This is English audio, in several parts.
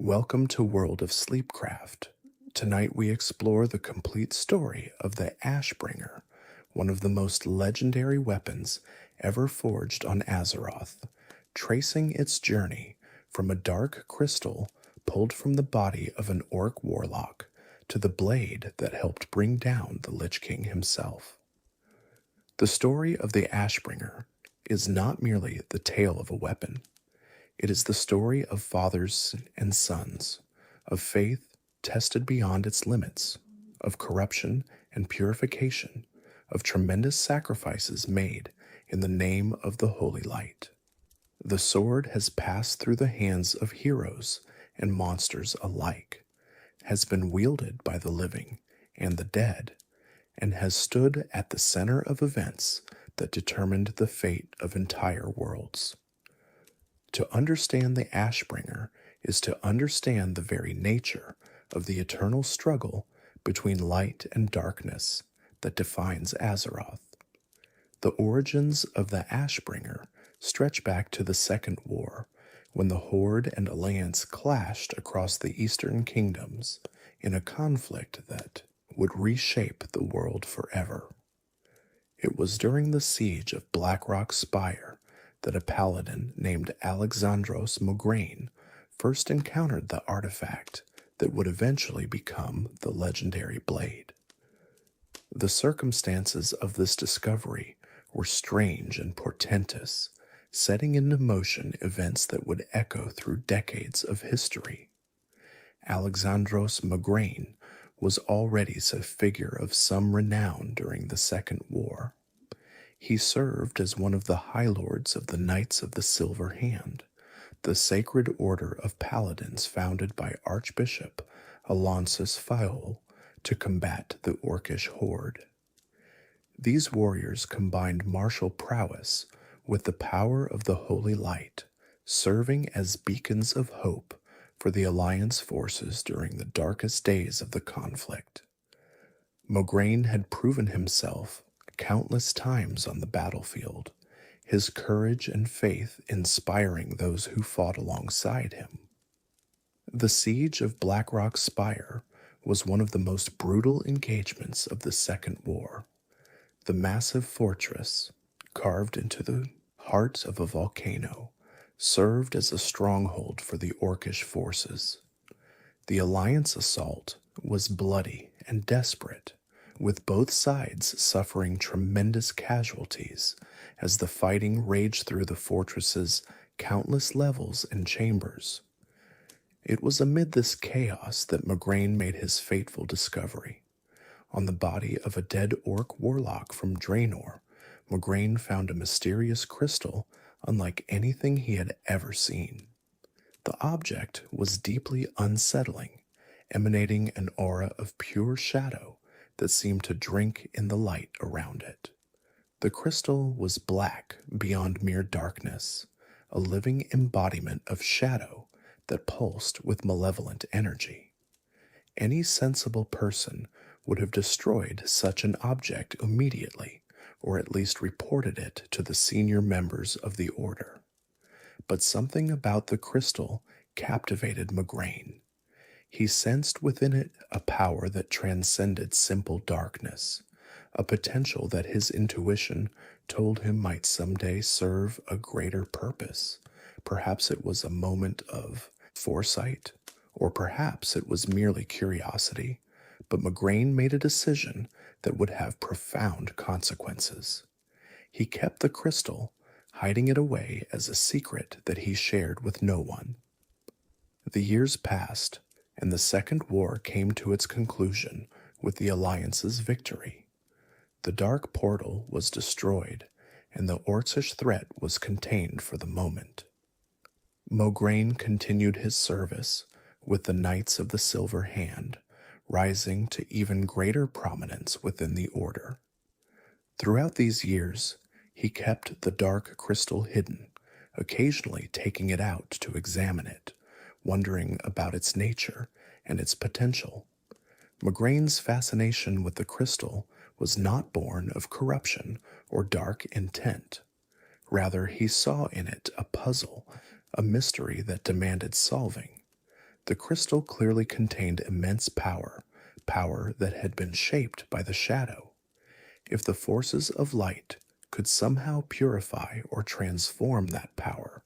Welcome to World of Sleepcraft. Tonight we explore the complete story of the Ashbringer, one of the most legendary weapons ever forged on Azeroth, tracing its journey from a dark crystal pulled from the body of an orc warlock to the blade that helped bring down the Lich King himself. The story of the Ashbringer is not merely the tale of a weapon. It is the story of fathers and sons, of faith tested beyond its limits, of corruption and purification, of tremendous sacrifices made in the name of the holy light. The sword has passed through the hands of heroes and monsters alike, has been wielded by the living and the dead, and has stood at the center of events that determined the fate of entire worlds. To understand the Ashbringer is to understand the very nature of the eternal struggle between light and darkness that defines Azeroth. The origins of the Ashbringer stretch back to the Second War, when the Horde and Alliance clashed across the Eastern Kingdoms in a conflict that would reshape the world forever. It was during the siege of Blackrock Spire that a paladin named Alexandros Mograine first encountered the artifact that would eventually become the legendary blade. The circumstances of this discovery were strange and portentous, setting into motion events that would echo through decades of history. Alexandros Mograine was already a figure of some renown during the Second War. He served as one of the High Lords of the Knights of the Silver Hand, the sacred order of paladins founded by Archbishop Alonsus Faol to combat the orcish horde. These warriors combined martial prowess with the power of the holy light, serving as beacons of hope for the Alliance forces during the darkest days of the conflict. Mograine had proven himself countless times on the battlefield, his courage and faith inspiring those who fought alongside him. The siege of Blackrock Spire was one of the most brutal engagements of the Second War. The massive fortress, carved into the heart of a volcano, served as a stronghold for the orcish forces. The Alliance assault was bloody and desperate, with both sides suffering tremendous casualties as the fighting raged through the fortress's countless levels and chambers. It was amid this chaos that Mograine made his fateful discovery. On the body of a dead orc warlock from Draenor, Mograine found a mysterious crystal unlike anything he had ever seen. The object was deeply unsettling, emanating an aura of pure shadow that seemed to drink in the light around it. The crystal was black beyond mere darkness, a living embodiment of shadow that pulsed with malevolent energy. Any sensible person would have destroyed such an object immediately, or at least reported it to the senior members of the Order. But something about the crystal captivated Mograine. He sensed within it a power that transcended simple darkness, a potential that his intuition told him might someday serve a greater purpose. Perhaps it was a moment of foresight, or perhaps it was merely curiosity, but Mograine made a decision that would have profound consequences. He kept the crystal, hiding it away as a secret that he shared with no one. The years passed, and the Second War came to its conclusion with the Alliance's victory. The Dark Portal was destroyed, and the Orcish threat was contained for the moment. Mograine continued his service with the Knights of the Silver Hand, rising to even greater prominence within the Order. Throughout these years, he kept the dark crystal hidden, occasionally taking it out to examine it, wondering about its nature and its potential. Mograine's fascination with the crystal was not born of corruption or dark intent. Rather, he saw in it a puzzle, a mystery that demanded solving. The crystal clearly contained immense power, power that had been shaped by the shadow. If the forces of light could somehow purify or transform that power,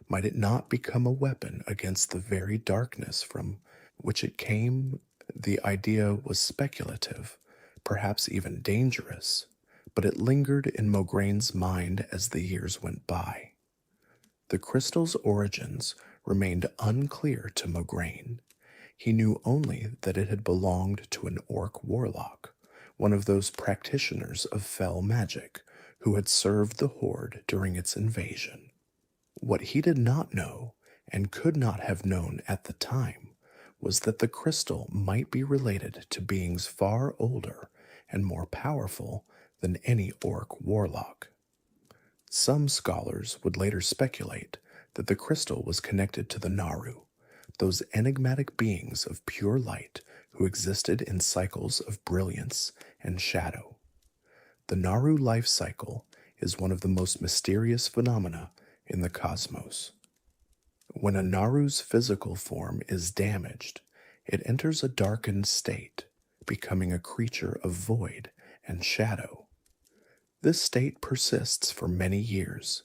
might it not become a weapon against the very darkness from which it came? The idea was speculative, perhaps even dangerous, but it lingered in Mograine's mind as the years went by. The crystal's origins remained unclear to Mograine. He knew only that it had belonged to an orc warlock, one of those practitioners of fell magic who had served the Horde during its invasion. What he did not know, and could not have known at the time, was that the crystal might be related to beings far older and more powerful than any orc warlock. Some scholars would later speculate that the crystal was connected to the Naru, those enigmatic beings of pure light who existed in cycles of brilliance and shadow. The Naru life cycle is one of the most mysterious phenomena in the cosmos. When a Naru's physical form is damaged, it enters a darkened state, becoming a creature of void and shadow. This state persists for many years,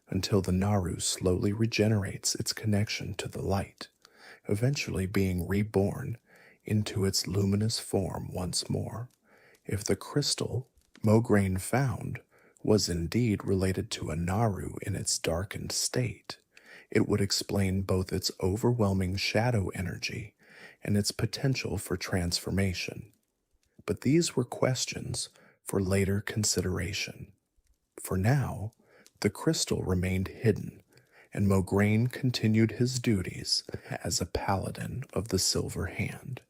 until the Naru slowly regenerates its connection to the light, eventually being reborn into its luminous form once more. If the crystal Mograine found was indeed related to a Naru in its darkened state, it would explain both its overwhelming shadow energy and its potential for transformation. But these were questions for later consideration. For now, the crystal remained hidden, and Mograine continued his duties as a paladin of the Silver Hand.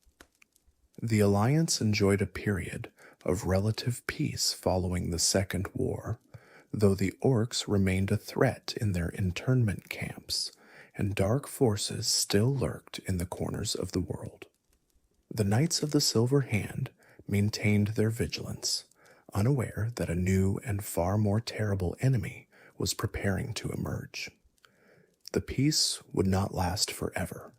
The Alliance enjoyed a period of relative peace following the Second War, though the orcs remained a threat in their internment camps, and dark forces still lurked in the corners of the world. The Knights of the Silver Hand maintained their vigilance, unaware that a new and far more terrible enemy was preparing to emerge. The peace would not last forever.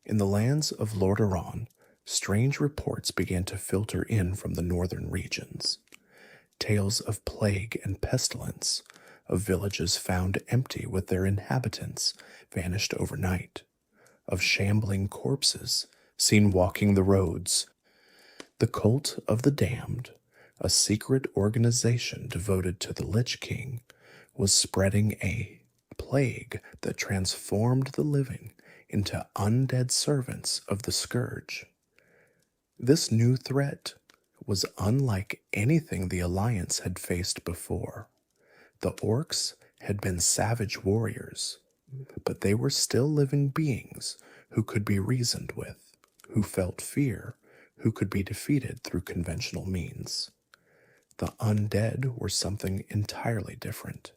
In the lands of Lordaeron, strange reports began to filter in from the northern regions. Tales of plague and pestilence, of villages found empty with their inhabitants vanished overnight, of shambling corpses seen walking the roads. The Cult of the Damned, a secret organization devoted to the Lich King, was spreading a plague that transformed the living into undead servants of the Scourge. This new threat was unlike anything the Alliance had faced before. The orcs had been savage warriors, but they were still living beings who could be reasoned with, who felt fear, who could be defeated through conventional means. The undead were something entirely different.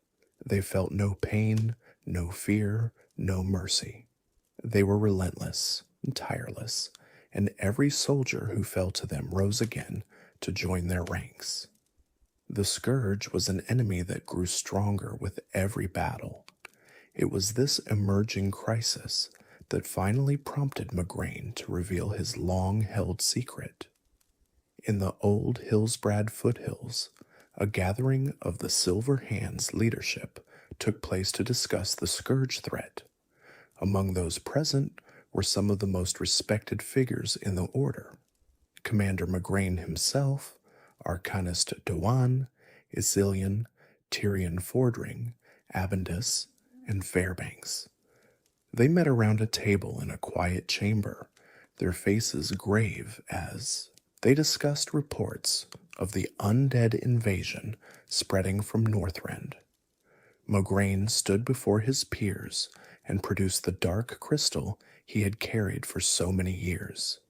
They felt no pain, no fear, no mercy. They were relentless, tireless, and every soldier who fell to them rose again to join their ranks. The Scourge was an enemy that grew stronger with every battle. It was this emerging crisis that finally prompted Mograine to reveal his long-held secret. In the old Hillsbrad foothills, a gathering of the Silver Hand's leadership took place to discuss the Scourge threat. Among those present were some of the most respected figures in the Order. Commander Mograine himself, Arcanist Doan, Isillion, Tirion Fordring, Abendus, and Fairbanks. They met around a table in a quiet chamber, their faces grave as they discussed reports of the undead invasion spreading from Northrend. Mograine stood before his peers and produced the dark crystal he had carried for so many years.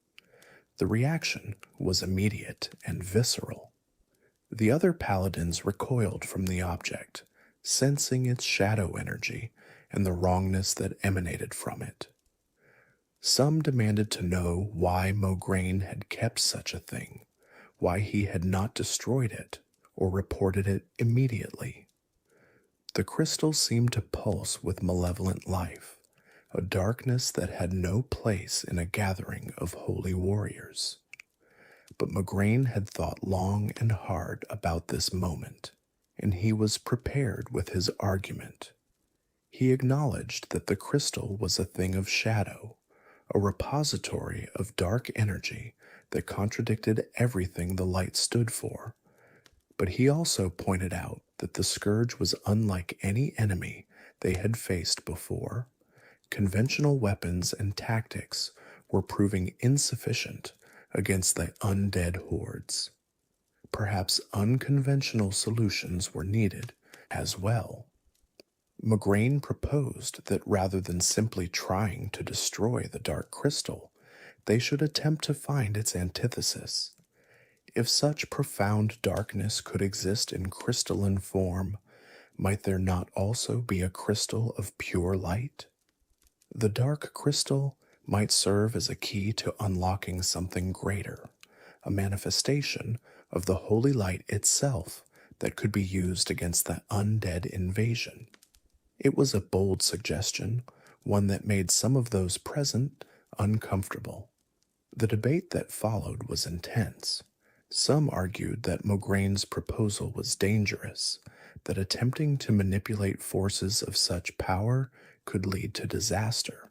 The reaction was immediate and visceral. The other paladins recoiled from the object, sensing its shadow energy and the wrongness that emanated from it. Some demanded to know why Mograine had kept such a thing, why he had not destroyed it or reported it immediately. The crystal seemed to pulse with malevolent life, a darkness that had no place in a gathering of holy warriors. But Mograine had thought long and hard about this moment, and he was prepared with his argument. He acknowledged that the crystal was a thing of shadow, a repository of dark energy that contradicted everything the light stood for. But he also pointed out that the scourge was unlike any enemy they had faced before. Conventional weapons and tactics were proving insufficient against the undead hordes. Perhaps unconventional solutions were needed as well. Mograine proposed that rather than simply trying to destroy the dark crystal, they should attempt to find its antithesis. If such profound darkness could exist in crystalline form, might there not also be a crystal of pure light? The dark crystal might serve as a key to unlocking something greater, a manifestation of the holy light itself that could be used against the undead invasion. It was a bold suggestion, one that made some of those present uncomfortable. The debate that followed was intense. Some argued that Mograine's proposal was dangerous, that attempting to manipulate forces of such power could lead to disaster.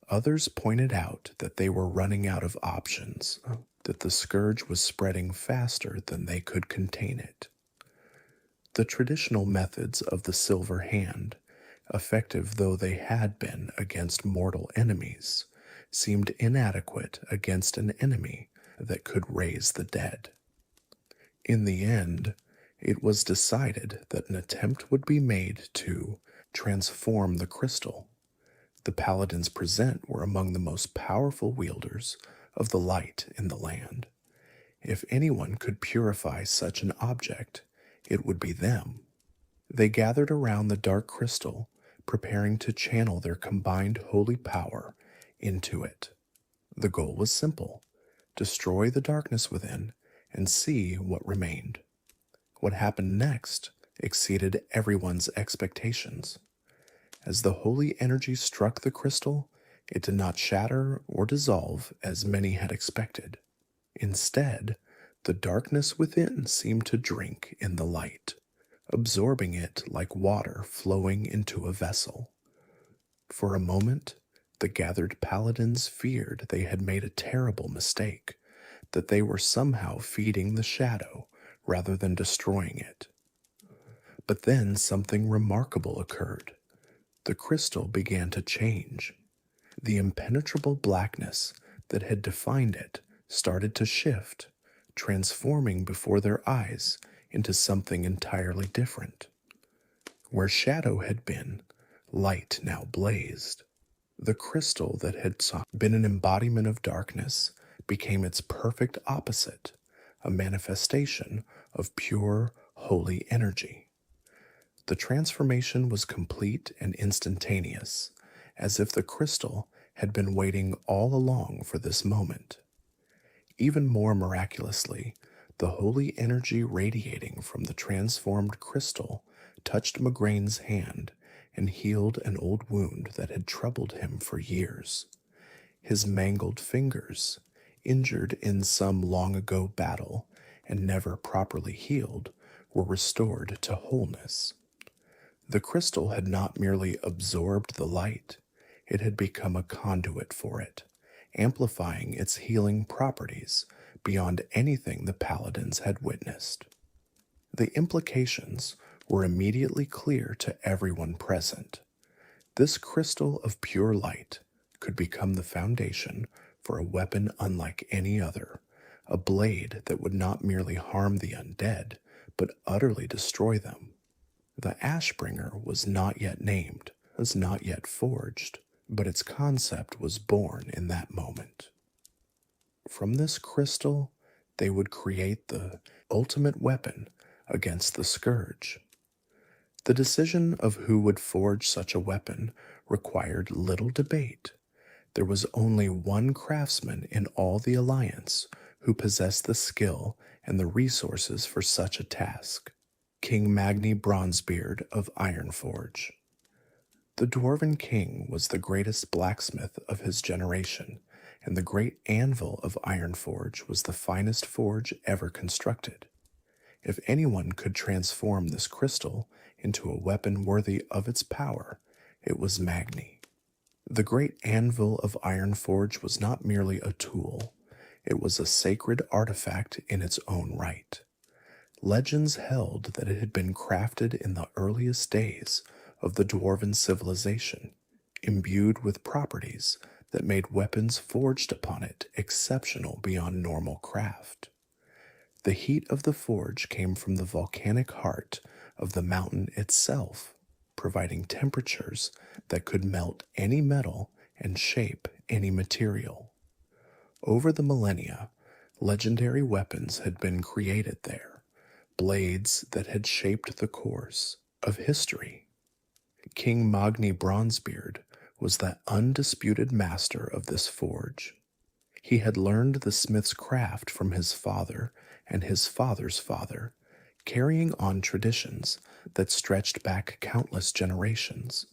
Others pointed out that they were running out of options, that the scourge was spreading faster than they could contain it. The traditional methods of the Silver Hand, effective though they had been against mortal enemies, seemed inadequate against an enemy that could raise the dead. In the end, it was decided that an attempt would be made to transform the crystal. The paladins present were among the most powerful wielders of the light in the land. If anyone could purify such an object, it would be them. They gathered around the dark crystal, preparing to channel their combined holy power into it. The goal was simple: destroy the darkness within and see what remained. What happened next exceeded everyone's expectations. As the holy energy struck the crystal, it did not shatter or dissolve as many had expected. Instead, the darkness within seemed to drink in the light, absorbing it like water flowing into a vessel. For a moment, the gathered paladins feared they had made a terrible mistake, that they were somehow feeding the shadow rather than destroying it. But then something remarkable occurred. The crystal began to change. The impenetrable blackness that had defined it started to shift, transforming before their eyes into something entirely different. Where shadow had been, light now blazed. The crystal that had been an embodiment of darkness became its perfect opposite, a manifestation of pure, holy energy. The transformation was complete and instantaneous, as if the crystal had been waiting all along for this moment. Even more miraculously, the holy energy radiating from the transformed crystal touched Mograine's hand and healed an old wound that had troubled him for years. His mangled fingers, injured in some long-ago battle and never properly healed, were restored to wholeness. The crystal had not merely absorbed the light, it had become a conduit for it, amplifying its healing properties beyond anything the paladins had witnessed. The implications were immediately clear to everyone present. This crystal of pure light could become the foundation for a weapon unlike any other, a blade that would not merely harm the undead, but utterly destroy them. The Ashbringer was not yet named, was not yet forged, but its concept was born in that moment. From this crystal, they would create the ultimate weapon against the scourge. The decision of who would forge such a weapon required little debate. There was only one craftsman in all the Alliance who possessed the skill and the resources for such a task: King Magni Bronzebeard of Ironforge. The Dwarven King was the greatest blacksmith of his generation, and the Great Anvil of Ironforge was the finest forge ever constructed. If anyone could transform this crystal into a weapon worthy of its power, it was Magni. The Great Anvil of Ironforge was not merely a tool, it was a sacred artifact in its own right. Legends held that it had been crafted in the earliest days of the dwarven civilization, imbued with properties that made weapons forged upon it exceptional beyond normal craft. The heat of the forge came from the volcanic heart of the mountain itself, providing temperatures that could melt any metal and shape any material. Over the millennia, legendary weapons had been created there, blades that had shaped the course of history. King Magni Bronzebeard was the undisputed master of this forge. He had learned the smith's craft from his father and his father's father, carrying on traditions that stretched back countless generations.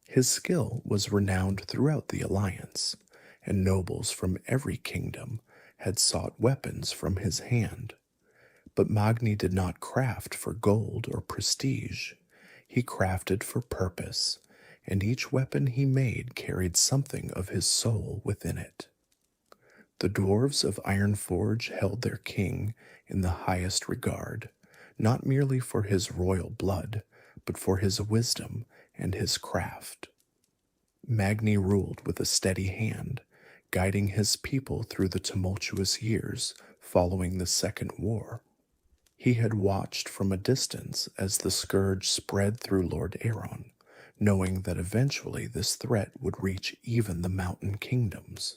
His skill was renowned throughout the Alliance, and nobles from every kingdom had sought weapons from his hand. But Magni did not craft for gold or prestige. He crafted for purpose, and each weapon he made carried something of his soul within it. The dwarves of Ironforge held their king in the highest regard, not merely for his royal blood, but for his wisdom and his craft. Magni ruled with a steady hand, guiding his people through the tumultuous years following the Second War. He had watched from a distance as the scourge spread through Lord Aeron, knowing that eventually this threat would reach even the mountain kingdoms.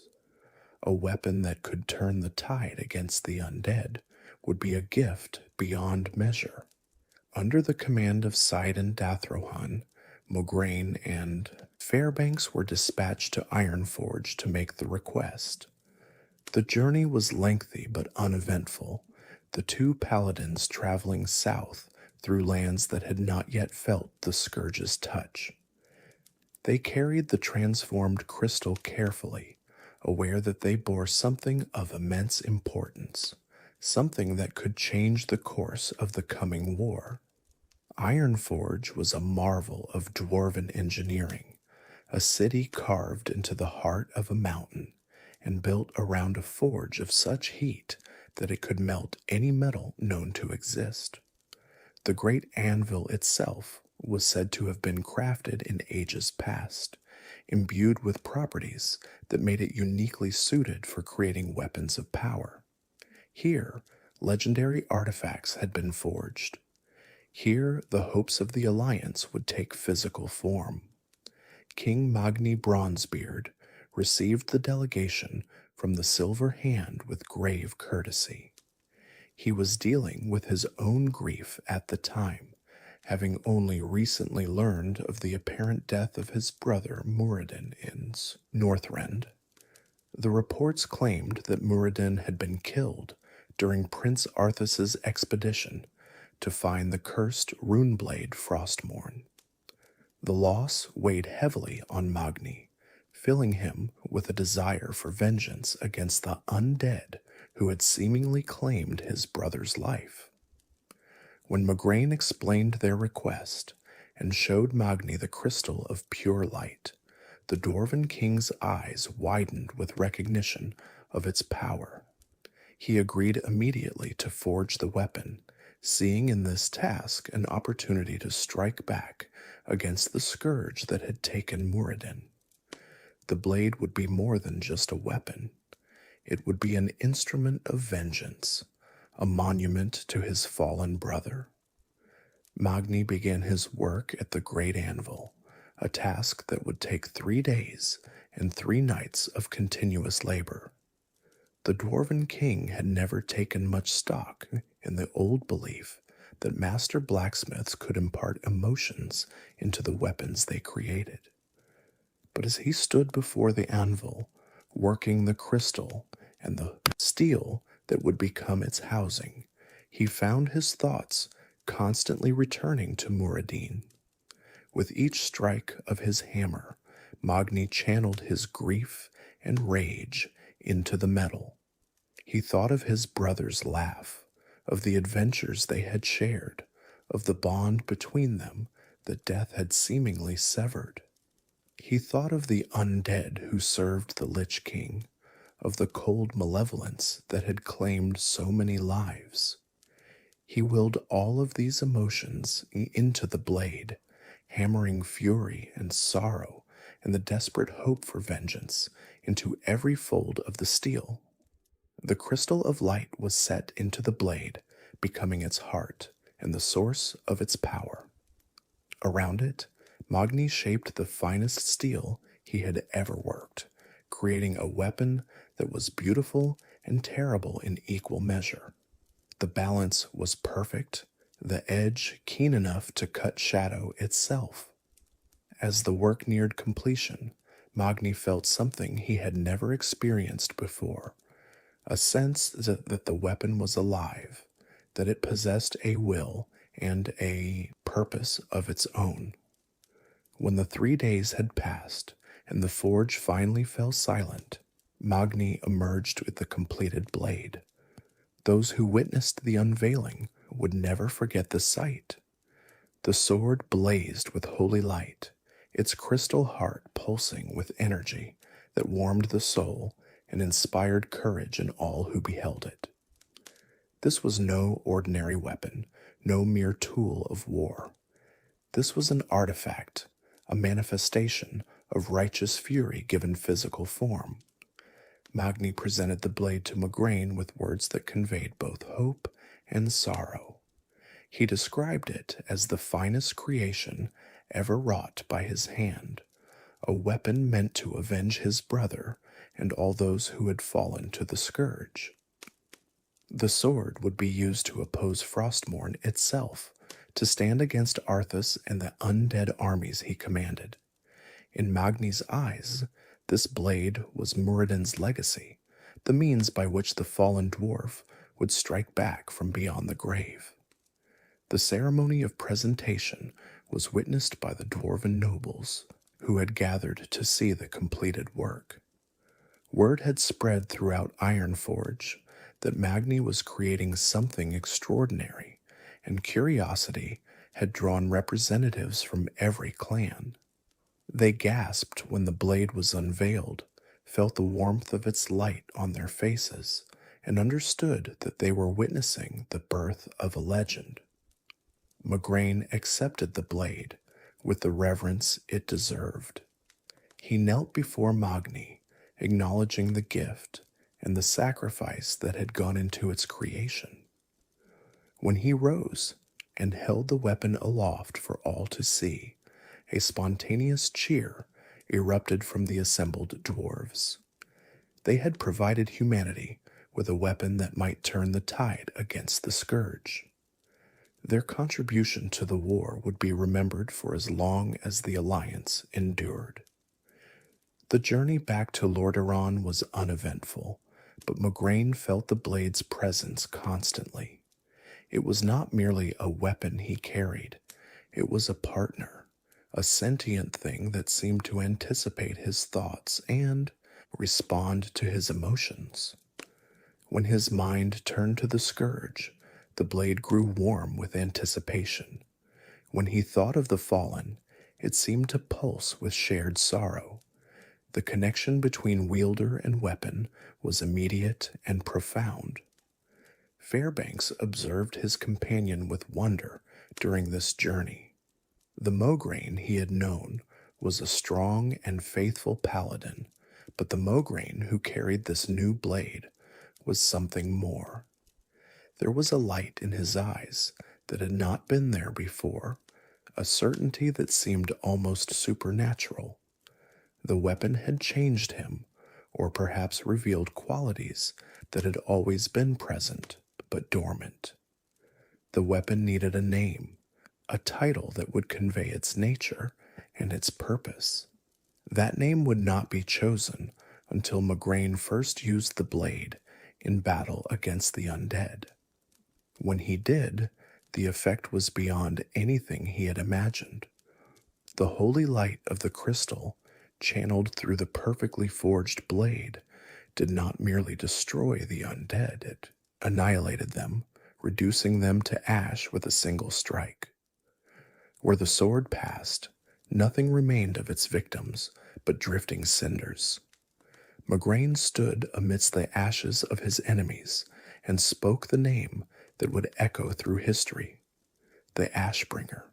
A weapon that could turn the tide against the undead would be a gift beyond measure. Under the command of Sidon Dathrohan, Mograine, and Fairbanks were dispatched to Ironforge to make the request. The journey was lengthy but uneventful, the two paladins traveling south through lands that had not yet felt the scourge's touch. They carried the transformed crystal carefully, aware that they bore something of immense importance, something that could change the course of the coming war. Ironforge was a marvel of dwarven engineering, a city carved into the heart of a mountain and built around a forge of such heat that it could melt any metal known to exist. The Great Anvil itself was said to have been crafted in ages past, imbued with properties that made it uniquely suited for creating weapons of power. Here, legendary artifacts had been forged. Here, the hopes of the Alliance would take physical form. King Magni Bronzebeard received the delegation from the Silver Hand with grave courtesy. He was dealing with his own grief at the time, having only recently learned of the apparent death of his brother Muradin in Northrend. The reports claimed that Muradin had been killed during Prince Arthas's expedition to find the cursed runeblade Frostmourne. The loss weighed heavily on Magni, filling him with a desire for vengeance against the undead who had seemingly claimed his brother's life. When Mograine explained their request and showed Magni the crystal of pure light, the Dwarven King's eyes widened with recognition of its power. He agreed immediately to forge the weapon, seeing in this task an opportunity to strike back against the scourge that had taken Muradin. The blade would be more than just a weapon. It would be an instrument of vengeance, a monument to his fallen brother. Magni began his work at the Great Anvil, a task that would take 3 days and 3 nights of continuous labor. The Dwarven King had never taken much stock in the old belief that master blacksmiths could impart emotions into the weapons they created. But as he stood before the anvil, working the crystal and the steel that would become its housing, he found his thoughts constantly returning to Muradin. With each strike of his hammer, Magni channeled his grief and rage into the metal. He thought of his brother's laugh, of the adventures they had shared, of the bond between them that death had seemingly severed. He thought of the undead who served the Lich King, of the cold malevolence that had claimed so many lives. He willed all of these emotions into the blade, hammering fury and sorrow and the desperate hope for vengeance into every fold of the steel. The crystal of light was set into the blade, becoming its heart and the source of its power. Around it, Magni shaped the finest steel he had ever worked, creating a weapon that was beautiful and terrible in equal measure. The balance was perfect, the edge keen enough to cut shadow itself. As the work neared completion, Magni felt something he had never experienced before, a sense that the weapon was alive, that it possessed a will and a purpose of its own. When the 3 days had passed and the forge finally fell silent, Magni emerged with the completed blade. Those who witnessed the unveiling would never forget the sight. The sword blazed with holy light, its crystal heart pulsing with energy that warmed the soul and inspired courage in all who beheld it. This was no ordinary weapon, no mere tool of war. This was an artifact, a manifestation of righteous fury given physical form. Magni presented the blade to Mograine with words that conveyed both hope and sorrow. He described it as the finest creation ever wrought by his hand, a weapon meant to avenge his brother and all those who had fallen to the scourge. The sword would be used to oppose Frostmourne itself, to stand against Arthas and the undead armies he commanded. In Magni's eyes, this blade was Muradin's legacy, the means by which the fallen dwarf would strike back from beyond the grave. The ceremony of presentation was witnessed by the dwarven nobles, who had gathered to see the completed work. Word had spread throughout Ironforge that Magni was creating something extraordinary, and curiosity had drawn representatives from every clan. They gasped when the blade was unveiled, felt the warmth of its light on their faces, and understood that they were witnessing the birth of a legend. Mograine accepted the blade with the reverence it deserved. He knelt before Magni, acknowledging the gift and the sacrifice that had gone into its creation. When he rose and held the weapon aloft for all to see, a spontaneous cheer erupted from the assembled dwarves. They had provided humanity with a weapon that might turn the tide against the scourge. Their contribution to the war would be remembered for as long as the Alliance endured. The journey back to Lordaeron was uneventful, but Mograine felt the blade's presence constantly. It was not merely a weapon he carried, it was a partner, a sentient thing that seemed to anticipate his thoughts and respond to his emotions. When his mind turned to the scourge, the blade grew warm with anticipation. When he thought of the fallen, it seemed to pulse with shared sorrow. The connection between wielder and weapon was immediate and profound. Fairbanks observed his companion with wonder during this journey. The Mograine he had known was a strong and faithful paladin, but the Mograine who carried this new blade was something more. There was a light in his eyes that had not been there before, a certainty that seemed almost supernatural. The weapon had changed him, or perhaps revealed qualities that had always been present, but dormant. The weapon needed a name, a title that would convey its nature and its purpose. That name would not be chosen until Mograine first used the blade in battle against the undead. When he did, the effect was beyond anything he had imagined. The holy light of the crystal, channeled through the perfectly forged blade, did not merely destroy the undead, it annihilated them, reducing them to ash with a single strike. Where the sword passed, nothing remained of its victims but drifting cinders. Mograine stood amidst the ashes of his enemies and spoke the name that would echo through history, the Ashbringer.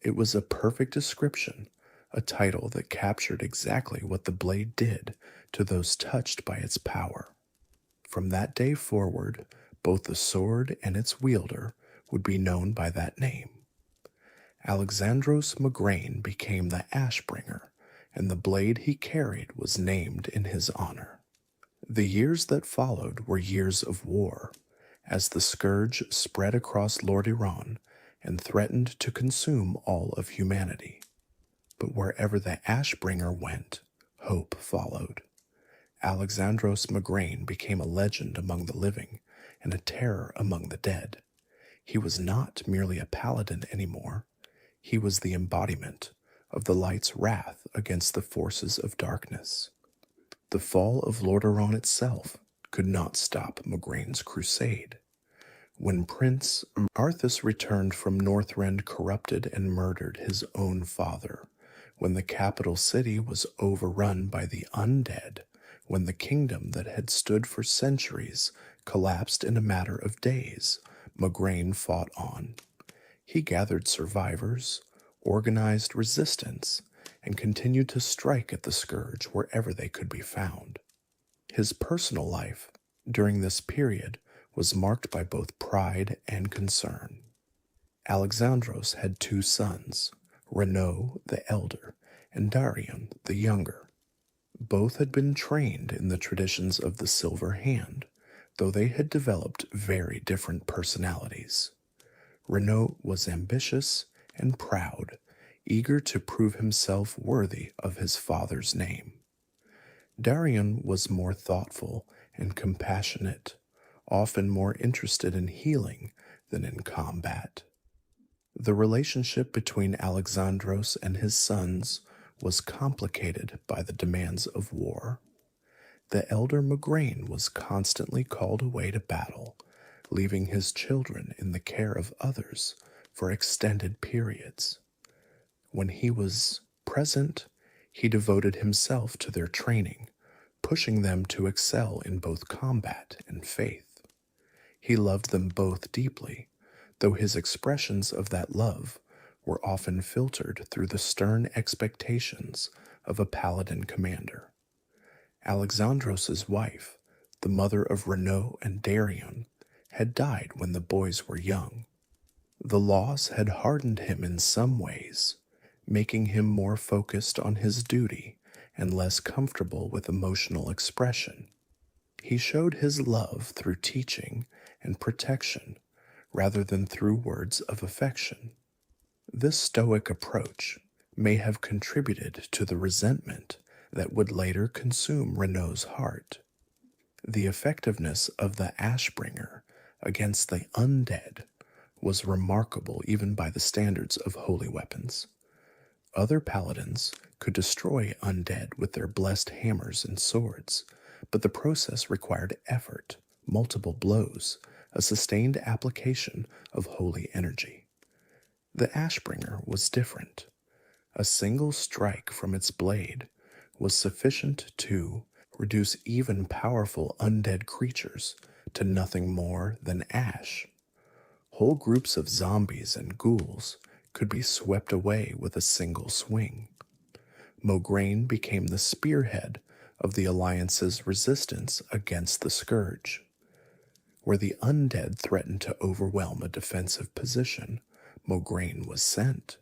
It was a perfect description, a title that captured exactly what the blade did to those touched by its power. From that day forward, both the sword and its wielder would be known by that name. Alexandros Mograine became the Ashbringer, and the blade he carried was named in his honor. The years that followed were years of war, as the scourge spread across Lordaeron and threatened to consume all of humanity. But wherever the Ashbringer went, hope followed. Alexandros Mograine became a legend among the living and a terror among the dead. He was not merely a paladin anymore. He was the embodiment of the light's wrath against the forces of darkness. The fall of Lordaeron itself could not stop Mograine's crusade. When Prince Arthas returned from Northrend corrupted and murdered his own father, when the capital city was overrun by the undead, when the kingdom that had stood for centuries collapsed in a matter of days, Mograine fought on. He gathered survivors, organized resistance, and continued to strike at the scourge wherever they could be found. His personal life during this period was marked by both pride and concern. Alexandros had two sons, Renaud the elder and Darion the younger. Both had been trained in the traditions of the Silver Hand, though they had developed very different personalities. Renaud was ambitious and proud, eager to prove himself worthy of his father's name. Darion was more thoughtful and compassionate, often more interested in healing than in combat. The relationship between Alexandros and his sons was complicated by the demands of war. The elder Mograine was constantly called away to battle, leaving his children in the care of others for extended periods. When he was present, he devoted himself to their training, pushing them to excel in both combat and faith. He loved them both deeply, though his expressions of that love were often filtered through the stern expectations of a paladin commander. Alexandros's wife, the mother of Renaud and Darion, had died when the boys were young. The loss had hardened him in some ways, making him more focused on his duty and less comfortable with emotional expression. He showed his love through teaching and protection rather than through words of affection. This stoic approach may have contributed to the resentment that would later consume Renaud's heart. The effectiveness of the Ashbringer against the undead was remarkable even by the standards of holy weapons. Other paladins could destroy undead with their blessed hammers and swords, but the process required effort, multiple blows, a sustained application of holy energy. The Ashbringer was different. A single strike from its blade was sufficient to reduce even powerful undead creatures to nothing more than ash. Whole groups of zombies and ghouls could be swept away with a single swing. Mograine became the spearhead of the Alliance's resistance against the Scourge. Where the undead threatened to overwhelm a defensive position, Mograine was sent.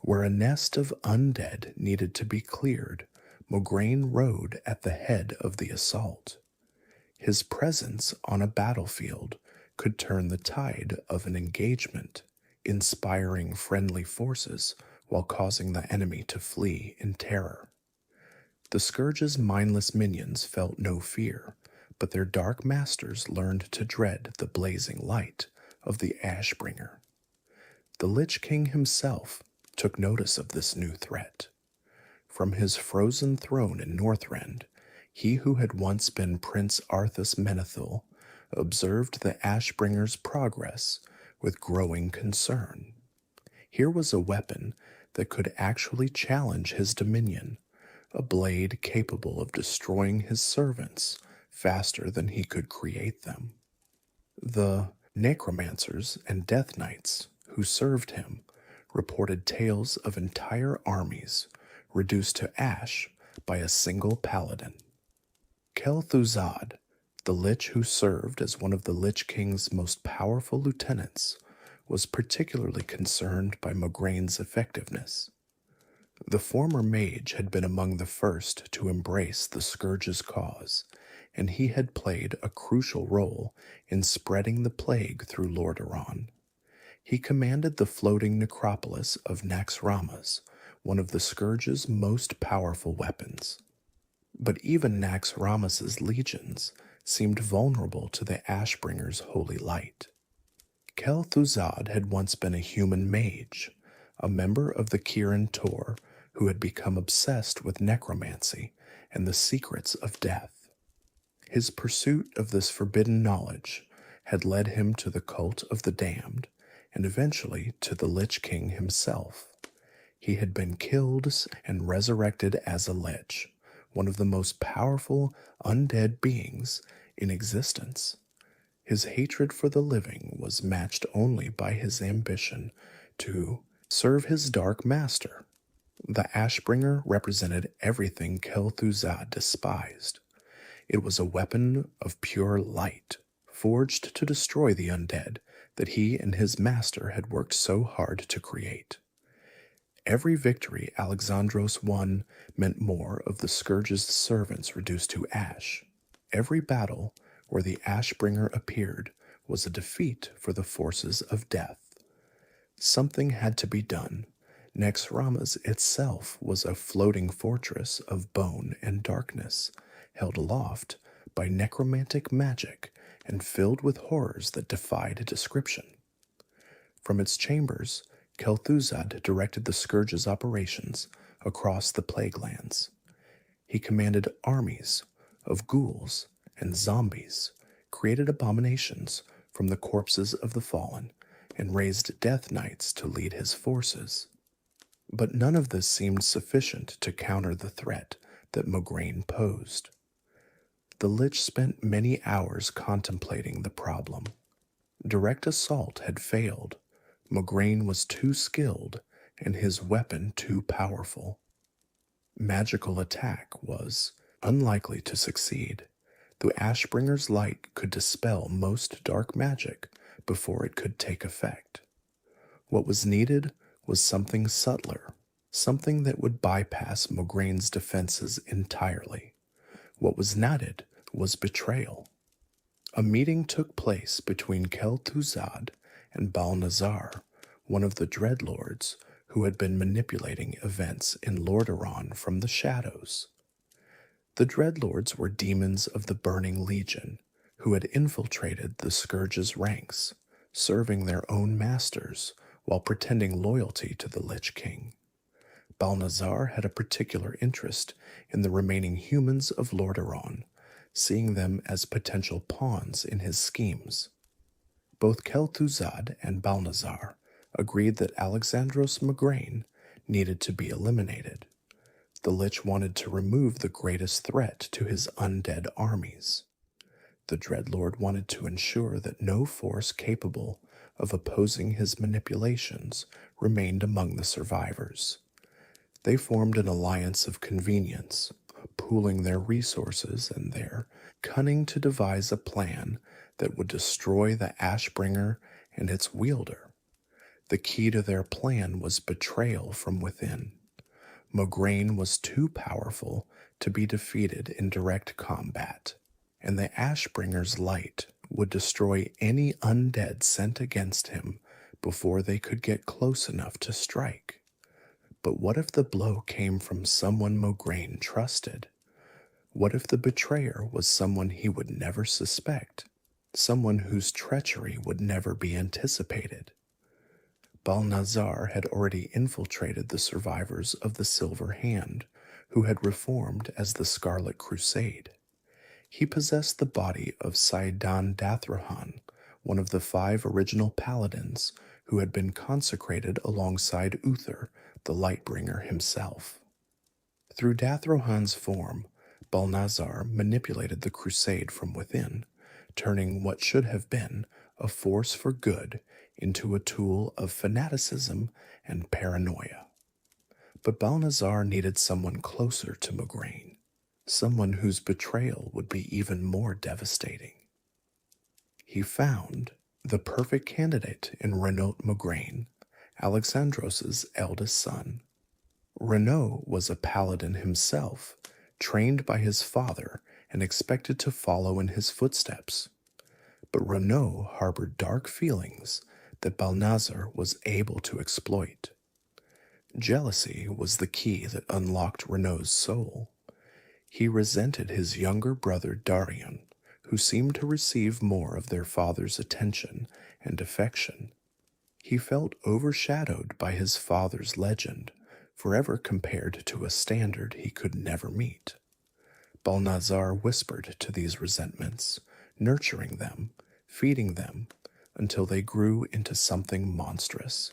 Where a nest of undead needed to be cleared, Mograine rode at the head of the assault. His presence on a battlefield could turn the tide of an engagement, inspiring friendly forces while causing the enemy to flee in terror. The Scourge's mindless minions felt no fear, but their dark masters learned to dread the blazing light of the Ashbringer. The Lich King himself, took notice of this new threat. From his frozen throne in Northrend, he who had once been Prince Arthas Menethil observed the Ashbringer's progress with growing concern. Here was a weapon that could actually challenge his dominion, a blade capable of destroying his servants faster than he could create them. The necromancers and death knights who served him reported tales of entire armies reduced to ash by a single paladin. Kel'Thuzad, the Lich who served as one of the Lich King's most powerful lieutenants, was particularly concerned by Mograine's effectiveness. The former mage had been among the first to embrace the Scourge's cause, and he had played a crucial role in spreading the plague through Lordaeron. He commanded the floating necropolis of Naxxramas, one of the Scourge's most powerful weapons. But even Naxxramas' legions seemed vulnerable to the Ashbringer's holy light. Kel'Thuzad had once been a human mage, a member of the Kirin Tor who had become obsessed with necromancy and the secrets of death. His pursuit of this forbidden knowledge had led him to the cult of the damned, and eventually to the Lich King himself. He had been killed and resurrected as a Lich, one of the most powerful undead beings in existence. His hatred for the living was matched only by his ambition to serve his dark master. The Ashbringer represented everything Kel'Thuzad despised. It was a weapon of pure light, forged to destroy the undead that he and his master had worked so hard to create. Every victory Alexandros won meant more of the Scourge's servants reduced to ash. Every battle where the Ashbringer appeared was a defeat for the forces of death. Something had to be done. Naxxramas itself was a floating fortress of bone and darkness, held aloft by necromantic magic and filled with horrors that defied description. From its chambers, Kel'Thuzad directed the Scourge's operations across the Plaguelands. He commanded armies of ghouls and zombies, created abominations from the corpses of the fallen, and raised death knights to lead his forces. But none of this seemed sufficient to counter the threat that Mograine posed. The Lich spent many hours contemplating the problem. Direct assault had failed. Mograine was too skilled and his weapon too powerful. Magical attack was unlikely to succeed. The Ashbringer's light could dispel most dark magic before it could take effect. What was needed was something subtler, something that would bypass Mograine's defenses entirely. What was needed was betrayal. A meeting took place between Kel'Thuzad and Balnazar, one of the Dreadlords who had been manipulating events in Lordaeron from the shadows. The Dreadlords were demons of the Burning Legion who had infiltrated the Scourge's ranks, serving their own masters while pretending loyalty to the Lich King. Balnazar had a particular interest in the remaining humans of Lordaeron, seeing them as potential pawns in his schemes. Both Kel'Thuzad and Balnazar agreed that Alexandros Mograine needed to be eliminated. The Lich wanted to remove the greatest threat to his undead armies. The Dreadlord wanted to ensure that no force capable of opposing his manipulations remained among the survivors. They formed an alliance of convenience, pooling their resources and their cunning to devise a plan that would destroy the Ashbringer and its wielder. The key to their plan was betrayal from within. Mograine was too powerful to be defeated in direct combat, and the Ashbringer's light would destroy any undead sent against him before they could get close enough to strike. But what if the blow came from someone Mograine trusted? What if the betrayer was someone he would never suspect, someone whose treachery would never be anticipated? Balnazar had already infiltrated the survivors of the Silver Hand, who had reformed as the Scarlet Crusade. He possessed the body of Saidan Dathrahan, one of the 5 original paladins who had been consecrated alongside Uther, the Lightbringer himself. Through Dathrohan's form, Balnazar manipulated the crusade from within, turning what should have been a force for good into a tool of fanaticism and paranoia. But Balnazar needed someone closer to Mograine, someone whose betrayal would be even more devastating. He found the perfect candidate in Renaud Mograine, Alexandros' eldest son. Renaud was a paladin himself, trained by his father and expected to follow in his footsteps. But Renaud harbored dark feelings that Balnazar was able to exploit. Jealousy was the key that unlocked Renaud's soul. He resented his younger brother Darion, who seemed to receive more of their father's attention and affection. He felt overshadowed by his father's legend, forever compared to a standard he could never meet. Balnazar whispered to these resentments, nurturing them, feeding them, until they grew into something monstrous.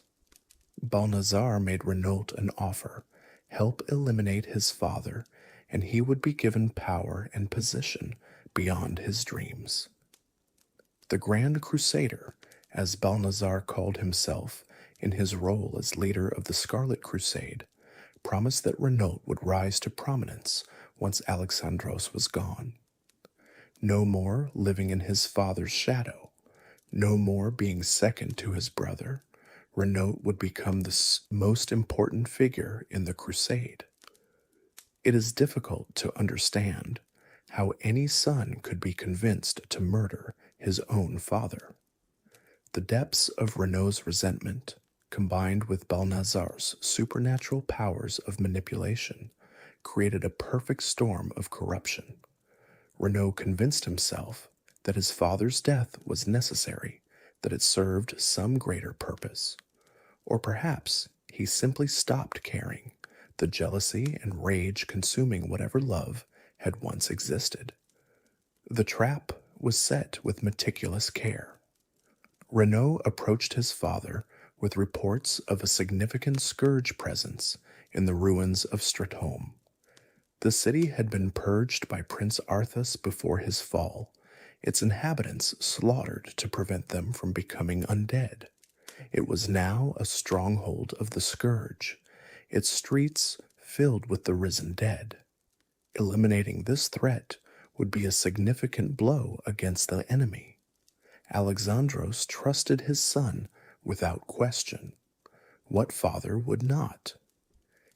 Balnazar made Renaud an offer, help eliminate his father, and he would be given power and position beyond his dreams. The Grand Crusader, as Balnazar called himself in his role as leader of the Scarlet Crusade, promised that Renaud would rise to prominence once Alexandros was gone. No more living in his father's shadow, no more being second to his brother, Renaud would become the most important figure in the crusade. It is difficult to understand how any son could be convinced to murder his own father. The depths of Renaud's resentment, combined with Balnazar's supernatural powers of manipulation, created a perfect storm of corruption. Renaud convinced himself that his father's death was necessary, that it served some greater purpose. Or perhaps he simply stopped caring, the jealousy and rage consuming whatever love had once existed. The trap was set with meticulous care. Renaud approached his father with reports of a significant scourge presence in the ruins of Stratholme. The city had been purged by Prince Arthas before his fall, its inhabitants slaughtered to prevent them from becoming undead. It was now a stronghold of the scourge, its streets filled with the risen dead. Eliminating this threat would be a significant blow against the enemy. Alexandros trusted his son without question. What father would not?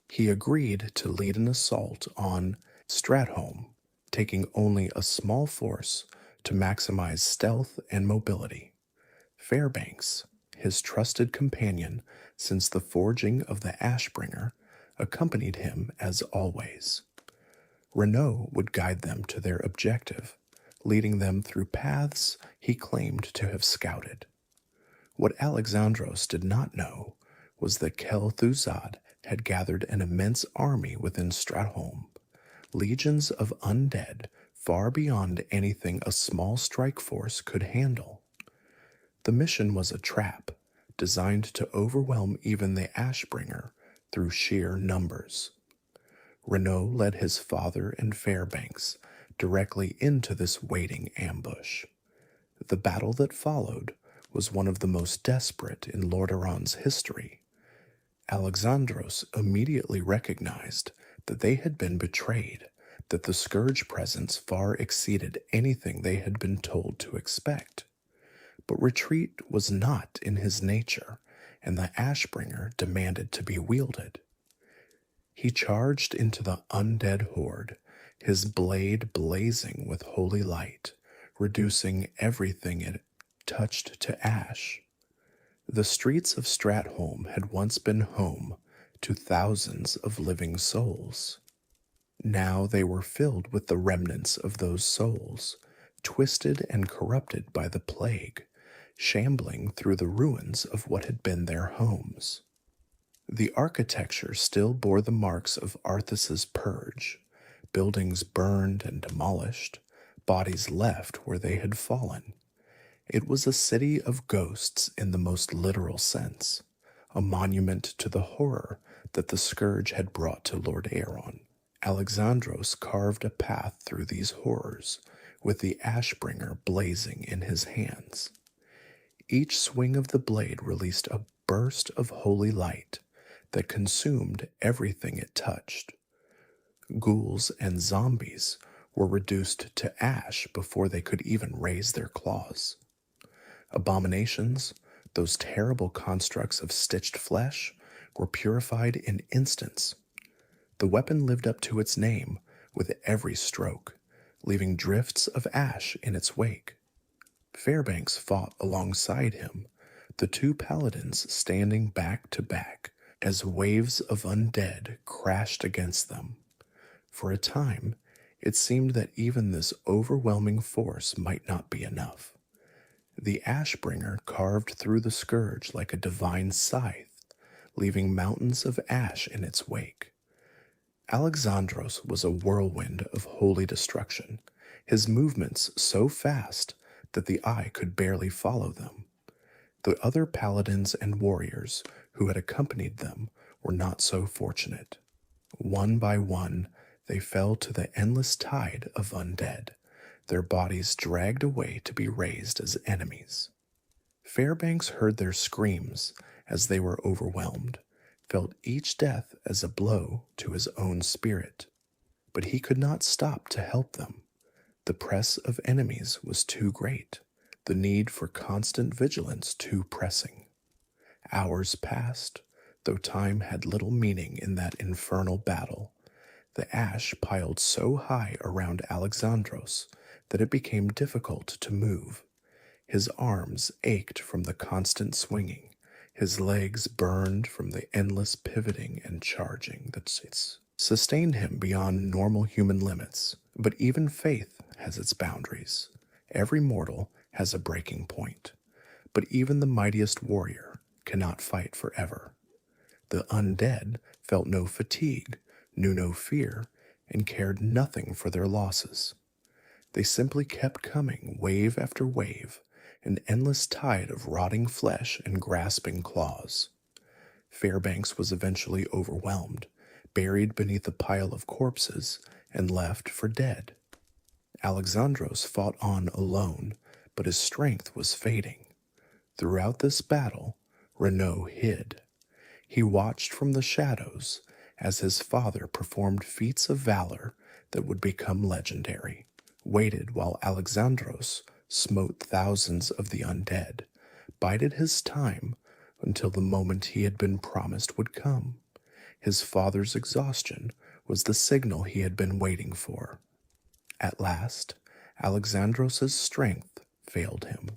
He agreed to lead an assault on Stratholme, taking only a small force to maximize stealth and mobility. Fairbanks, his trusted companion since the forging of the Ashbringer, accompanied him as always. Renaud would guide them to their objective, leading them through paths he claimed to have scouted. What Alexandros did not know was that Kel'Thuzad had gathered an immense army within Stratholme, legions of undead far beyond anything a small strike force could handle. The mission was a trap, designed to overwhelm even the Ashbringer through sheer numbers. Renaud led his father and Fairbanks directly into this waiting ambush. The battle that followed was one of the most desperate in Lordaeron's history. Alexandros immediately recognized that they had been betrayed, that the Scourge presence far exceeded anything they had been told to expect. But retreat was not in his nature, and the Ashbringer demanded to be wielded. He charged into the undead horde, his blade blazing with holy light, reducing everything it touched to ash. The streets of Stratholme had once been home to thousands of living souls. Now they were filled with the remnants of those souls, twisted and corrupted by the plague, shambling through the ruins of what had been their homes. The architecture still bore the marks of Arthas's purge, buildings burned and demolished, bodies left where they had fallen. It was a city of ghosts in the most literal sense, a monument to the horror that the scourge had brought to Lord Aeron. Alexandros carved a path through these horrors, with the Ashbringer blazing in his hands. Each swing of the blade released a burst of holy light that consumed everything it touched. Ghouls and zombies were reduced to ash before they could even raise their claws. Abominations, those terrible constructs of stitched flesh, were purified in instants. The weapon lived up to its name with every stroke, leaving drifts of ash in its wake. Fairbanks fought alongside him, the two paladins standing back to back as waves of undead crashed against them. For a time, it seemed that even this overwhelming force might not be enough. The Ashbringer carved through the scourge like a divine scythe, leaving mountains of ash in its wake. Alexandros was a whirlwind of holy destruction, his movements so fast that the eye could barely follow them. The other paladins and warriors who had accompanied them were not so fortunate. One by one, they fell to the endless tide of undead, their bodies dragged away to be raised as enemies. Fairbanks heard their screams as they were overwhelmed, felt each death as a blow to his own spirit. But he could not stop to help them. The press of enemies was too great, the need for constant vigilance too pressing. Hours passed, though time had little meaning in that infernal battle. The ash piled so high around Alexandros that it became difficult to move. His arms ached from the constant swinging. His legs burned from the endless pivoting and charging that sustained him beyond normal human limits. But even faith has its boundaries. Every mortal has a breaking point. But even the mightiest warrior cannot fight forever. The undead felt no fatigue, knew no fear, and cared nothing for their losses. They simply kept coming, wave after wave, an endless tide of rotting flesh and grasping claws. Fairbanks was eventually overwhelmed, buried beneath a pile of corpses, and left for dead. Alexandros fought on alone, but his strength was fading. Throughout this battle, Renaud hid. He watched from the shadows as his father performed feats of valor that would become legendary, waited while Alexandros smote thousands of the undead, bided his time until the moment he had been promised would come. His father's exhaustion was the signal he had been waiting for. At last, Alexandros' strength failed him.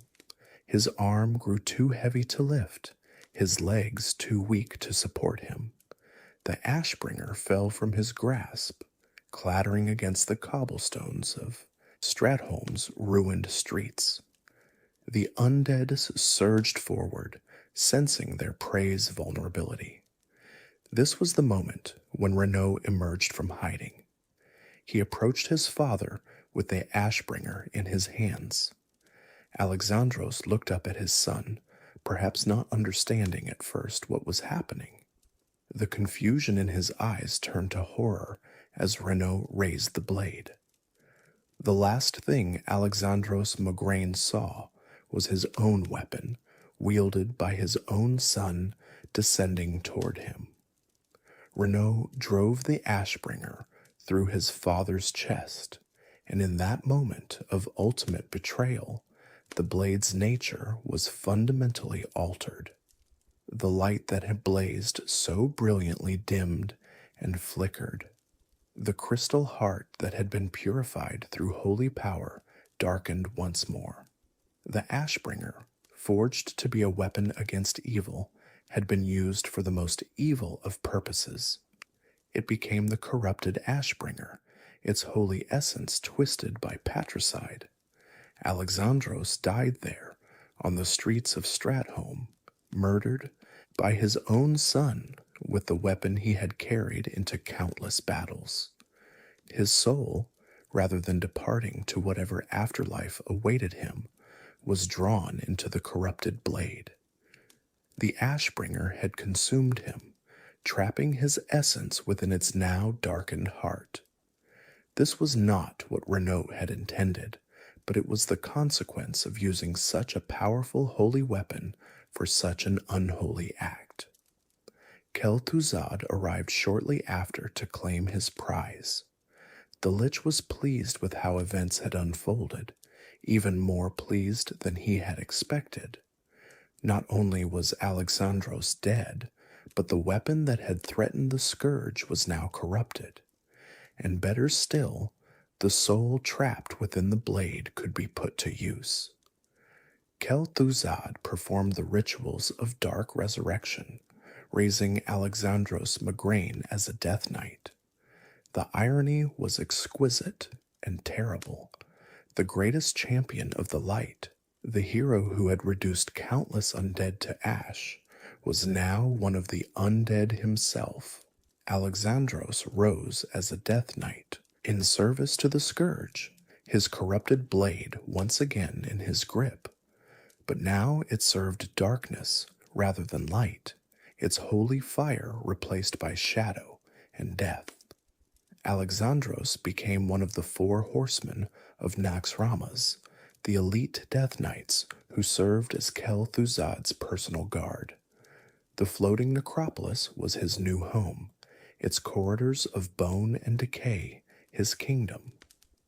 His arm grew too heavy to lift, his legs too weak to support him. The Ashbringer fell from his grasp, clattering against the cobblestones of Stratholme's ruined streets. The undead surged forward, sensing their prey's vulnerability. This was the moment when Renaud emerged from hiding. He approached his father with the Ashbringer in his hands. Alexandros looked up at his son, perhaps not understanding at first what was happening. The confusion in his eyes turned to horror as Renaud raised the blade. The last thing Alexandros Mograine saw was his own weapon, wielded by his own son, descending toward him. Renaud drove the Ashbringer through his father's chest, and in that moment of ultimate betrayal, the blade's nature was fundamentally altered. The light that had blazed so brilliantly dimmed and flickered. The crystal heart that had been purified through holy power darkened once more. The Ashbringer, forged to be a weapon against evil, had been used for the most evil of purposes. It became the corrupted Ashbringer, its holy essence twisted by patricide. Alexandros died there, on the streets of Stratholme, murdered by his own son with the weapon he had carried into countless battles. His soul, rather than departing to whatever afterlife awaited him, was drawn into the corrupted blade. The Ashbringer had consumed him, trapping his essence within its now darkened heart. This was not what Renaud had intended, but it was the consequence of using such a powerful holy weapon for such an unholy act. Kel'Thuzad arrived shortly after to claim his prize. The Lich was pleased with how events had unfolded, even more pleased than he had expected. Not only was Alexandros dead, but the weapon that had threatened the Scourge was now corrupted. And better still, the soul trapped within the blade could be put to use. Kel'Thuzad performed the rituals of dark resurrection, raising Alexandros Mograine as a Death Knight. The irony was exquisite and terrible. The greatest champion of the light, the hero who had reduced countless undead to ash, was now one of the undead himself. Alexandros rose as a Death Knight, in service to the Scourge, his corrupted blade once again in his grip. But now it served darkness rather than light, its holy fire replaced by shadow and death. Alexandros became one of the 4 horsemen of Naxxramas, the elite Death Knights who served as Kel'Thuzad's personal guard. The floating necropolis was his new home, its corridors of bone and decay his kingdom.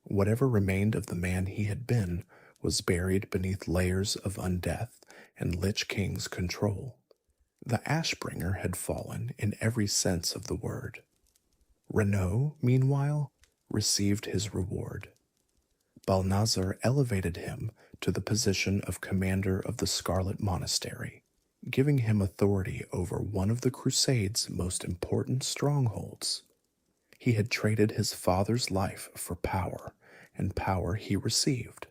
Whatever remained of the man he had been was buried beneath layers of undeath and Lich King's control. The Ashbringer had fallen in every sense of the word. Renaud, meanwhile, received his reward. Balnazar elevated him to the position of commander of the Scarlet Monastery, giving him authority over one of the Crusade's most important strongholds. He had traded his father's life for power, and power he received.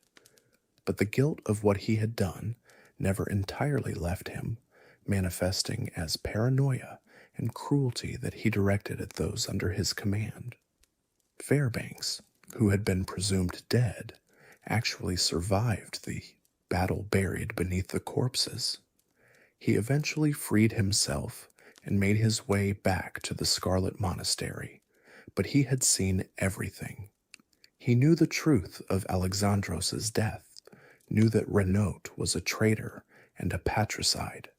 But the guilt of what he had done never entirely left him, manifesting as paranoia and cruelty that he directed at those under his command. Fairbanks, who had been presumed dead, actually survived the battle buried beneath the corpses. He eventually freed himself and made his way back to the Scarlet Monastery, but he had seen everything. He knew the truth of Alexandros's death, knew that Renaud was a traitor and a patricide.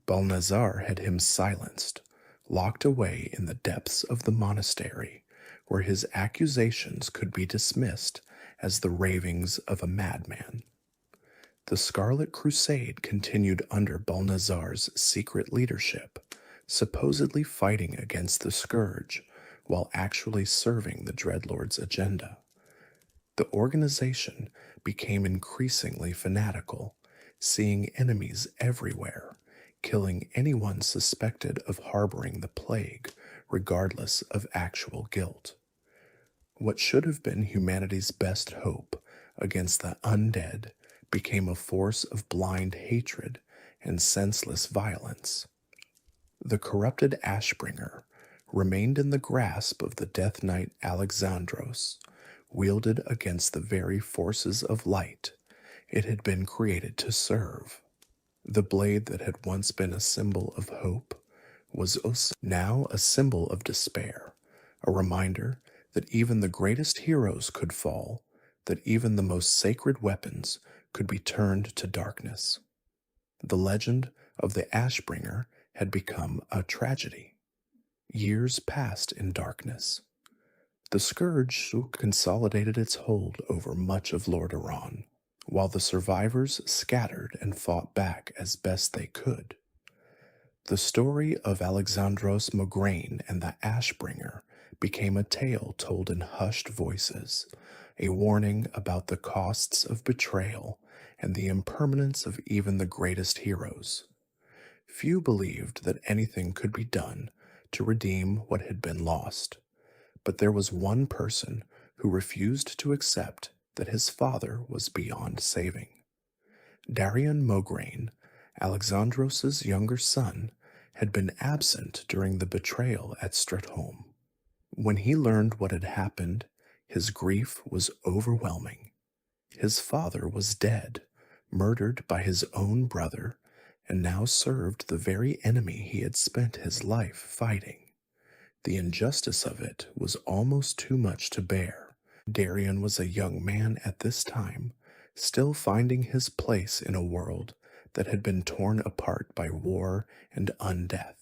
Balnazar had him silenced, locked away in the depths of the monastery, where his accusations could be dismissed as the ravings of a madman. The Scarlet Crusade continued under Balnazar's secret leadership, supposedly fighting against the Scourge, while actually serving the Dreadlord's agenda. The organization became increasingly fanatical, seeing enemies everywhere, killing anyone suspected of harboring the plague, regardless of actual guilt. What should have been humanity's best hope against the undead became a force of blind hatred and senseless violence. The corrupted Ashbringer remained in the grasp of the Death Knight Alexandros, wielded against the very forces of light it had been created to serve. The blade that had once been a symbol of hope was now a symbol of despair, a reminder that even the greatest heroes could fall, that even the most sacred weapons could be turned to darkness. The legend of the Ashbringer had become a tragedy. Years passed in darkness. The Scourge consolidated its hold over much of Lordaeron, while the survivors scattered and fought back as best they could. The story of Alexandros Mograine and the Ashbringer became a tale told in hushed voices, a warning about the costs of betrayal and the impermanence of even the greatest heroes. Few believed that anything could be done to redeem what had been lost, but there was one person who refused to accept that his father was beyond saving. Darion Mograine, Alexandros' younger son, had been absent during the betrayal at Stratholme. When he learned what had happened, his grief was overwhelming. His father was dead, murdered by his own brother, and now served the very enemy he had spent his life fighting. The injustice of it was almost too much to bear. Darion was a young man at this time, still finding his place in a world that had been torn apart by war and undeath.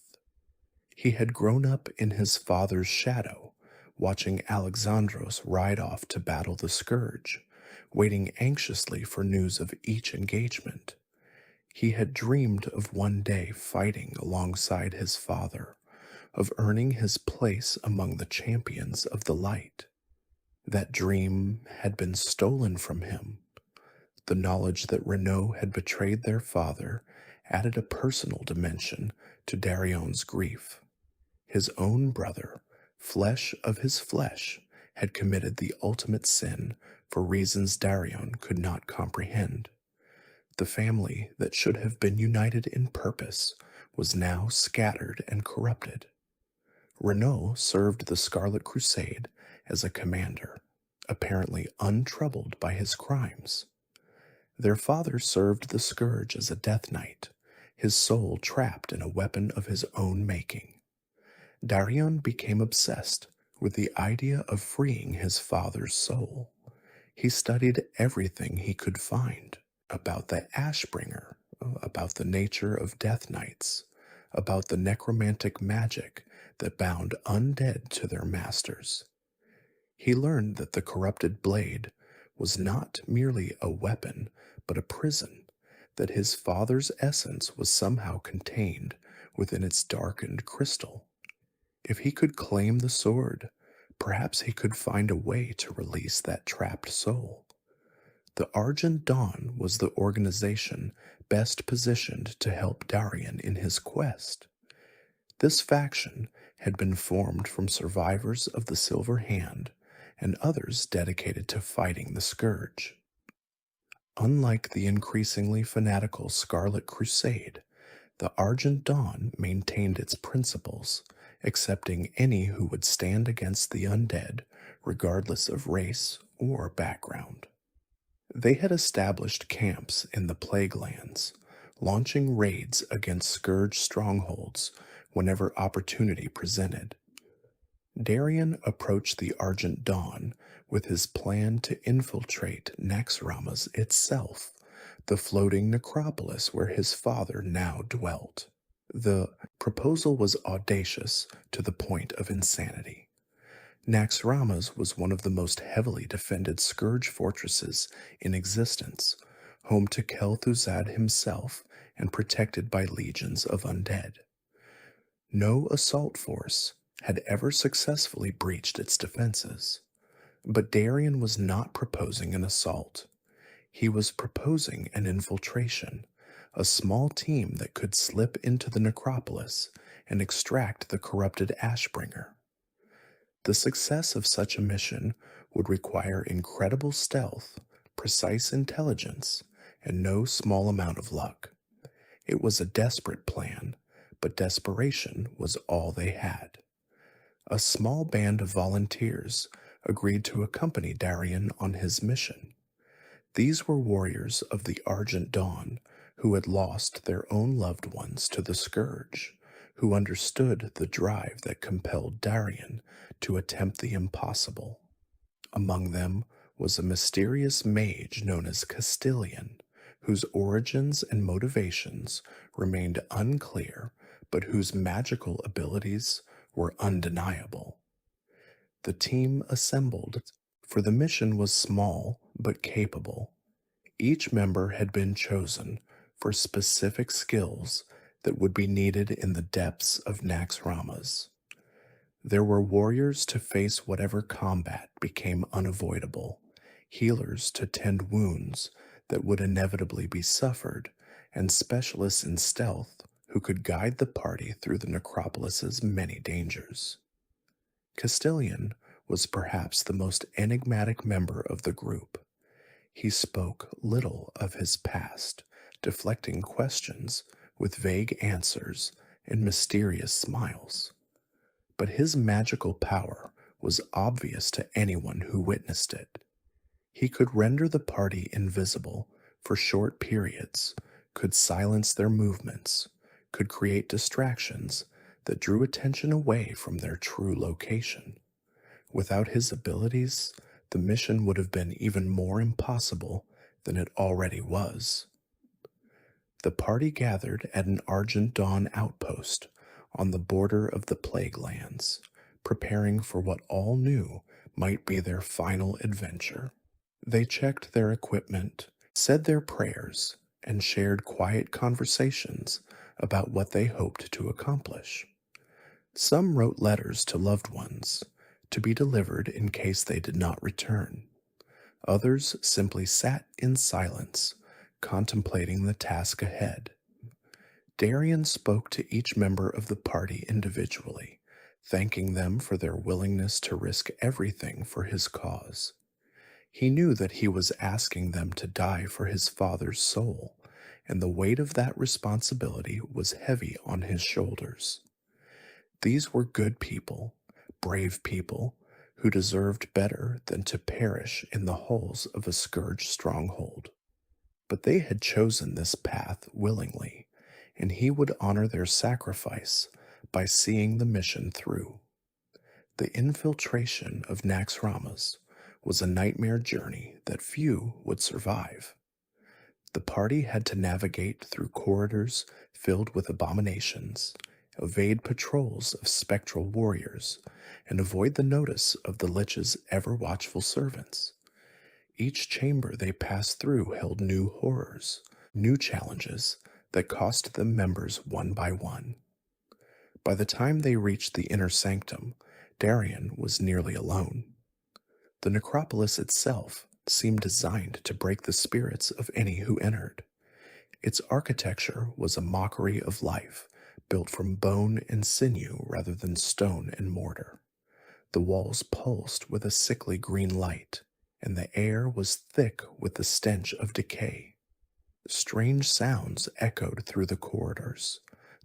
He had grown up in his father's shadow, watching Alexandros ride off to battle the Scourge, waiting anxiously for news of each engagement. He had dreamed of one day fighting alongside his father, of earning his place among the champions of the light. That dream had been stolen from him. The knowledge that Renaud had betrayed their father added a personal dimension to Darion's grief. His own brother, flesh of his flesh, had committed the ultimate sin for reasons Darion could not comprehend. The family that should have been united in purpose was now scattered and corrupted. Renaud served the Scarlet Crusade as a commander, apparently untroubled by his crimes. Their father served the Scourge as a death knight, his soul trapped in a weapon of his own making. Darion became obsessed with the idea of freeing his father's soul. He studied everything he could find about the Ashbringer, about the nature of death knights, about the necromantic magic that bound undead to their masters. He learned that the corrupted blade was not merely a weapon, but a prison, that his father's essence was somehow contained within its darkened crystal. If he could claim the sword, perhaps he could find a way to release that trapped soul. The Argent Dawn was the organization best positioned to help Darion in his quest. This faction had been formed from survivors of the Silver Hand and others dedicated to fighting the Scourge. Unlike the increasingly fanatical Scarlet Crusade, the Argent Dawn maintained its principles, accepting any who would stand against the undead, regardless of race or background. They had established camps in the Plague Lands, launching raids against Scourge strongholds whenever opportunity presented. Darion approached the Argent Dawn with his plan to infiltrate Naxxramas itself, the floating necropolis where his father now dwelt. The proposal was audacious to the point of insanity. Naxxramas was one of the most heavily defended Scourge fortresses in existence, home to Kel'Thuzad himself and protected by legions of undead. No assault force had ever successfully breached its defenses, but Darion was not proposing an assault. He was proposing an infiltration, a small team that could slip into the necropolis and extract the corrupted Ashbringer. The success of such a mission would require incredible stealth, precise intelligence, and no small amount of luck. It was a desperate plan, but desperation was all they had. A small band of volunteers agreed to accompany Darion on his mission. These were warriors of the Argent Dawn who had lost their own loved ones to the Scourge, who understood the drive that compelled Darion to attempt the impossible. Among them was a mysterious mage known as Castilian, whose origins and motivations remained unclear, but whose magical abilities were undeniable. The team assembled, for the mission was small but capable. Each member had been chosen for specific skills that would be needed in the depths of Naxxramas. There were warriors to face whatever combat became unavoidable, healers to tend wounds that would inevitably be suffered, and specialists in stealth who could guide the party through the necropolis's many dangers. Castilian was perhaps the most enigmatic member of the group. He spoke little of his past, deflecting questions with vague answers and mysterious smiles. But his magical power was obvious to anyone who witnessed it. He could render the party invisible for short periods, could silence their movements, could create distractions that drew attention away from their true location. Without his abilities, the mission would have been even more impossible than it already was. The party gathered at an Argent Dawn outpost on the border of the Plague Lands, preparing for what all knew might be their final adventure. They checked their equipment, said their prayers, and shared quiet conversations about what they hoped to accomplish. Some wrote letters to loved ones, to be delivered in case they did not return. Others simply sat in silence, contemplating the task ahead. Darion spoke to each member of the party individually, thanking them for their willingness to risk everything for his cause. He knew that he was asking them to die for his father's soul, and the weight of that responsibility was heavy on his shoulders. These were good people, brave people, who deserved better than to perish in the halls of a scourge stronghold. But they had chosen this path willingly, and he would honor their sacrifice by seeing the mission through. The infiltration of Naxxramas was a nightmare journey that few would survive. The party had to navigate through corridors filled with abominations, evade patrols of spectral warriors, and avoid the notice of the Lich's ever-watchful servants. Each chamber they passed through held new horrors, new challenges that cost them members one by one. By the time they reached the inner sanctum, Darion was nearly alone. The necropolis itself seemed designed to break the spirits of any who entered. Its architecture was a mockery of life, built from bone and sinew rather than stone and mortar. The walls pulsed with a sickly green light, and the air was thick with the stench of decay. Strange sounds echoed through the corridors,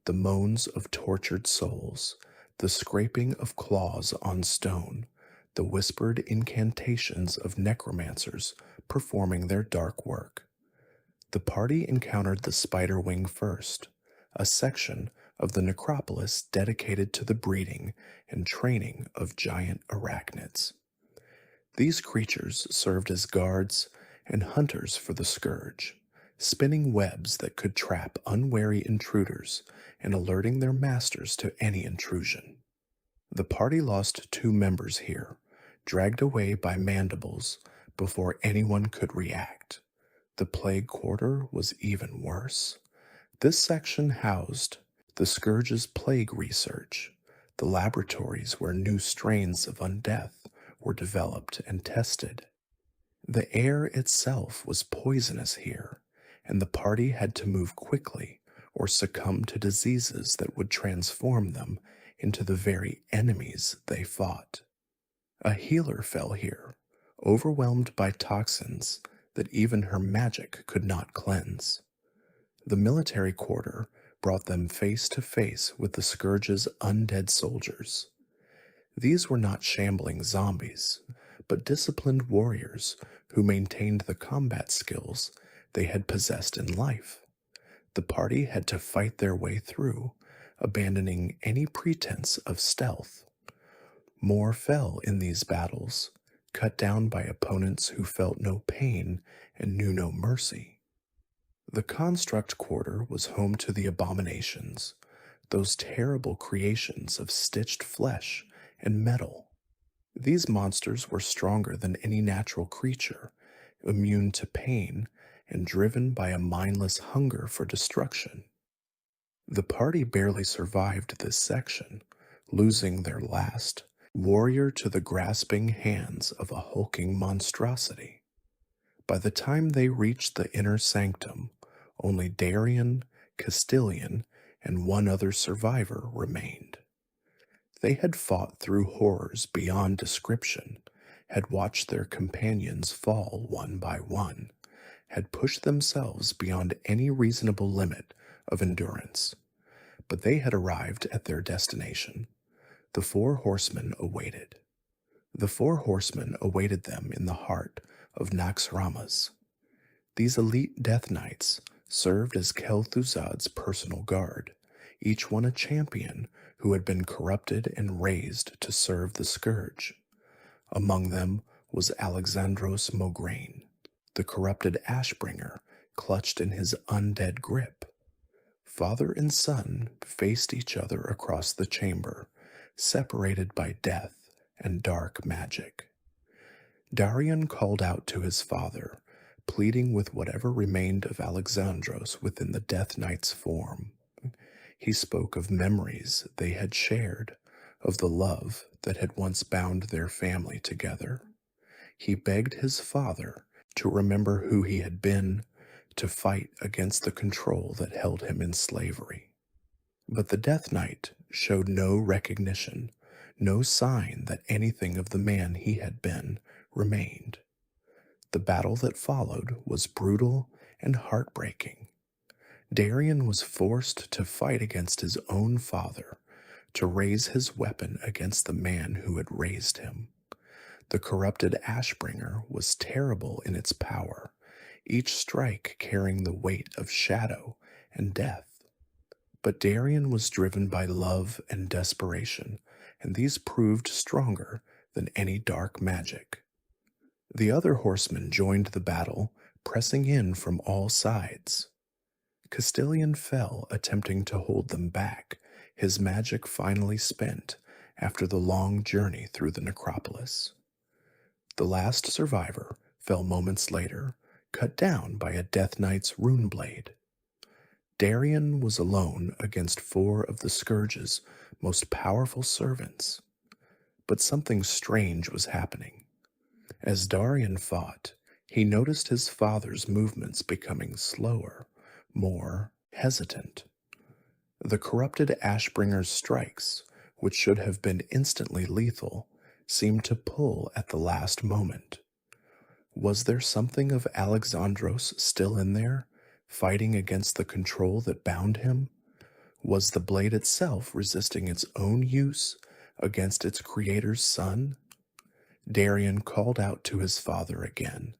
the moans of tortured souls, the scraping of claws on stone, the whispered incantations of necromancers performing their dark work. The party encountered the spider wing first, a section of the necropolis dedicated to the breeding and training of giant arachnids. These creatures served as guards and hunters for the scourge, spinning webs that could trap unwary intruders and alerting their masters to any intrusion. The party lost 2 members here, dragged away by mandibles before anyone could react. The plague quarter was even worse. This section housed the Scourge's plague research, the laboratories where new strains of undeath were developed and tested. The air itself was poisonous here, and the party had to move quickly or succumb to diseases that would transform them into the very enemies they fought. A healer fell here, overwhelmed by toxins that even her magic could not cleanse. The military quarter brought them face to face with the Scourge's undead soldiers. These were not shambling zombies, but disciplined warriors who maintained the combat skills they had possessed in life. The party had to fight their way through, abandoning any pretense of stealth. More fell in these battles, cut down by opponents who felt no pain and knew no mercy. The Construct Quarter was home to the abominations, those terrible creations of stitched flesh and metal. These monsters were stronger than any natural creature, immune to pain and driven by a mindless hunger for destruction. The party barely survived this section, losing their last warrior to the grasping hands of a hulking monstrosity. By the time they reached the inner sanctum, only Darion, Castilian, and one other survivor remained. They had fought through horrors beyond description, had watched their companions fall one by one, had pushed themselves beyond any reasonable limit of endurance, but they had arrived at their destination. The four horsemen awaited. The four horsemen awaited them in the heart of Naxxramas. These elite death knights served as Kel'Thuzad's personal guard, each one a champion who had been corrupted and raised to serve the scourge. Among them was Alexandros Mograine, the corrupted Ashbringer clutched in his undead grip. Father and son faced each other across the chamber, separated by death and dark magic. Darion called out to his father, pleading with whatever remained of Alexandros within the Death Knight's form. He spoke of memories they had shared, of the love that had once bound their family together. He begged his father to remember who he had been, to fight against the control that held him in slavery. But the Death Knight showed no recognition, no sign that anything of the man he had been remained. The battle that followed was brutal and heartbreaking. Darion was forced to fight against his own father, to raise his weapon against the man who had raised him. The corrupted Ashbringer was terrible in its power, each strike carrying the weight of shadow and death. But Darion was driven by love and desperation, and these proved stronger than any dark magic. The other horsemen joined the battle, pressing in from all sides. Castellion fell attempting to hold them back, his magic finally spent after the long journey through the necropolis. The last survivor fell moments later, cut down by a Death Knight's rune blade. Darion was alone against four of the Scourge's most powerful servants. But something strange was happening. As Darion fought, he noticed his father's movements becoming slower, more hesitant. The corrupted Ashbringer's strikes, which should have been instantly lethal, seemed to pull at the last moment. Was there something of Alexandros still in there, fighting against the control that bound him? Was the blade itself resisting its own use against its creator's son? Darion called out to his father again,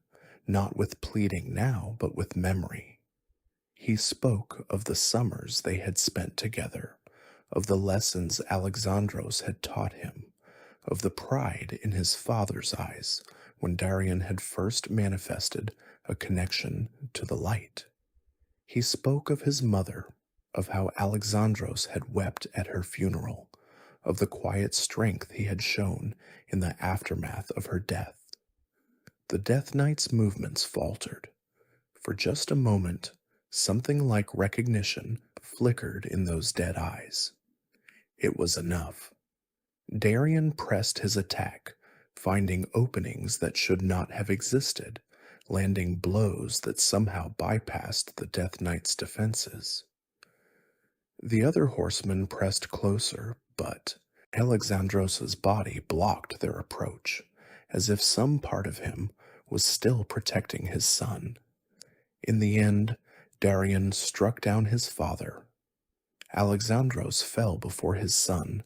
not with pleading now, but with memory. He spoke of the summers they had spent together, of the lessons Alexandros had taught him, of the pride in his father's eyes when Darion had first manifested a connection to the light. He spoke of his mother, of how Alexandros had wept at her funeral, of the quiet strength he had shown in the aftermath of her death. The Death Knight's movements faltered. For just a moment, something like recognition flickered in those dead eyes. It was enough. Darion pressed his attack, finding openings that should not have existed, landing blows that somehow bypassed the Death Knight's defenses. The other horsemen pressed closer, but Alexandros's body blocked their approach, as if some part of him was still protecting his son. In the end, Darion struck down his father. Alexandros fell before his son,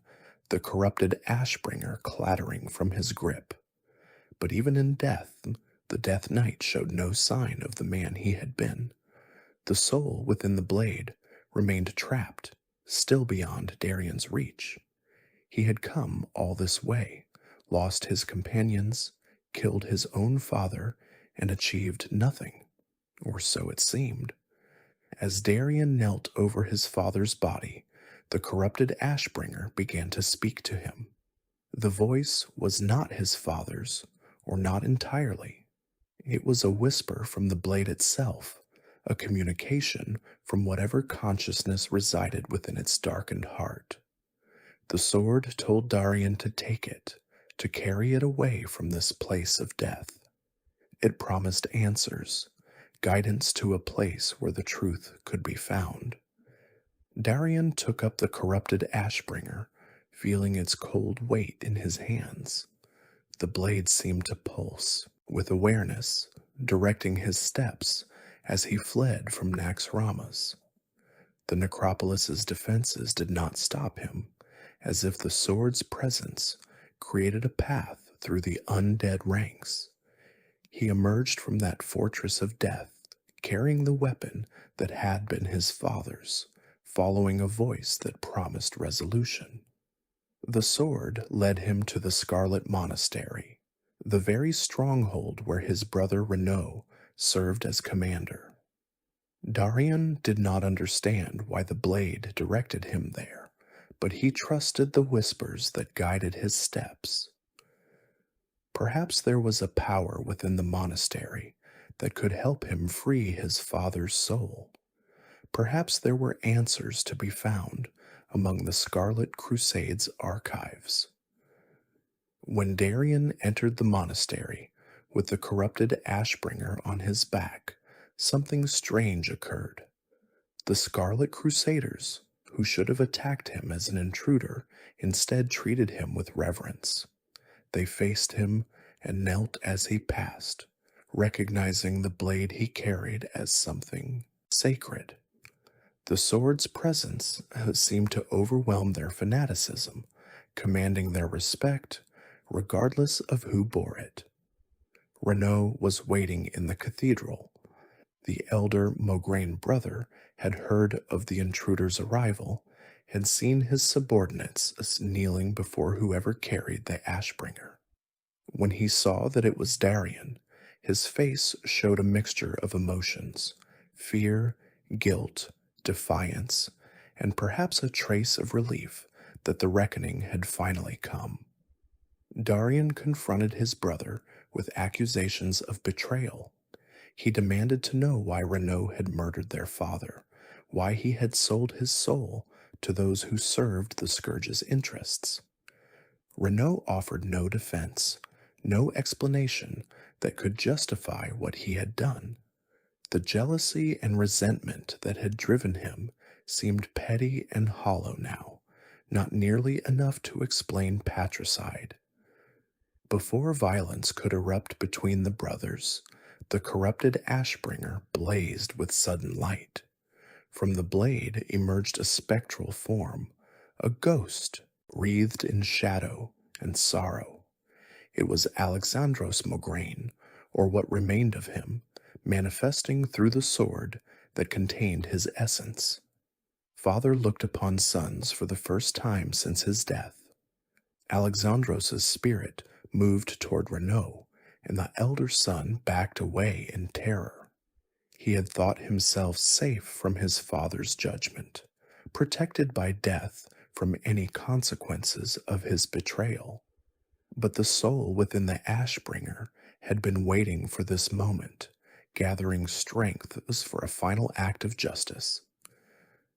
the corrupted Ashbringer clattering from his grip. But even in death, the Death Knight showed no sign of the man he had been. The soul within the blade remained trapped, still beyond Darion's reach. He had come all this way, lost his companions, killed his own father, and achieved nothing, or so it seemed. As Darion knelt over his father's body, the corrupted Ashbringer began to speak to him. The voice was not his father's, or not entirely. It was a whisper from the blade itself, a communication from whatever consciousness resided within its darkened heart. The sword told Darion to take it, to carry it away from this place of death. It promised answers, guidance to a place where the truth could be found. Darion took up the corrupted Ashbringer, feeling its cold weight in his hands. The blade seemed to pulse, with awareness, directing his steps as he fled from Naxxramas. The necropolis's defenses did not stop him, as if the sword's presence created a path through the undead ranks. He emerged from that fortress of death, carrying the weapon that had been his father's, following a voice that promised resolution. The sword led him to the Scarlet Monastery, the very stronghold where his brother Renaud served as commander. Darion did not understand why the blade directed him there, but he trusted the whispers that guided his steps. Perhaps there was a power within the monastery that could help him free his father's soul. Perhaps there were answers to be found among the Scarlet Crusade's archives. When Darion entered the monastery with the corrupted Ashbringer on his back, something strange occurred. The Scarlet Crusaders, who should have attacked him as an intruder, instead treated him with reverence. They faced him and knelt as he passed, recognizing the blade he carried as something sacred. The sword's presence seemed to overwhelm their fanaticism, commanding their respect regardless of who bore it. Renaud was waiting in the cathedral. The elder Mograine brother had heard of the intruder's arrival and seen his subordinates kneeling before whoever carried the Ashbringer. When he saw that it was Darion, his face showed a mixture of emotions: fear, guilt, defiance, and perhaps a trace of relief that the reckoning had finally come. Darion confronted his brother with accusations of betrayal. He demanded to know why Renaud had murdered their father, why he had sold his soul to those who served the Scourge's interests. Renaud offered no defense, no explanation that could justify what he had done. The jealousy and resentment that had driven him seemed petty and hollow now, not nearly enough to explain patricide. Before violence could erupt between the brothers, the corrupted Ashbringer blazed with sudden light. From the blade emerged a spectral form, a ghost wreathed in shadow and sorrow. It was Alexandros Mograine, or what remained of him, manifesting through the sword that contained his essence. Father looked upon sons for the first time since his death. Alexandros' spirit moved toward Renaud, and the elder son backed away in terror. He had thought himself safe from his father's judgment, protected by death from any consequences of his betrayal. But the soul within the Ashbringer had been waiting for this moment, gathering strength for a final act of justice.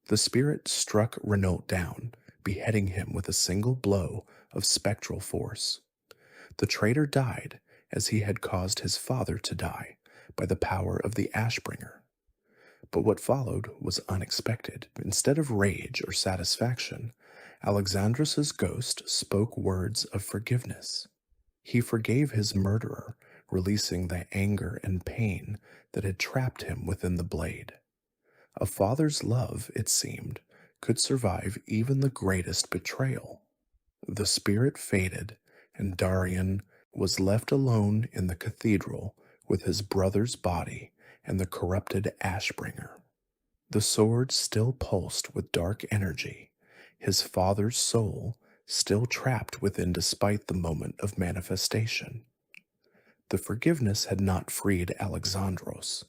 The spirit struck Renaud down, beheading him with a single blow of spectral force. The traitor died as he had caused his father to die by the power of the Ashbringer. But what followed was unexpected. Instead of rage or satisfaction, Alexandros' ghost spoke words of forgiveness. He forgave his murderer, releasing the anger and pain that had trapped him within the blade. A father's love, it seemed, could survive even the greatest betrayal. The spirit faded, and Darion was left alone in the cathedral with his brother's body and the corrupted Ashbringer. The sword still pulsed with dark energy, his father's soul still trapped within despite the moment of manifestation. The forgiveness had not freed Alexandros.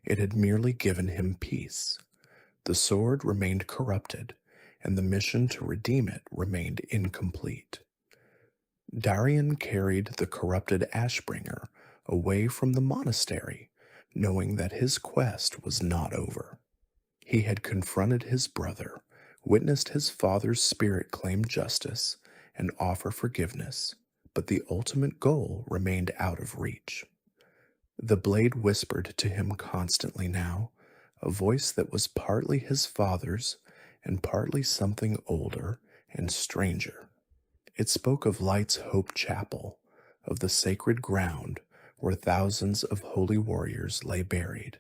It had merely given him peace. The sword remained corrupted, and the mission to redeem it remained incomplete. Darion carried the corrupted Ashbringer away from the monastery, knowing that his quest was not over. He had confronted his brother, witnessed his father's spirit claim justice and offer forgiveness, but the ultimate goal remained out of reach. The blade whispered to him constantly now, a voice that was partly his father's and partly something older and stranger. It spoke of Light's Hope Chapel, of the sacred ground where thousands of holy warriors lay buried,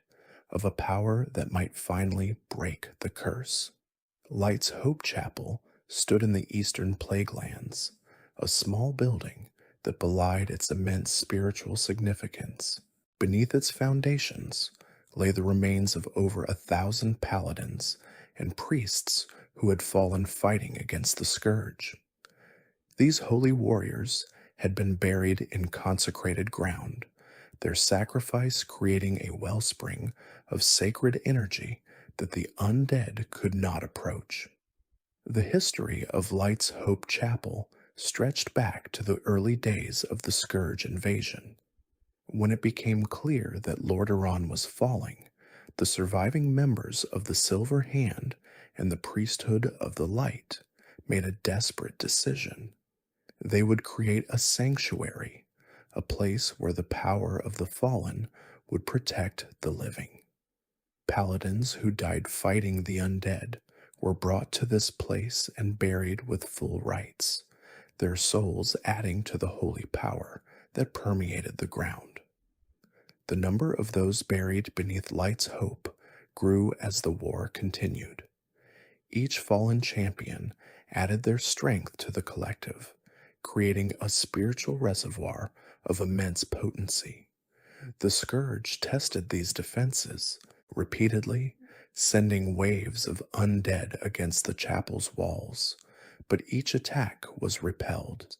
of a power that might finally break the curse. Light's Hope Chapel stood in the eastern Plaguelands, a small building that belied its immense spiritual significance. Beneath its foundations lay the remains of over 1,000 paladins and priests who had fallen fighting against the Scourge. These holy warriors had been buried in consecrated ground, their sacrifice creating a wellspring of sacred energy that the undead could not approach. The history of Light's Hope Chapel stretched back to the early days of the Scourge invasion. When it became clear that Lordaeron was falling, the surviving members of the Silver Hand and the Priesthood of the Light made a desperate decision. They would create a sanctuary, a place where the power of the fallen would protect the living. Paladins who died fighting the undead were brought to this place and buried with full rites, their souls adding to the holy power that permeated the ground. The number of those buried beneath Light's Hope grew as the war continued. Each fallen champion added their strength to the collective, creating a spiritual reservoir of immense potency. The Scourge tested these defenses, repeatedly sending waves of undead against the chapel's walls, but each attack was repelled.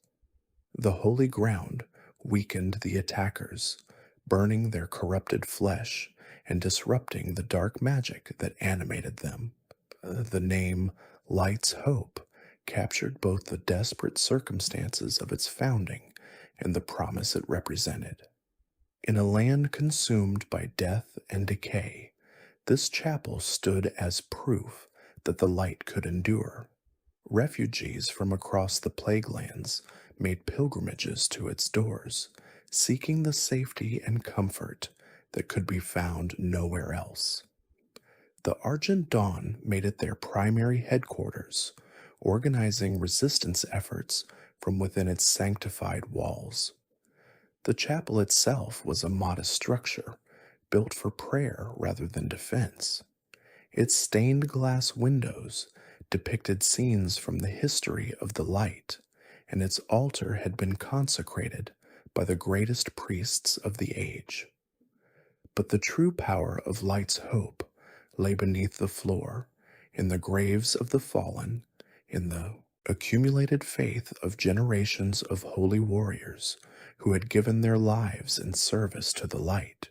The holy ground weakened the attackers, burning their corrupted flesh and disrupting the dark magic that animated them. The name Light's Hope captured both the desperate circumstances of its founding and the promise it represented. In a land consumed by death and decay, this chapel stood as proof that the light could endure. Refugees from across the Plaguelands made pilgrimages to its doors, seeking the safety and comfort that could be found nowhere else. The Argent Dawn made it their primary headquarters, organizing resistance efforts from within its sanctified walls. The chapel itself was a modest structure, built for prayer rather than defense. Its stained glass windows depicted scenes from the history of the light, and its altar had been consecrated by the greatest priests of the age. But the true power of Light's Hope lay beneath the floor, in the graves of the fallen, in the accumulated faith of generations of holy warriors who had given their lives in service to the light.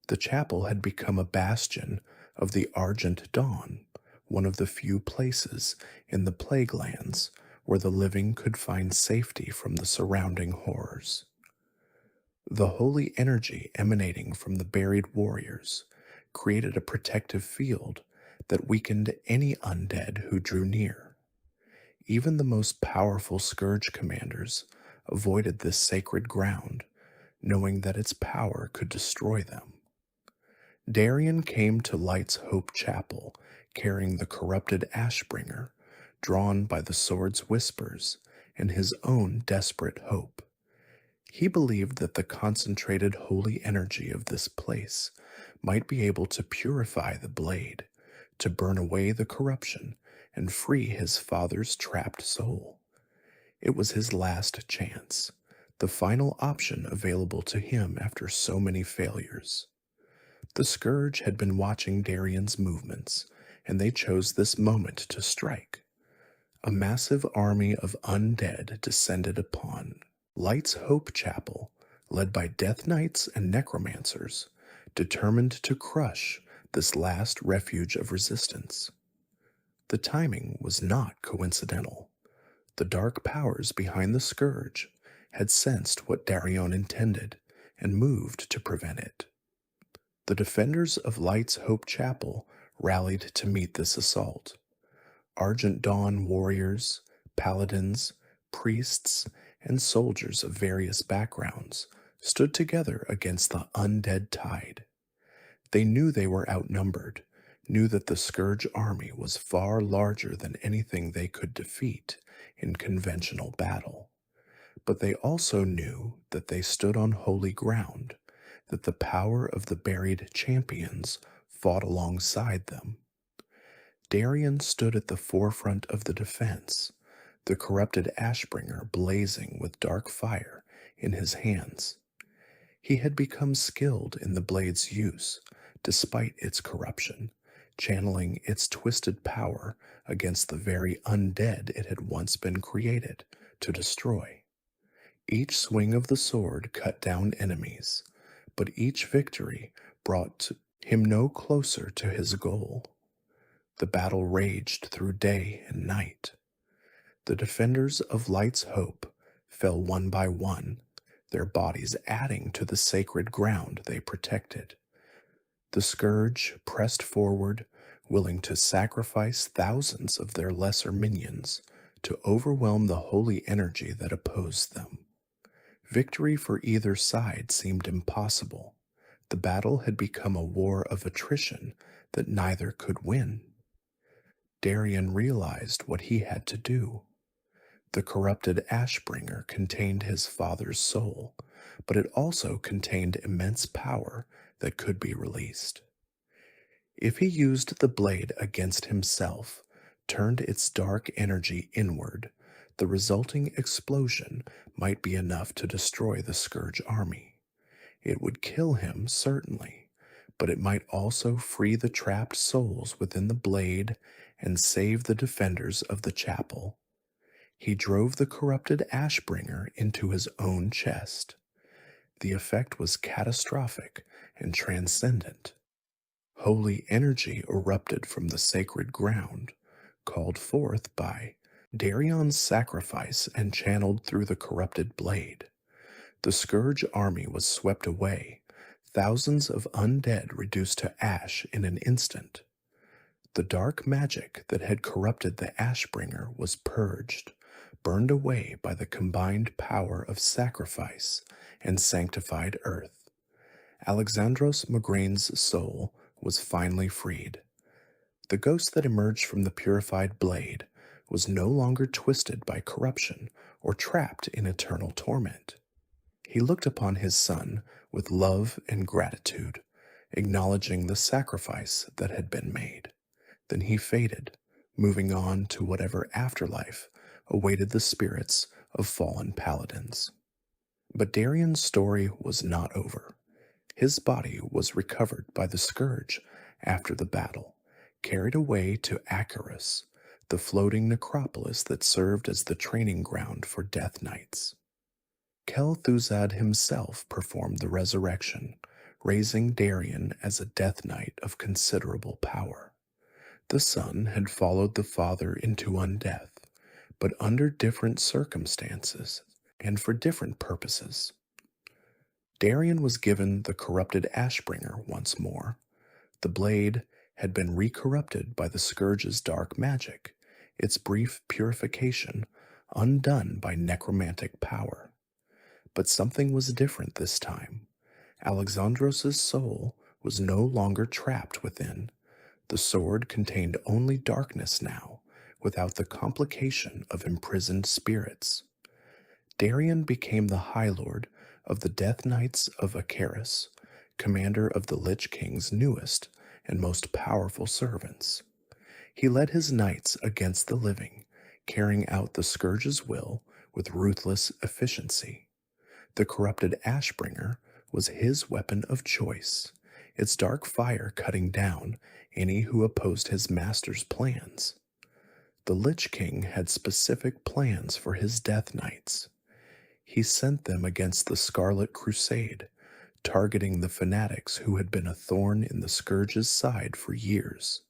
The chapel had become a bastion of the Argent Dawn, one of the few places in the Plaguelands where the living could find safety from the surrounding horrors. The holy energy emanating from the buried warriors created a protective field that weakened any undead who drew near. Even the most powerful Scourge commanders avoided this sacred ground, knowing that its power could destroy them. Darion came to Light's Hope Chapel carrying the corrupted Ashbringer, drawn by the sword's whispers and his own desperate hope. He believed that the concentrated holy energy of this place might be able to purify the blade, to burn away the corruption and free his father's trapped soul. It was his last chance, the final option available to him after so many failures. The Scourge had been watching Darion's movements, and they chose this moment to strike. A massive army of undead descended upon Light's Hope Chapel, led by Death Knights and Necromancers, determined to crush this last refuge of resistance. The timing was not coincidental. The dark powers behind the Scourge had sensed what Darion intended and moved to prevent it. The defenders of Light's Hope Chapel rallied to meet this assault. Argent Dawn warriors, paladins, priests, and soldiers of various backgrounds stood together against the undead tide. They knew they were outnumbered, knew that the Scourge army was far larger than anything they could defeat in conventional battle. But they also knew that they stood on holy ground, that the power of the buried champions fought alongside them. Darion stood at the forefront of the defense, the corrupted Ashbringer blazing with dark fire in his hands. He had become skilled in the blade's use, despite its corruption, channeling its twisted power against the very undead it had once been created to destroy. Each swing of the sword cut down enemies, but each victory brought him no closer to his goal. The battle raged through day and night. The defenders of Light's Hope fell one by one, their bodies adding to the sacred ground they protected. The Scourge pressed forward, willing to sacrifice thousands of their lesser minions to overwhelm the holy energy that opposed them. Victory for either side seemed impossible. The battle had become a war of attrition that neither could win. Darion realized what he had to do. The corrupted Ashbringer contained his father's soul, but it also contained immense power that could be released. If he used the blade against himself, turned its dark energy inward, the resulting explosion might be enough to destroy the Scourge army. It would kill him, certainly, but it might also free the trapped souls within the blade and save the defenders of the chapel. He drove the corrupted Ashbringer into his own chest. The effect was catastrophic and transcendent. Holy energy erupted from the sacred ground, called forth by Darion's sacrifice and channeled through the corrupted blade. The Scourge army was swept away, thousands of undead reduced to ash in an instant. The dark magic that had corrupted the Ashbringer was purged, burned away by the combined power of sacrifice and sanctified earth. Alexandros Mograine's soul was finally freed. The ghost that emerged from the purified blade was no longer twisted by corruption or trapped in eternal torment. He looked upon his son with love and gratitude, acknowledging the sacrifice that had been made. Then he faded, moving on to whatever afterlife awaited the spirits of fallen paladins. But Darion's story was not over. His body was recovered by the Scourge after the battle, carried away to Acheris, the floating necropolis that served as the training ground for Death Knights. Kel'Thuzad himself performed the resurrection, raising Darion as a Death Knight of considerable power. The son had followed the father into undeath, but under different circumstances and for different purposes. Darion was given the corrupted Ashbringer once more. The blade had been recorrupted by the Scourge's dark magic, its brief purification undone by necromantic power. But something was different this time. Alexandros' soul was no longer trapped within. The sword contained only darkness now, without the complication of imprisoned spirits. Darion became the High Lord of the Death Knights of Acheris, commander of the Lich King's newest and most powerful servants. He led his knights against the living, carrying out the Scourge's will with ruthless efficiency. The corrupted Ashbringer was his weapon of choice, its dark fire cutting down any who opposed his master's plans. The Lich King had specific plans for his Death Knights. He sent them against the Scarlet Crusade, targeting the fanatics who had been a thorn in the Scourge's side for years.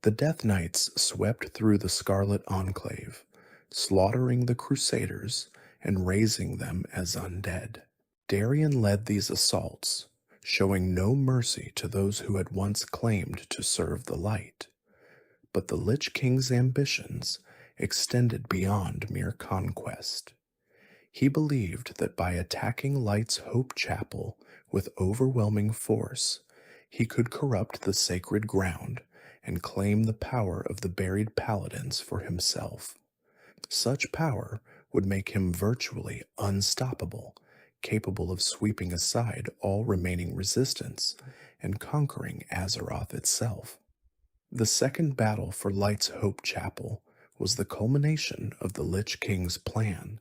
The Death Knights swept through the Scarlet Enclave, slaughtering the Crusaders and raising them as undead. Darion led these assaults, showing no mercy to those who had once claimed to serve the light. But the Lich King's ambitions extended beyond mere conquest. He believed that by attacking Light's Hope Chapel with overwhelming force, he could corrupt the sacred ground and claim the power of the buried paladins for himself. Such power would make him virtually unstoppable, capable of sweeping aside all remaining resistance and conquering Azeroth itself. The second battle for Light's Hope Chapel was the culmination of the Lich King's plan.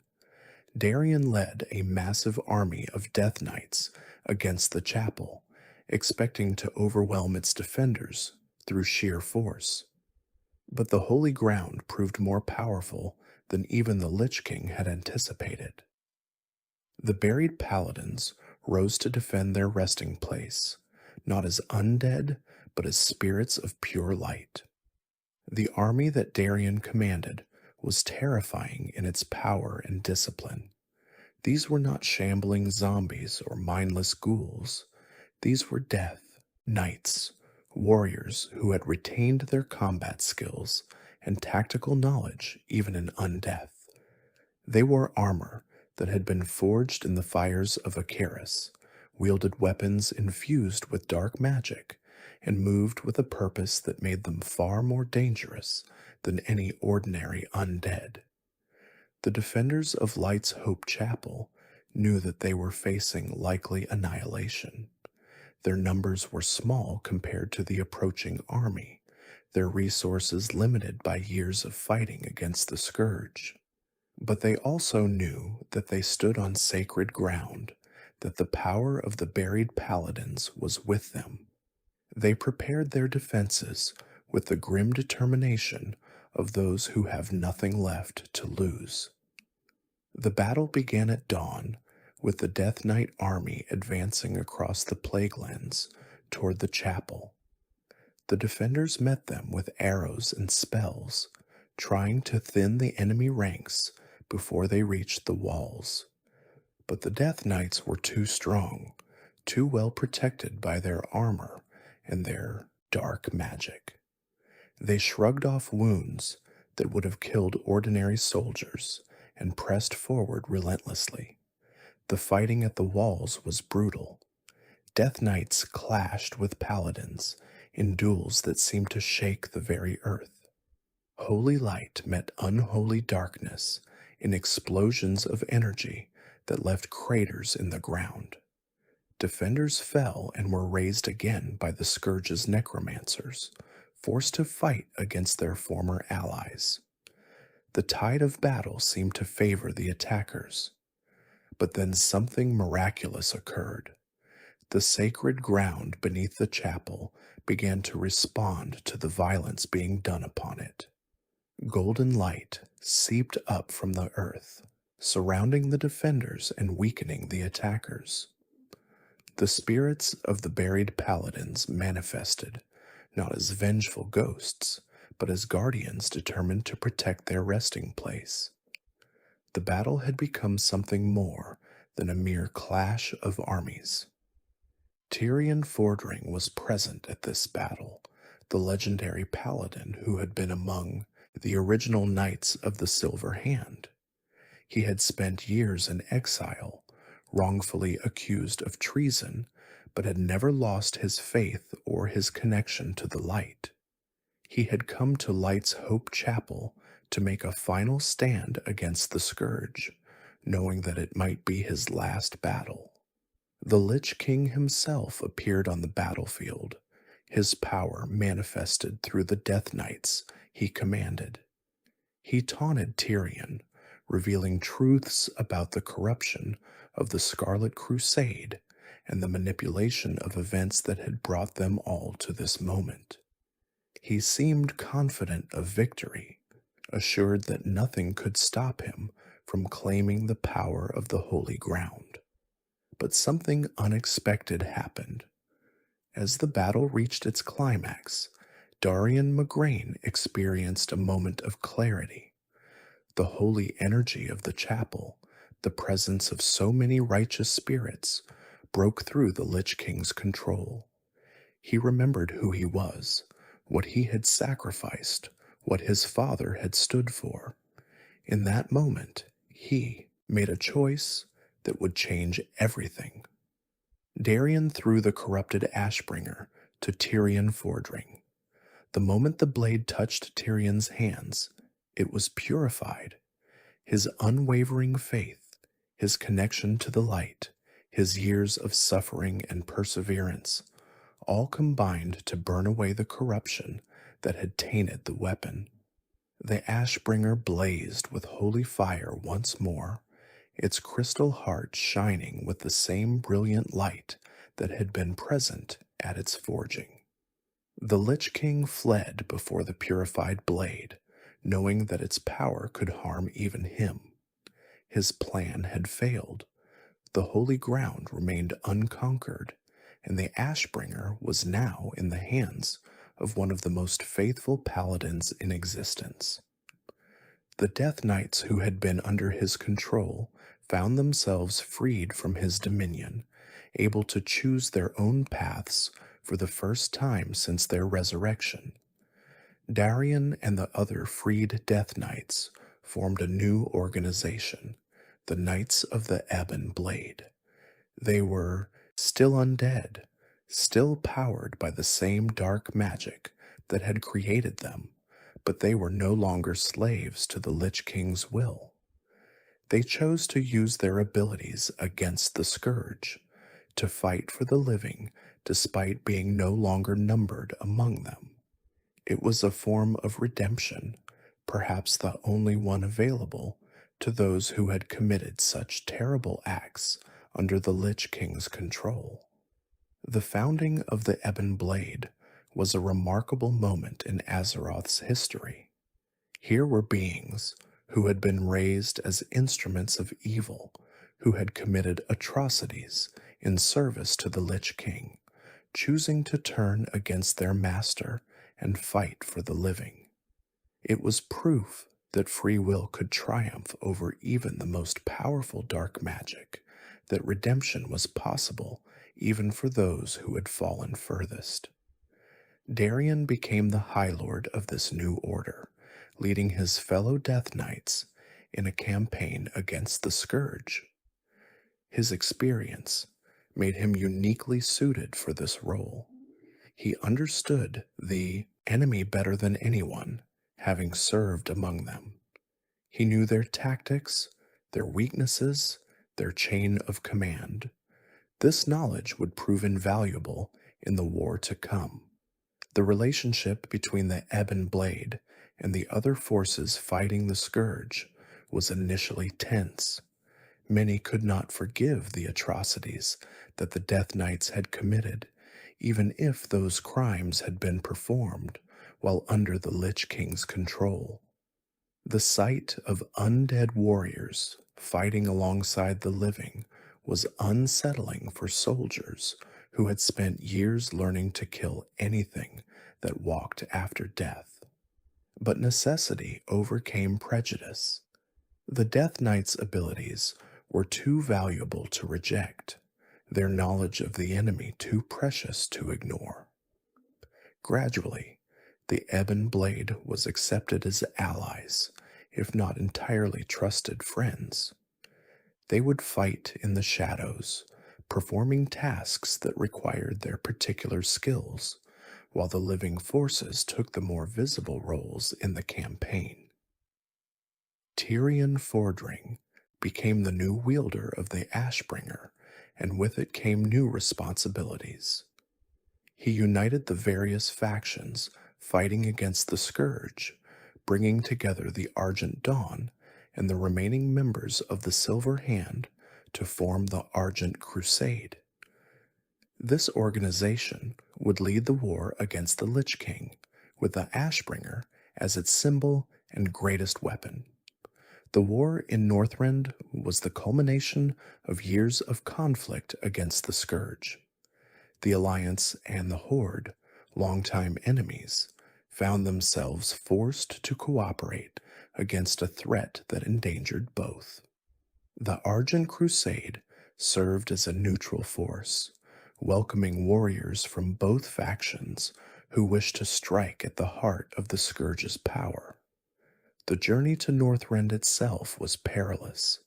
Darion led a massive army of Death Knights against the chapel, expecting to overwhelm its defenders through sheer force. But the holy ground proved more powerful than even the Lich King had anticipated. The buried paladins rose to defend their resting place, not as undead, but as spirits of pure light. The army that Darion commanded was terrifying in its power and discipline. These were not shambling zombies or mindless ghouls. These were death knights, warriors who had retained their combat skills and tactical knowledge even in undeath. They wore armor that had been forged in the fires of Acheris, wielded weapons infused with dark magic, and moved with a purpose that made them far more dangerous than any ordinary undead. The defenders of Light's Hope Chapel knew that they were facing likely annihilation. Their numbers were small compared to the approaching army, their resources limited by years of fighting against the Scourge. But they also knew that they stood on sacred ground, that the power of the buried paladins was with them. They prepared their defenses with the grim determination of those who have nothing left to lose. The battle began at dawn, with the Death Knight army advancing across the Plaguelands toward the chapel. The defenders met them with arrows and spells, trying to thin the enemy ranks before they reached the walls. But the Death Knights were too strong, too well protected by their armor and their dark magic. They shrugged off wounds that would have killed ordinary soldiers and pressed forward relentlessly. The fighting at the walls was brutal. Death Knights clashed with paladins in duels that seemed to shake the very earth. Holy light met unholy darkness in explosions of energy that left craters in the ground. Defenders fell and were raised again by the Scourge's necromancers, forced to fight against their former allies. The tide of battle seemed to favor the attackers. But then something miraculous occurred. The sacred ground beneath the chapel began to respond to the violence being done upon it. Golden light seeped up from the earth, surrounding the defenders and weakening the attackers. The spirits of the buried paladins manifested, not as vengeful ghosts, but as guardians determined to protect their resting place. The battle had become something more than a mere clash of armies. Tirion Fordring was present at this battle, the legendary paladin who had been among the original Knights of the Silver Hand. He had spent years in exile, wrongfully accused of treason, but had never lost his faith or his connection to the light. He had come to Light's Hope Chapel to make a final stand against the Scourge, knowing that it might be his last battle. The Lich King himself appeared on the battlefield, his power manifested through the Death Knights he commanded. He taunted Tirion, revealing truths about the corruption of the Scarlet Crusade and the manipulation of events that had brought them all to this moment. He seemed confident of victory, assured that nothing could stop him from claiming the power of the holy ground. But something unexpected happened. As the battle reached its climax, Tirion Mograine experienced a moment of clarity. The holy energy of the chapel, the presence of so many righteous spirits, broke through the Lich King's control. He remembered who he was, what he had sacrificed, what his father had stood for. In that moment, he made a choice that would change everything. Darion threw the corrupted Ashbringer to Tirion Fordring. The moment the blade touched Tyrion's hands, it was purified. His unwavering faith, his connection to the light, his years of suffering and perseverance, all combined to burn away the corruption that had tainted the weapon. The Ashbringer blazed with holy fire once more, its crystal heart shining with the same brilliant light that had been present at its forging. The Lich King fled before the purified blade, knowing that its power could harm even him. His plan had failed. The holy ground remained unconquered, and the Ashbringer was now in the hands of one of the most faithful paladins in existence. The Death Knights who had been under his control found themselves freed from his dominion, able to choose their own paths for the first time since their resurrection. Darion and the other freed Death Knights formed a new organization, the Knights of the Ebon Blade. They were still undead, still powered by the same dark magic that had created them, but they were no longer slaves to the Lich King's will. They chose to use their abilities against the Scourge, to fight for the living despite being no longer numbered among them. It was a form of redemption, perhaps the only one available to those who had committed such terrible acts under the Lich King's control. The founding of the Ebon Blade was a remarkable moment in Azeroth's history. Here were beings who had been raised as instruments of evil, who had committed atrocities in service to the Lich King, choosing to turn against their master and fight for the living. It was proof that free will could triumph over even the most powerful dark magic, that redemption was possible even for those who had fallen furthest. Darion became the High Lord of this new order, leading his fellow Death Knights in a campaign against the Scourge. His experience made him uniquely suited for this role. He understood the enemy better than anyone, having served among them. He knew their tactics, their weaknesses, their chain of command. This knowledge would prove invaluable in the war to come. The relationship between the Ebon Blade and the other forces fighting the Scourge was initially tense. Many could not forgive the atrocities that the Death Knights had committed, even if those crimes had been performed while under the Lich King's control. The sight of undead warriors fighting alongside the living was unsettling for soldiers who had spent years learning to kill anything that walked after death. But necessity overcame prejudice. The Death Knight's abilities were too valuable to reject, their knowledge of the enemy too precious to ignore. Gradually, the Ebon Blade was accepted as allies, if not entirely trusted friends. They would fight in the shadows, performing tasks that required their particular skills, while the living forces took the more visible roles in the campaign. Tirion Fordring became the new wielder of the Ashbringer, and with it came new responsibilities. He united the various factions fighting against the Scourge, bringing together the Argent Dawn and the remaining members of the Silver Hand to form the Argent Crusade. This organization would lead the war against the Lich King, with the Ashbringer as its symbol and greatest weapon. The war in Northrend was the culmination of years of conflict against the Scourge. The Alliance and the Horde, longtime enemies, found themselves forced to cooperate against a threat that endangered both. The Argent Crusade served as a neutral force, welcoming warriors from both factions who wished to strike at the heart of the Scourge's power. The journey to Northrend itself was perilous.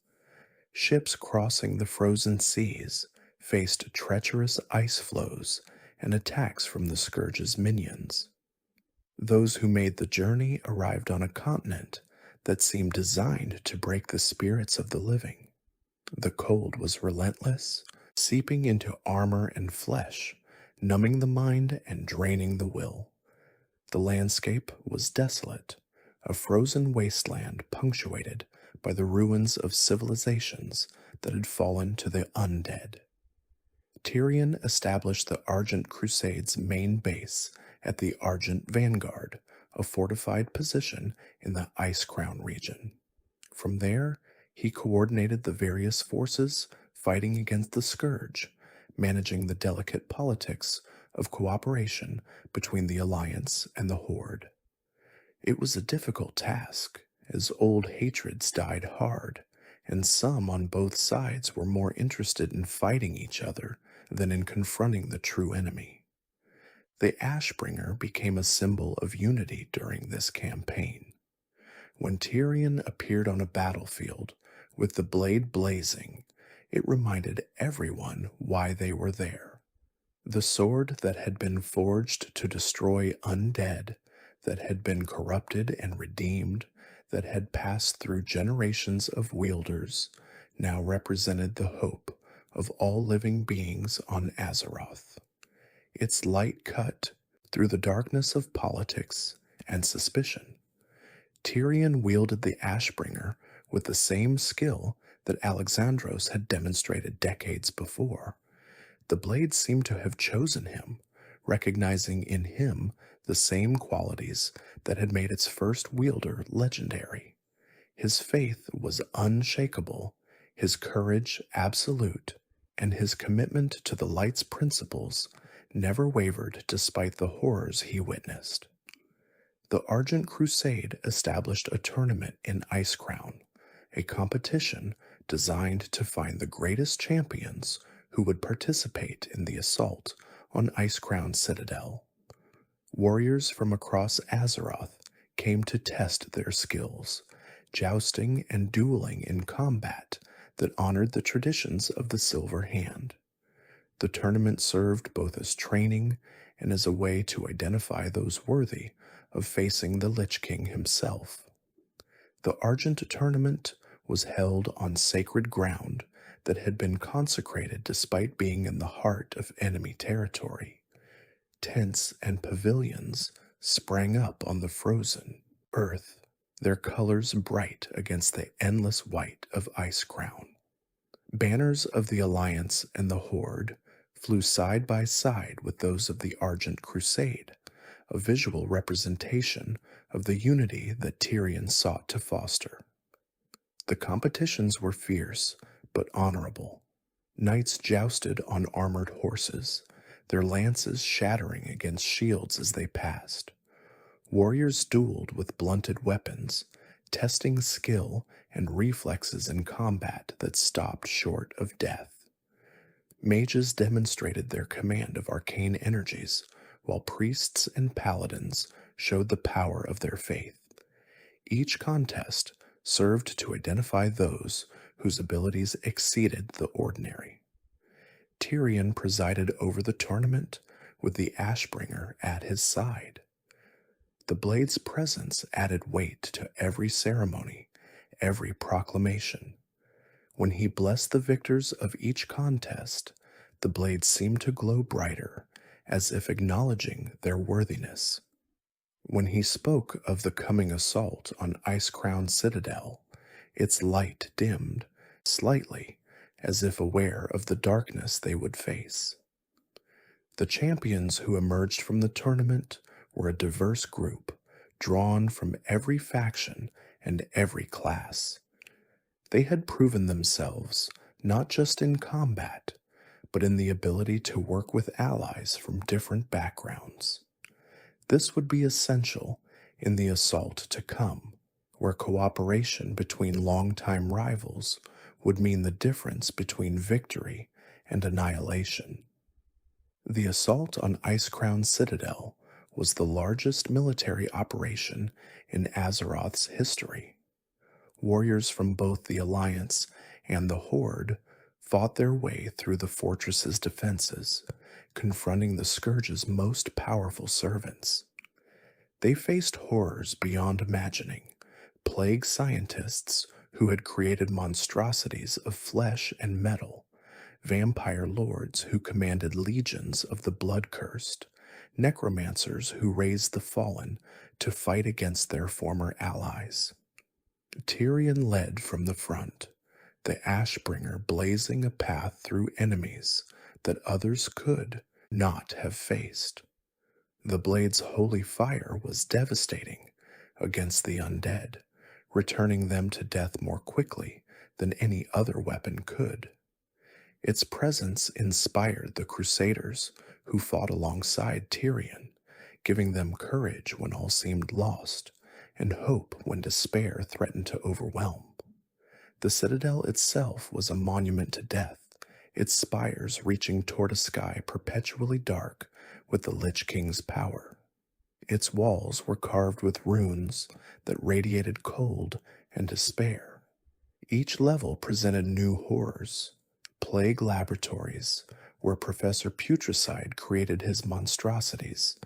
Ships crossing the frozen seas faced treacherous ice flows and attacks from the Scourge's minions. Those who made the journey arrived on a continent that seemed designed to break the spirits of the living. The cold was relentless, seeping into armor and flesh, numbing the mind and draining the will. The landscape was desolate, a frozen wasteland punctuated by the ruins of civilizations that had fallen to the undead. Tirion established the Argent Crusade's main base at the Argent Vanguard, a fortified position in the Ice Crown region. From there, he coordinated the various forces fighting against the Scourge, managing the delicate politics of cooperation between the Alliance and the Horde. It was a difficult task, as old hatreds died hard, and some on both sides were more interested in fighting each other than in confronting the true enemy. The Ashbringer became a symbol of unity during this campaign. When Tirion appeared on a battlefield with the blade blazing, it reminded everyone why they were there. The sword that had been forged to destroy undead, that had been corrupted and redeemed, that had passed through generations of wielders, now represented the hope of all living beings on Azeroth. Its light cut through the darkness of politics and suspicion. Tirion wielded the Ashbringer with the same skill that Alexandros had demonstrated decades before. The blade seemed to have chosen him, recognizing in him the same qualities that had made its first wielder legendary. His faith was unshakable, his courage absolute, and his commitment to the light's principles never wavered despite the horrors he witnessed. The Argent Crusade established a tournament in Icecrown, a competition designed to find the greatest champions who would participate in the assault on Icecrown Citadel. Warriors from across Azeroth came to test their skills, jousting and dueling in combat that honored the traditions of the Silver Hand. The tournament served both as training and as a way to identify those worthy of facing the Lich King himself. The Argent tournament was held on sacred ground that had been consecrated despite being in the heart of enemy territory. Tents and pavilions sprang up on the frozen earth, their colors bright against the endless white of Icecrown. Banners of the Alliance and the Horde flew side by side with those of the Argent Crusade, a visual representation of the unity that Tirion sought to foster. The competitions were fierce, but honorable. Knights jousted on armored horses, their lances shattering against shields as they passed. Warriors dueled with blunted weapons, testing skill and reflexes in combat that stopped short of death. Mages demonstrated their command of arcane energies, while priests and paladins showed the power of their faith. Each contest served to identify those whose abilities exceeded the ordinary. Tirion presided over the tournament with the Ashbringer at his side. The blade's presence added weight to every ceremony, every proclamation. When he blessed the victors of each contest, the blade seemed to glow brighter, as if acknowledging their worthiness. When he spoke of the coming assault on Icecrown Citadel, its light dimmed slightly, as if aware of the darkness they would face. The champions who emerged from the tournament were a diverse group, drawn from every faction and every class. They had proven themselves not just in combat, but in the ability to work with allies from different backgrounds. This would be essential in the assault to come, where cooperation between longtime rivals would mean the difference between victory and annihilation. The assault on Icecrown Citadel was the largest military operation in Azeroth's history. Warriors from both the Alliance and the Horde fought their way through the fortress's defenses, confronting the Scourge's most powerful servants. They faced horrors beyond imagining, plague scientists who had created monstrosities of flesh and metal, vampire lords who commanded legions of the blood-cursed, necromancers who raised the fallen to fight against their former allies. Tirion led from the front, the Ashbringer blazing a path through enemies that others could not have faced. The blade's holy fire was devastating against the undead, returning them to death more quickly than any other weapon could. Its presence inspired the Crusaders who fought alongside Tirion, giving them courage when all seemed lost and hope when despair threatened to overwhelm. The citadel itself was a monument to death, its spires reaching toward a sky perpetually dark with the Lich King's power. Its walls were carved with runes that radiated cold and despair. Each level presented new horrors, plague laboratories where Professor Putricide created his monstrosities,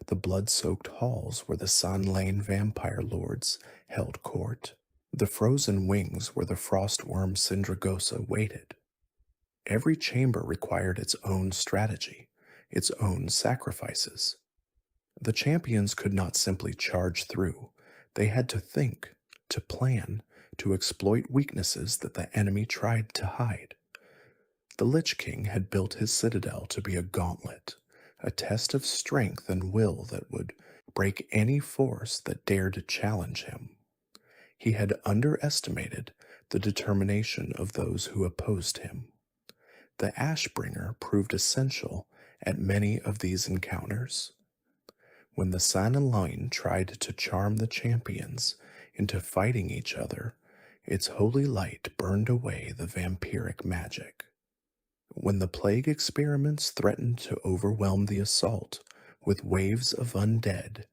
the blood-soaked halls where the Sun-Lane vampire lords held court, the frozen wings where the frostworm Sindragosa waited. Every chamber required its own strategy, its own sacrifices. The champions could not simply charge through. They had to think, to plan, to exploit weaknesses that the enemy tried to hide. The Lich King had built his citadel to be a gauntlet, a test of strength and will that would break any force that dared to challenge him. He had underestimated the determination of those who opposed him. The Ashbringer proved essential at many of these encounters. When the Sun-Lane tried to charm the champions into fighting each other, its holy light burned away the vampiric magic. When the plague experiments threatened to overwhelm the assault with waves of undead,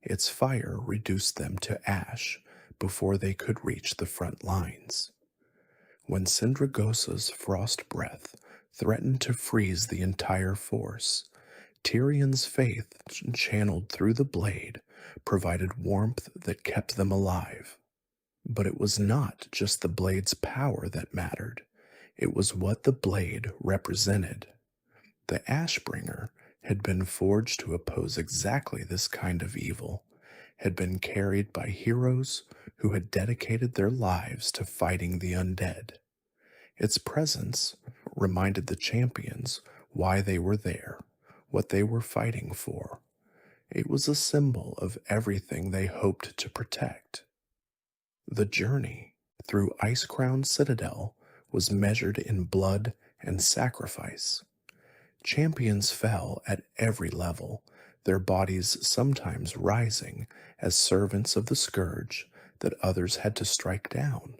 its fire reduced them to ash before they could reach the front lines. When Sindragosa's frost breath threatened to freeze the entire force, Tyrion's faith, channeled through the blade, provided warmth that kept them alive. But it was not just the blade's power that mattered. It was what the blade represented. The Ashbringer had been forged to oppose exactly this kind of evil, had been carried by heroes who had dedicated their lives to fighting the undead. Its presence reminded the champions why they were there, what they were fighting for. It was a symbol of everything they hoped to protect. The journey through Ice-Crowned Citadel was measured in blood and sacrifice. Champions fell at every level, their bodies sometimes rising as servants of the scourge that others had to strike down.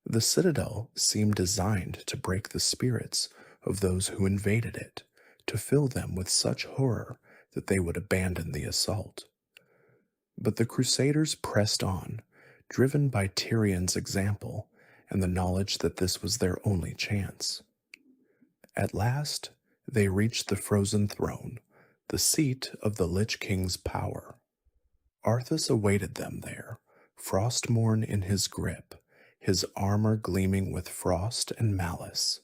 The citadel seemed designed to break the spirits of those who invaded it, to fill them with such horror that they would abandon the assault. But the Crusaders pressed on, driven by Tyrion's example and the knowledge that this was their only chance. At last, they reached the frozen throne, the seat of the Lich King's power. Arthas awaited them there, Frostmourne in his grip, his armor gleaming with frost and malice.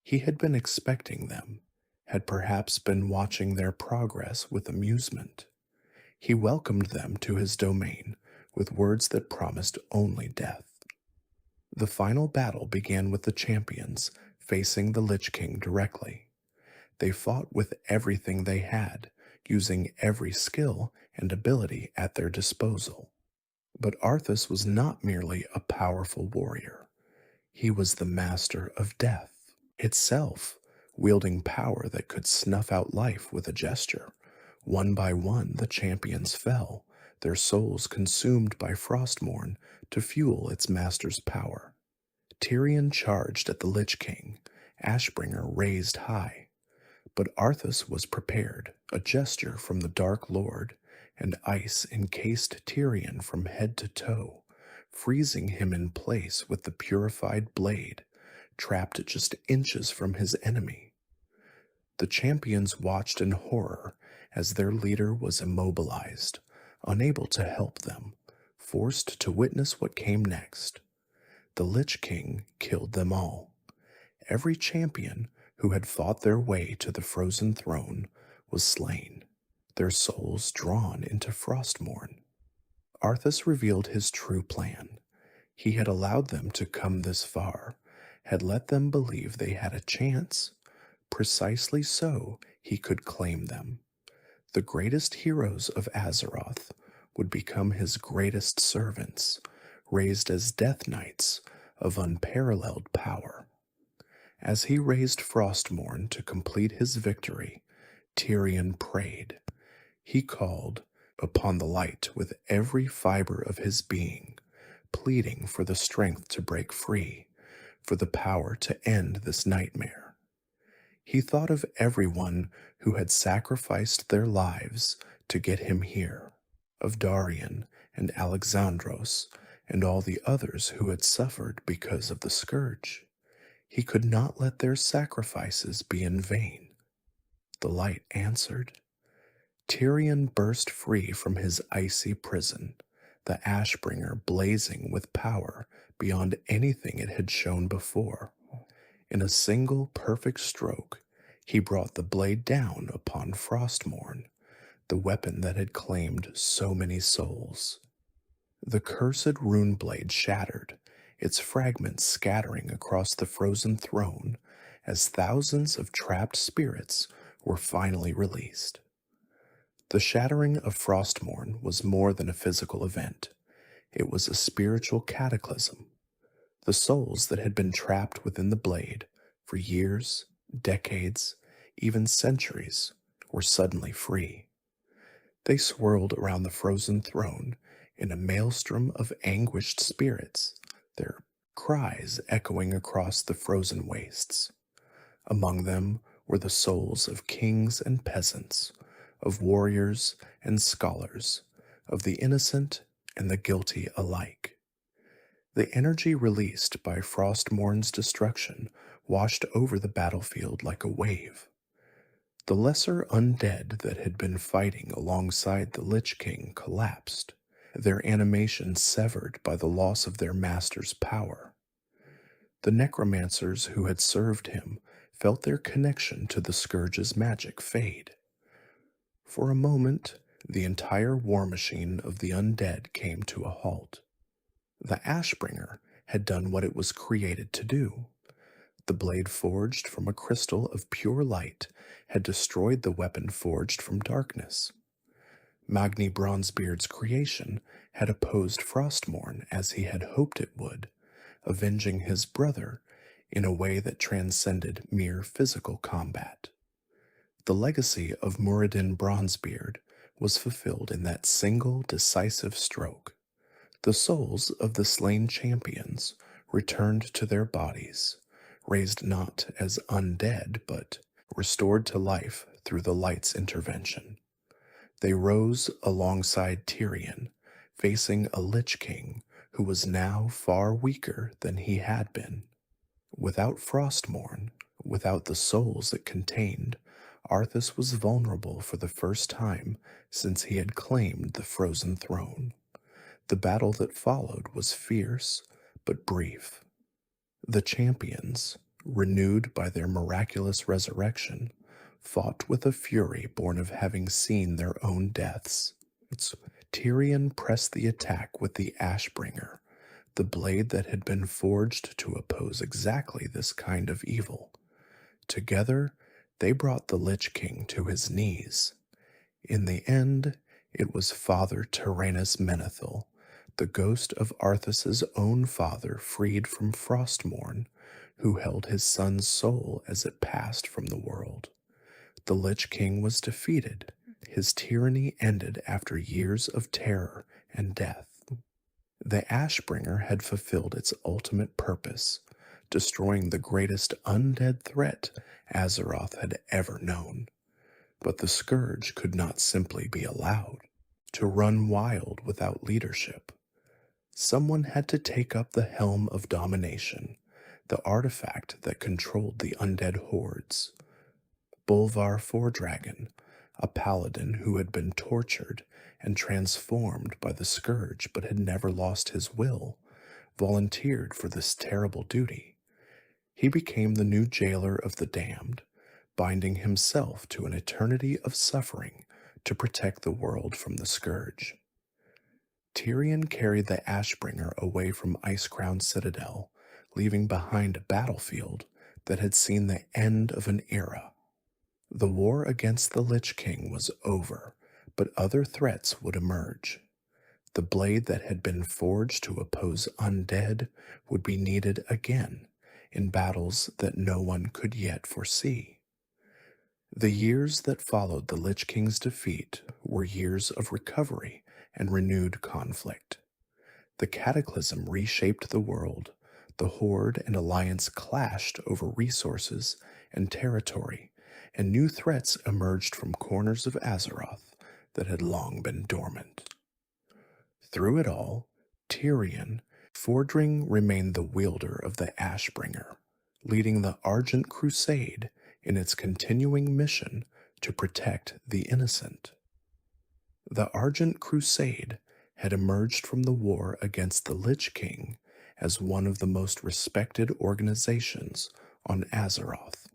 He had been expecting them, had perhaps been watching their progress with amusement. He welcomed them to his domain with words that promised only death. The final battle began with the champions facing the Lich King directly. They fought with everything they had, using every skill and ability at their disposal. But Arthas was not merely a powerful warrior. He was the master of death itself, wielding power that could snuff out life with a gesture. One by one, the champions fell, their souls consumed by Frostmourne to fuel its master's power. Tirion charged at the Lich King, Ashbringer raised high. But Arthas was prepared, a gesture from the Dark Lord, and ice encased Tirion from head to toe, freezing him in place with the purified blade, trapped just inches from his enemy. The champions watched in horror as their leader was immobilized, unable to help them, forced to witness what came next. the Lich King killed them all. Every champion who had fought their way to the frozen throne was slain, their souls drawn into Frostmourne. Arthas revealed his true plan. He had allowed them to come this far, had let them believe they had a chance, precisely so he could claim them. The greatest heroes of Azeroth would become his greatest servants, raised as Death Knights of unparalleled power. As he raised Frostmourne to complete his victory, Tirion prayed. He called upon the light with every fiber of his being, pleading for the strength to break free, for the power to end this nightmare. He thought of everyone who had sacrificed their lives to get him here, of Darion and Alexandros and all the others who had suffered because of the scourge. He could not let their sacrifices be in vain. The light answered. Tirion burst free from his icy prison, the Ashbringer blazing with power beyond anything it had shown before. In a single perfect stroke, he brought the blade down upon Frostmourne, the weapon that had claimed so many souls. The cursed rune blade shattered, its fragments scattering across the frozen throne as thousands of trapped spirits were finally released. The shattering of Frostmourne was more than a physical event. It was a spiritual cataclysm. The souls that had been trapped within the blade for years, decades, even centuries were suddenly free. They swirled around the frozen throne in a maelstrom of anguished spirits, their cries echoing across the frozen wastes. Among them were the souls of kings and peasants, of warriors and scholars, of the innocent and the guilty alike. The energy released by Frostmourne's destruction washed over the battlefield like a wave. The lesser undead that had been fighting alongside the Lich King collapsed, their animation severed by the loss of their master's power. The necromancers who had served him felt their connection to the scourge's magic fade. For a moment, the entire war machine of the undead came to a halt. The Ashbringer had done what it was created to do. The blade forged from a crystal of pure light had destroyed the weapon forged from darkness. Magni Bronzebeard's creation had opposed Frostmourne as he had hoped it would, avenging his brother in a way that transcended mere physical combat. The legacy of Muradin Bronzebeard was fulfilled in that single decisive stroke. The souls of the slain champions returned to their bodies, raised not as undead, but restored to life through the light's intervention. They rose alongside Tirion, facing a Lich King who was now far weaker than he had been. Without Frostmourne, without the souls it contained, Arthas was vulnerable for the first time since he had claimed the frozen throne. The battle that followed was fierce, but brief. The champions, renewed by their miraculous resurrection, fought with a fury born of having seen their own deaths. Tirion pressed the attack with the Ashbringer, the blade that had been forged to oppose exactly this kind of evil. Together, they brought the Lich King to his knees. In the end, it was Father Tyrannus Menethil, the ghost of Arthas's own father freed from Frostmourne, who held his son's soul as it passed from the world. The Lich King was defeated. His tyranny ended after years of terror and death. The Ashbringer had fulfilled its ultimate purpose, destroying the greatest undead threat Azeroth had ever known. But the Scourge could not simply be allowed to run wild without leadership. Someone had to take up the helm of domination, the artifact that controlled the undead hordes. Bolvar Fordragon, a paladin who had been tortured and transformed by the Scourge but had never lost his will, volunteered for this terrible duty. He became the new jailer of the damned, binding himself to an eternity of suffering to protect the world from the scourge. Tirion carried the Ashbringer away from Icecrown Citadel, leaving behind a battlefield that had seen the end of an era. The war against the Lich King was over, but other threats would emerge. The blade that had been forged to oppose undead would be needed again in battles that no one could yet foresee. The years that followed the Lich King's defeat were years of recovery and renewed conflict. The cataclysm reshaped the world. The Horde and Alliance clashed over resources and territory, and new threats emerged from corners of Azeroth that had long been dormant. Through it all, Tirion Fordring remained the wielder of the Ashbringer, leading the Argent Crusade in its continuing mission to protect the innocent. The Argent Crusade had emerged from the war against the Lich King as one of the most respected organizations on Azeroth.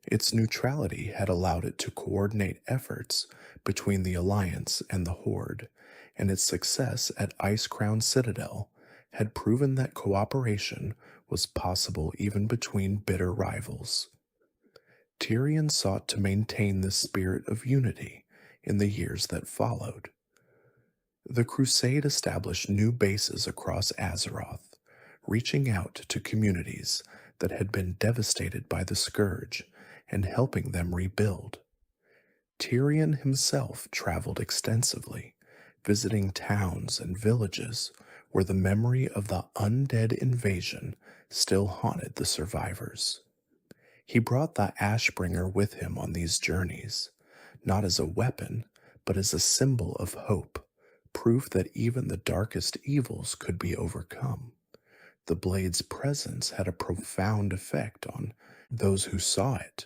Its neutrality had allowed it to coordinate efforts between the Alliance and the Horde, and its success at Icecrown Citadel had proven that cooperation was possible even between bitter rivals. Tirion sought to maintain this spirit of unity in the years that followed. The Crusade established new bases across Azeroth, reaching out to communities that had been devastated by the Scourge and helping them rebuild. Tirion himself traveled extensively, visiting towns and villages where the memory of the undead invasion still haunted the survivors. He brought the Ashbringer with him on these journeys, not as a weapon, but as a symbol of hope, proof that even the darkest evils could be overcome. The blade's presence had a profound effect on those who saw it.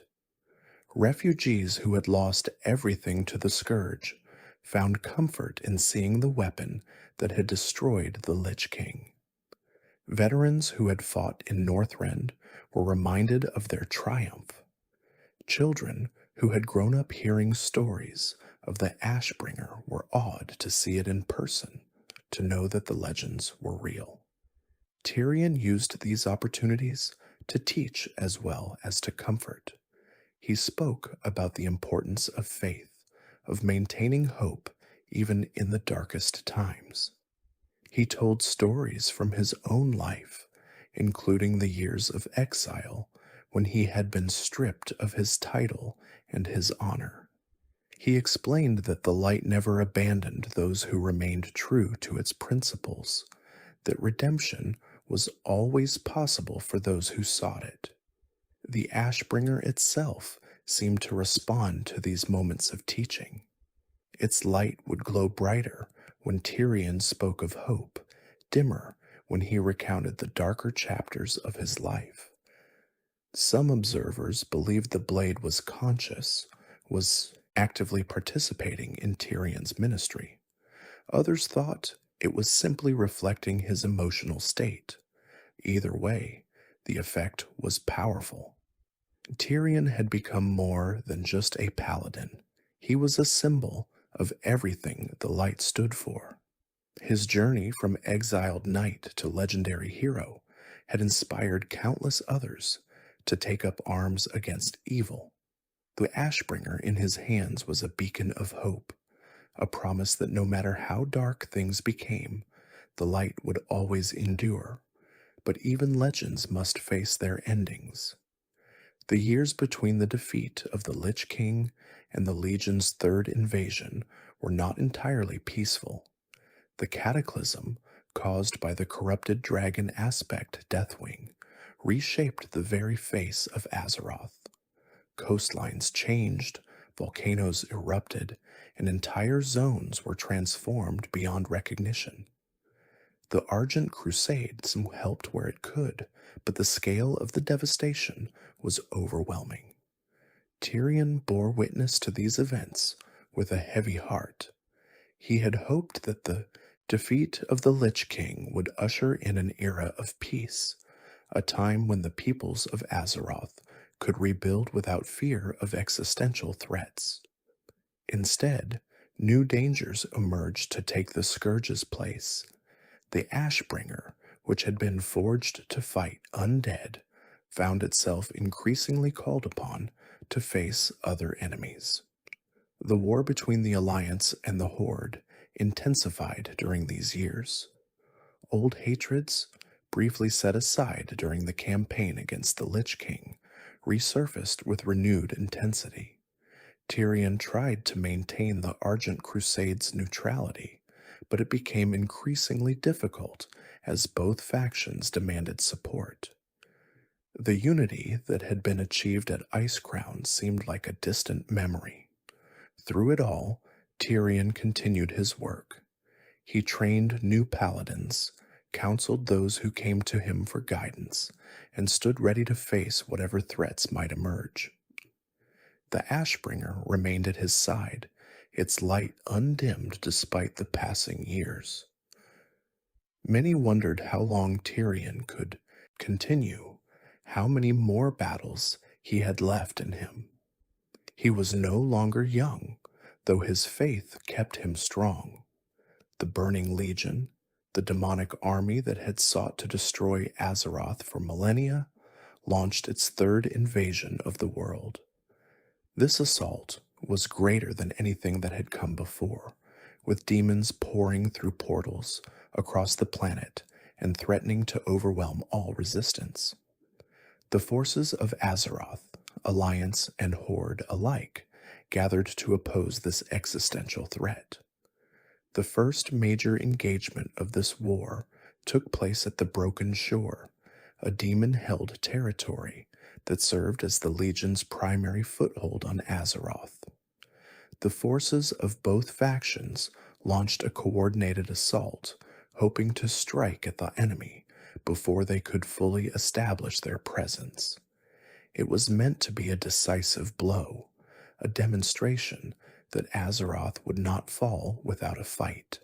Refugees who had lost everything to the Scourge found comfort in seeing the weapon that had destroyed the Lich King. Veterans who had fought in Northrend were reminded of their triumph. Children who had grown up hearing stories of the Ashbringer were awed to see it in person, to know that the legends were real. Tirion used these opportunities to teach as well as to comfort. He spoke about the importance of faith, of maintaining hope even in the darkest times. He told stories from his own life, including the years of exile when he had been stripped of his title and his honor. He explained that the light never abandoned those who remained true to its principles, that redemption was always possible for those who sought it. The Ashbringer itself seemed to respond to these moments of teaching. Its light would glow brighter when Tirion spoke of hope, dimmer when he recounted the darker chapters of his life. Some observers believed the blade was conscious, was actively participating in Tyrion's ministry. Others thought it was simply reflecting his emotional state. Either way, the effect was powerful. Tirion had become more than just a paladin. He was a symbol of everything the light stood for. His journey from exiled knight to legendary hero had inspired countless others to take up arms against evil. The Ashbringer in his hands was a beacon of hope, a promise that no matter how dark things became, the light would always endure. But even legends must face their endings. The years between the defeat of the Lich King and the Legion's third invasion were not entirely peaceful. The cataclysm, caused by the corrupted dragon aspect Deathwing, reshaped the very face of Azeroth. Coastlines changed, volcanoes erupted, and entire zones were transformed beyond recognition. The Argent Crusade helped where it could, but the scale of the devastation was overwhelming. Tirion bore witness to these events with a heavy heart. He had hoped that the Defeat of the Lich King would usher in an era of peace, a time when the peoples of Azeroth could rebuild without fear of existential threats. Instead, new dangers emerged to take the Scourge's place. The Ashbringer, which had been forged to fight undead, found itself increasingly called upon to face other enemies. The war between the Alliance and the Horde intensified during these years. Old hatreds, briefly set aside during the campaign against the Lich King, resurfaced with renewed intensity. Tirion tried to maintain the Argent Crusade's neutrality, but it became increasingly difficult as both factions demanded support. The unity that had been achieved at Icecrown seemed like a distant memory. Through it all, Tirion continued his work. He trained new paladins, counseled those who came to him for guidance, and stood ready to face whatever threats might emerge. The Ashbringer remained at his side, its light undimmed despite the passing years. Many wondered how long Tirion could continue, how many more battles he had left in him. He was no longer young, though his faith kept him strong. The Burning Legion, the demonic army that had sought to destroy Azeroth for millennia, launched its third invasion of the world. This assault was greater than anything that had come before, with demons pouring through portals across the planet and threatening to overwhelm all resistance. The forces of Azeroth, Alliance and Horde alike, gathered to oppose this existential threat. The first major engagement of this war took place at the Broken Shore, a demon-held territory that served as the Legion's primary foothold on Azeroth. The forces of both factions launched a coordinated assault, hoping to strike at the enemy before they could fully establish their presence. It was meant to be a decisive blow, a demonstration that Azeroth would not fall without a fight.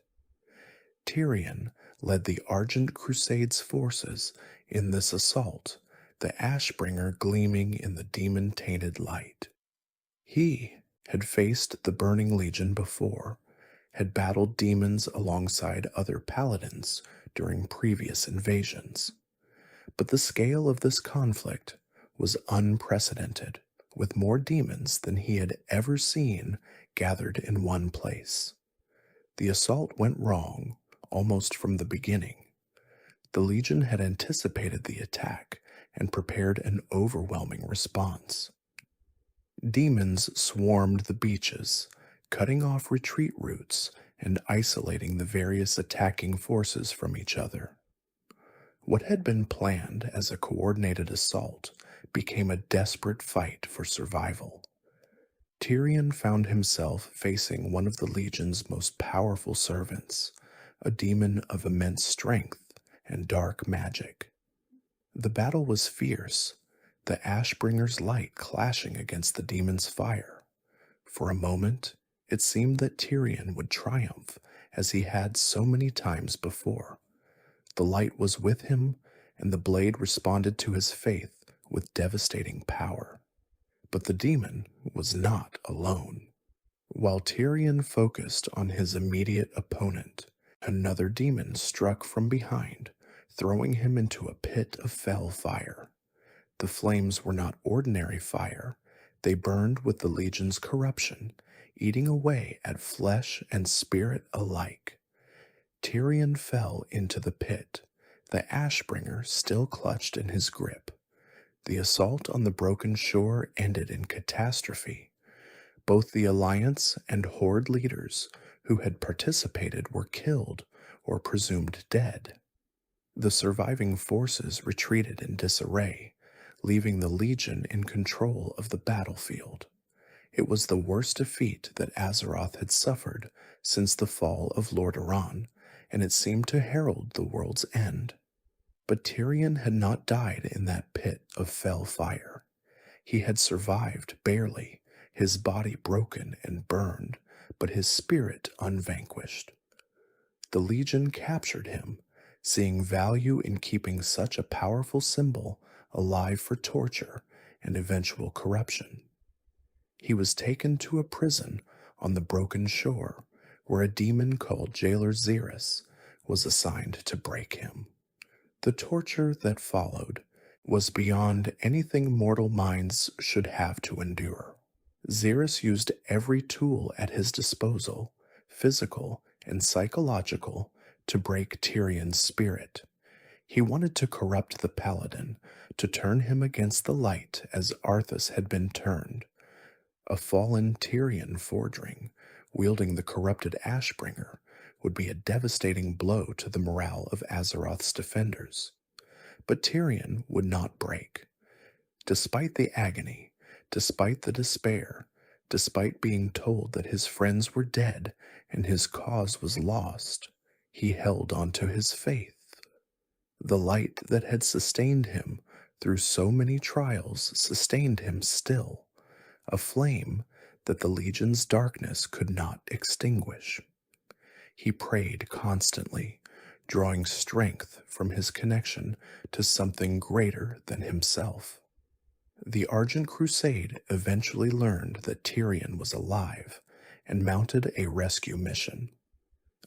Tirion led the Argent Crusade's forces in this assault, the Ashbringer gleaming in the demon-tainted light. He had faced the Burning Legion before, had battled demons alongside other paladins during previous invasions. But the scale of this conflict was unprecedented, with more demons than he had ever seen gathered in one place. The assault went wrong almost from the beginning. The Legion had anticipated the attack and prepared an overwhelming response. Demons swarmed the beaches, cutting off retreat routes and isolating the various attacking forces from each other. What had been planned as a coordinated assault became a desperate fight for survival. Tirion found himself facing one of the Legion's most powerful servants, a demon of immense strength and dark magic. The battle was fierce, the Ashbringer's light clashing against the demon's fire. For a moment, it seemed that Tirion would triumph, as he had so many times before. The light was with him, and the blade responded to his faith with devastating power. But the demon was not alone. While Tirion focused on his immediate opponent, another demon struck from behind, throwing him into a pit of fell fire. The flames were not ordinary fire. They burned with the Legion's corruption, eating away at flesh and spirit alike. Tirion fell into the pit, the Ashbringer still clutched in his grip. The assault on the Broken Shore ended in catastrophe. Both the Alliance and Horde leaders who had participated were killed or presumed dead. The surviving forces retreated in disarray, leaving the Legion in control of the battlefield. It was the worst defeat that Azeroth had suffered since the fall of Lordaeron, and it seemed to herald the world's end. But Tirion had not died in that pit of fell fire. He had survived barely, his body broken and burned, but his spirit unvanquished. The Legion captured him, seeing value in keeping such a powerful symbol alive for torture and eventual corruption. He was taken to a prison on the Broken Shore, where a demon called Jailer Xeris was assigned to break him. The torture that followed was beyond anything mortal minds should have to endure. Xeris used every tool at his disposal, physical and psychological, to break Tyrion's spirit. He wanted to corrupt the paladin, to turn him against the light as Arthas had been turned. A fallen Tirion Fordring, wielding the corrupted Ashbringer, would be a devastating blow to the morale of Azeroth's defenders. But Tirion would not break. Despite the agony, despite the despair, despite being told that his friends were dead and his cause was lost, he held on to his faith. The light that had sustained him through so many trials sustained him still, a flame that the Legion's darkness could not extinguish. He prayed constantly, drawing strength from his connection to something greater than himself. The Argent Crusade eventually learned that Tirion was alive and mounted a rescue mission.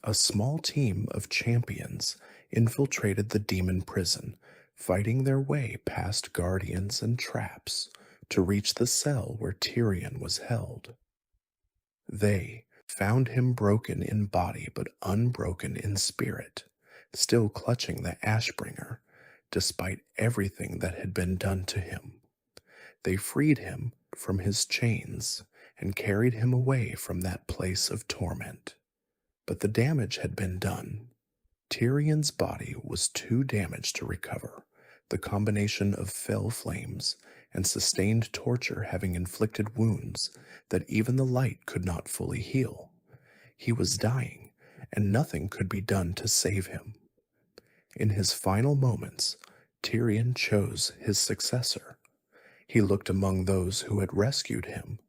A small team of champions infiltrated the demon prison, fighting their way past guardians and traps to reach the cell where Tirion was held. They found him broken in body but unbroken in spirit, still clutching the Ashbringer, despite everything that had been done to him. They freed him from his chains and carried him away from that place of torment. But the damage had been done. Tyrion's body was too damaged to recover, the combination of fell flames and sustained torture having inflicted wounds that even the light could not fully heal. He was dying, and nothing could be done to save him. In his final moments, Tirion chose his successor. He looked among those who had rescued him,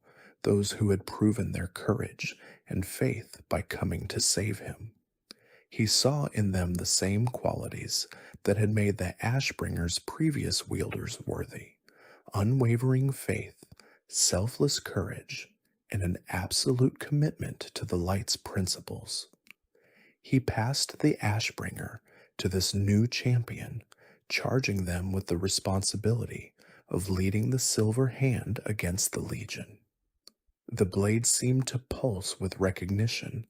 those who had proven their courage and faith by coming to save him. He saw in them the same qualities that had made the Ashbringer's previous wielders worthy: unwavering faith, selfless courage, and an absolute commitment to the light's principles. He passed the Ashbringer to this new champion, charging them with the responsibility of leading the Silver Hand against the Legion. The blade seemed to pulse with recognition,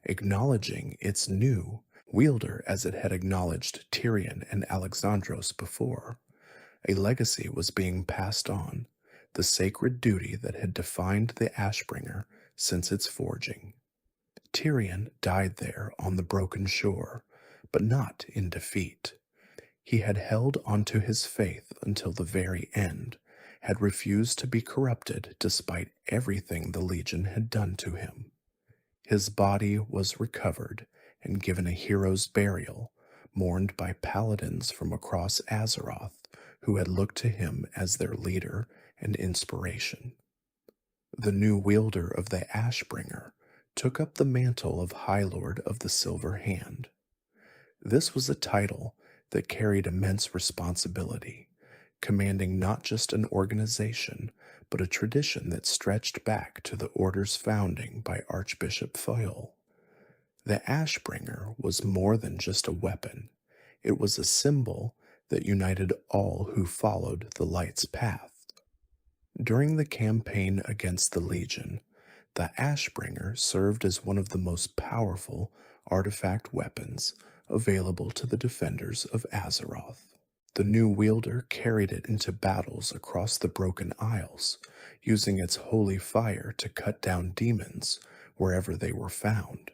acknowledging its new wielder as it had acknowledged Tirion and Alexandros before. A legacy was being passed on, the sacred duty that had defined the Ashbringer since its forging. Tirion died there on the Broken Shore, but not in defeat. He had held onto his faith until the very end, had refused to be corrupted despite everything the Legion had done to him. His body was recovered and given a hero's burial, mourned by paladins from across Azeroth who had looked to him as their leader and inspiration. The new wielder of the Ashbringer took up the mantle of High Lord of the Silver Hand. This was a title that carried immense responsibility, commanding not just an organization, but a tradition that stretched back to the Order's founding by Archbishop Foyle. The Ashbringer was more than just a weapon. It was a symbol that united all who followed the light's path. During the campaign against the Legion, the Ashbringer served as one of the most powerful artifact weapons available to the defenders of Azeroth. The new wielder carried it into battles across the Broken Isles, using its holy fire to cut down demons wherever they were found.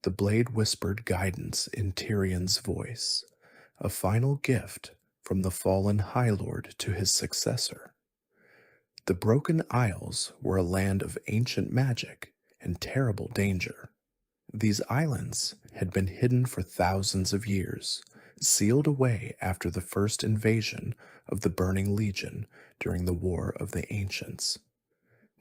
The blade whispered guidance in Tyrion's voice, a final gift from the fallen High Lord to his successor. The Broken Isles were a land of ancient magic and terrible danger. These islands had been hidden for thousands of years, sealed away after the first invasion of the Burning Legion during the War of the Ancients.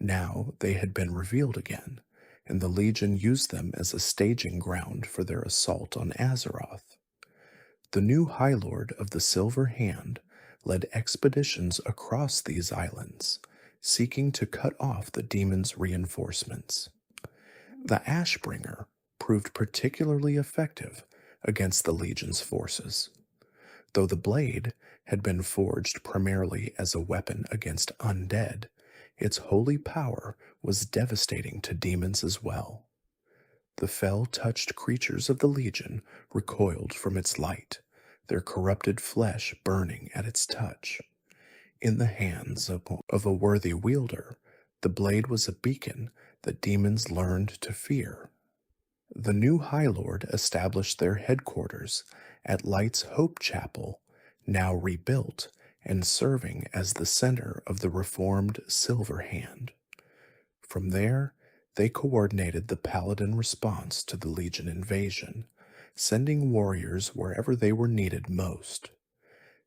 Now they had been revealed again, and the Legion used them as a staging ground for their assault on Azeroth. The new High Lord of the Silver Hand led expeditions across these islands, seeking to cut off the demon's reinforcements. The Ashbringer proved particularly effective against the Legion's forces. Though the blade had been forged primarily as a weapon against undead, its holy power was devastating to demons as well. The fell-touched creatures of the Legion recoiled from its light, their corrupted flesh burning at its touch. In the hands of a worthy wielder, the blade was a beacon that demons learned to fear. The new High Lord established their headquarters at Light's Hope Chapel, now rebuilt and serving as the center of the reformed Silver Hand. From there, they coordinated the Paladin response to the Legion invasion, sending warriors wherever they were needed most.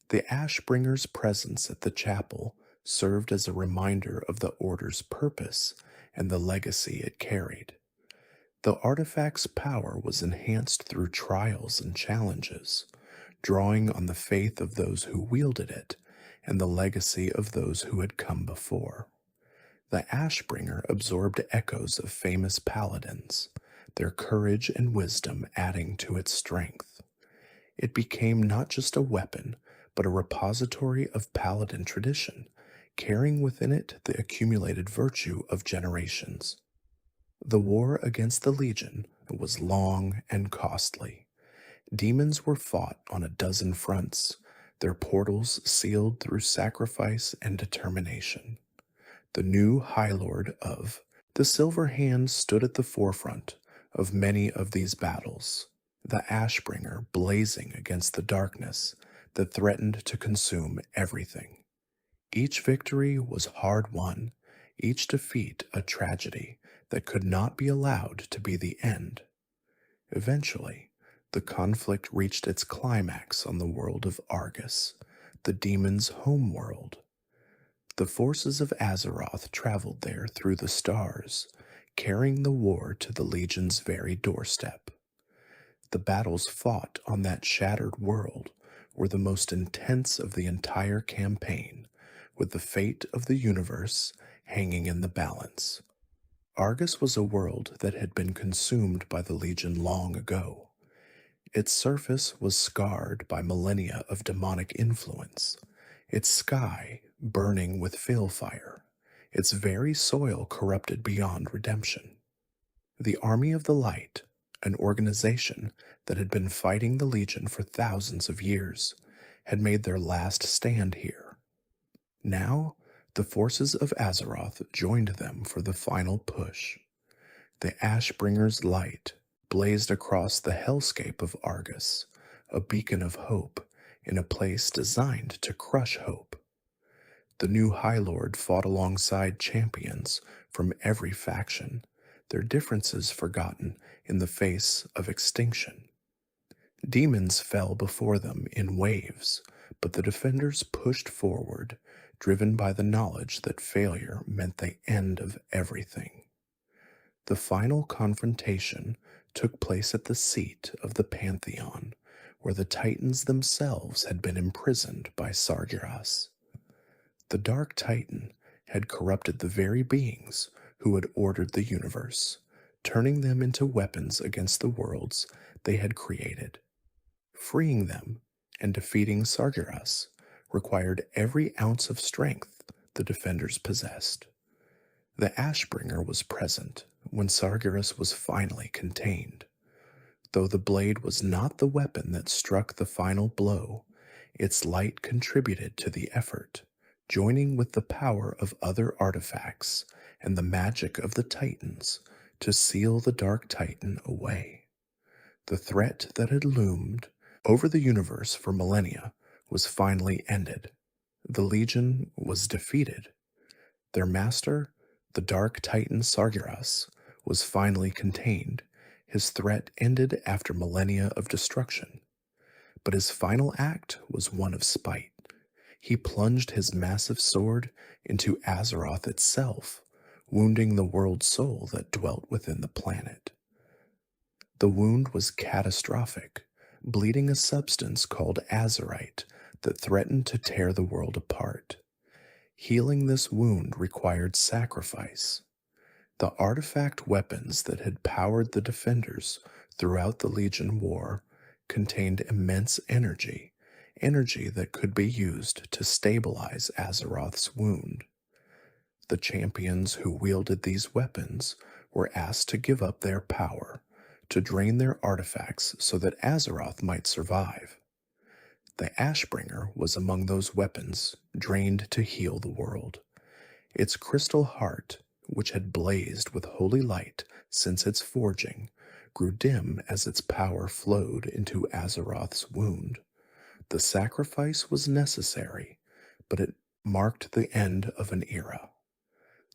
The Ashbringer's presence at the chapel served as a reminder of the Order's purpose and the legacy it carried. The artifact's power was enhanced through trials and challenges, drawing on the faith of those who wielded it and the legacy of those who had come before. The Ashbringer absorbed echoes of famous paladins, their courage and wisdom adding to its strength. It became not just a weapon, but a repository of paladin tradition, carrying within it the accumulated virtue of generations. The war against the Legion was long and costly. Demons were fought on a dozen fronts, their portals sealed through sacrifice and determination. The new High Lord of the Silver Hand stood at the forefront of many of these battles, the Ashbringer blazing against the darkness that threatened to consume everything. Each victory was hard won, each defeat a tragedy that could not be allowed to be the end. Eventually, the conflict reached its climax on the world of Argus, the demon's homeworld. The forces of Azeroth traveled there through the stars, carrying the war to the Legion's very doorstep. The battles fought on that shattered world were the most intense of the entire campaign, with the fate of the universe hanging in the balance. Argus was a world that had been consumed by the Legion long ago. Its surface was scarred by millennia of demonic influence, its sky burning with balefire, its very soil corrupted beyond redemption. The Army of the Light, an organization that had been fighting the Legion for thousands of years, had made their last stand here. Now, the forces of Azeroth joined them for the final push. The Ashbringer's light blazed across the hellscape of Argus, a beacon of hope in a place designed to crush hope. The new High Lord fought alongside champions from every faction, their differences forgotten in the face of extinction. Demons fell before them in waves, but the defenders pushed forward, driven by the knowledge that failure meant the end of everything. The final confrontation took place at the seat of the Pantheon, where the Titans themselves had been imprisoned by Sargeras. The Dark Titan had corrupted the very beings who had ordered the universe, turning them into weapons against the worlds they had created. Freeing them and defeating Sargeras required every ounce of strength the defenders possessed. The Ashbringer was present when Sargeras was finally contained. Though the blade was not the weapon that struck the final blow, its light contributed to the effort, joining with the power of other artifacts and the magic of the Titans to seal the Dark Titan away. The threat that had loomed over the universe for millennia was finally ended. The Legion was defeated. Their master, the Dark Titan Sargeras, was finally contained. His threat ended after millennia of destruction. But his final act was one of spite. He plunged his massive sword into Azeroth itself, wounding the world soul that dwelt within the planet. The wound was catastrophic, bleeding a substance called azurite that threatened to tear the world apart. Healing this wound required sacrifice. The artifact weapons that had powered the defenders throughout the Legion War contained immense energy that could be used to stabilize Azeroth's wound. The champions who wielded these weapons were asked to give up their power, to drain their artifacts so that Azeroth might survive. The Ashbringer was among those weapons drained to heal the world. Its crystal heart, which had blazed with holy light since its forging, grew dim as its power flowed into Azeroth's wound. The sacrifice was necessary, but it marked the end of an era.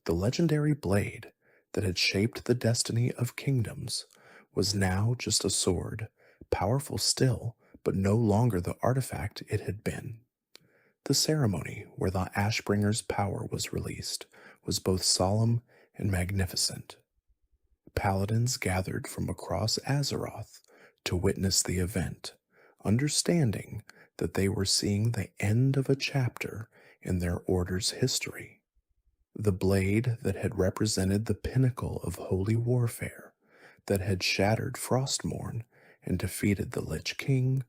The legendary blade that had shaped the destiny of kingdoms was now just a sword, powerful still, but no longer the artifact it had been. The ceremony where the Ashbringer's power was released was both solemn and magnificent. Paladins gathered from across Azeroth to witness the event, understanding that they were seeing the end of a chapter in their order's history. The blade that had represented the pinnacle of holy warfare, that had shattered Frostmourne and defeated the Lich King,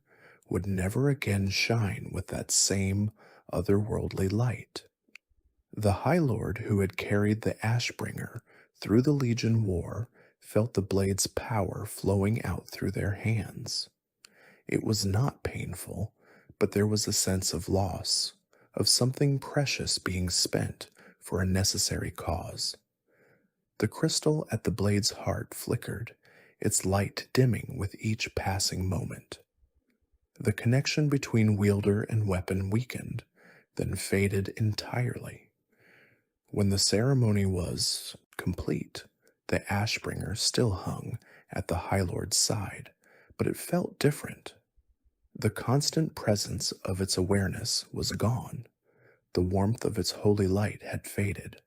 would never again shine with that same otherworldly light. The High Lord who had carried the Ashbringer through the Legion War felt the blade's power flowing out through their hands. It was not painful, but there was a sense of loss, of something precious being spent for a necessary cause. The crystal at the blade's heart flickered, its light dimming with each passing moment. The connection between wielder and weapon weakened, then faded entirely. When the ceremony was complete, the Ashbringer still hung at the High Lord's side, but it felt different. The constant presence of its awareness was gone. The warmth of its holy light had faded.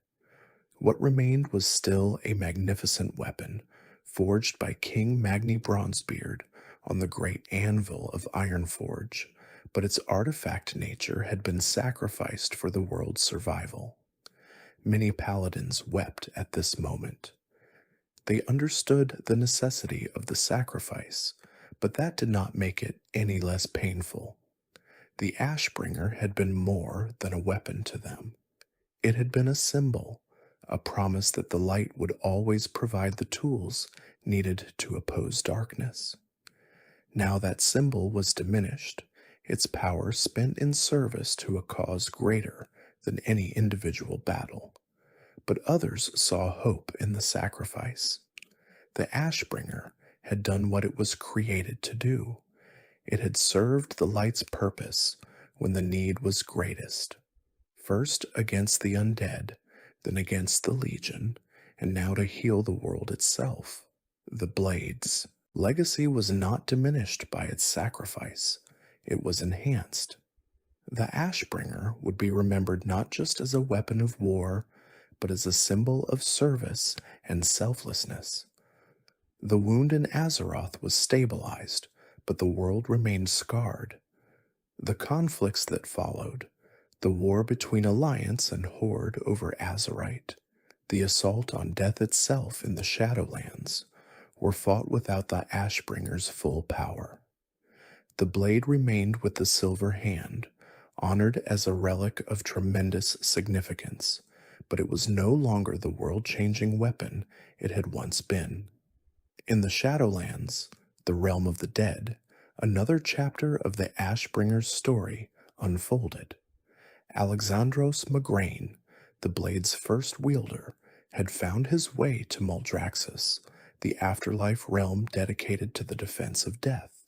What remained was still a magnificent weapon, forged by King Magni Bronzebeard on the Great Anvil of Ironforge, but its artifact nature had been sacrificed for the world's survival. Many paladins wept at this moment. They understood the necessity of the sacrifice, but that did not make it any less painful. The Ashbringer had been more than a weapon to them. It had been a symbol, a promise that the light would always provide the tools needed to oppose darkness. Now that symbol was diminished, its power spent in service to a cause greater than any individual battle. But others saw hope in the sacrifice. The Ashbringer had done what it was created to do. It had served the light's purpose when the need was greatest. First against the undead, then against the Legion, and now to heal the world itself. The blade's legacy was not diminished by its sacrifice. It was enhanced. The Ashbringer would be remembered not just as a weapon of war, but as a symbol of service and selflessness. The wound in Azeroth was stabilized, but the world remained scarred. The conflicts that followed, the war between Alliance and Horde over Azerite, the assault on death itself in the Shadowlands, were fought without the Ashbringer's full power. The blade remained with the silver hand, honored as a relic of tremendous significance, but it was no longer the world-changing weapon it had once been. In the Shadowlands, the realm of the dead, another chapter of the Ashbringer's story unfolded. Alexandros Mograine, the blade's first wielder, had found his way to Maldraxxus, the afterlife realm dedicated to the defense of death.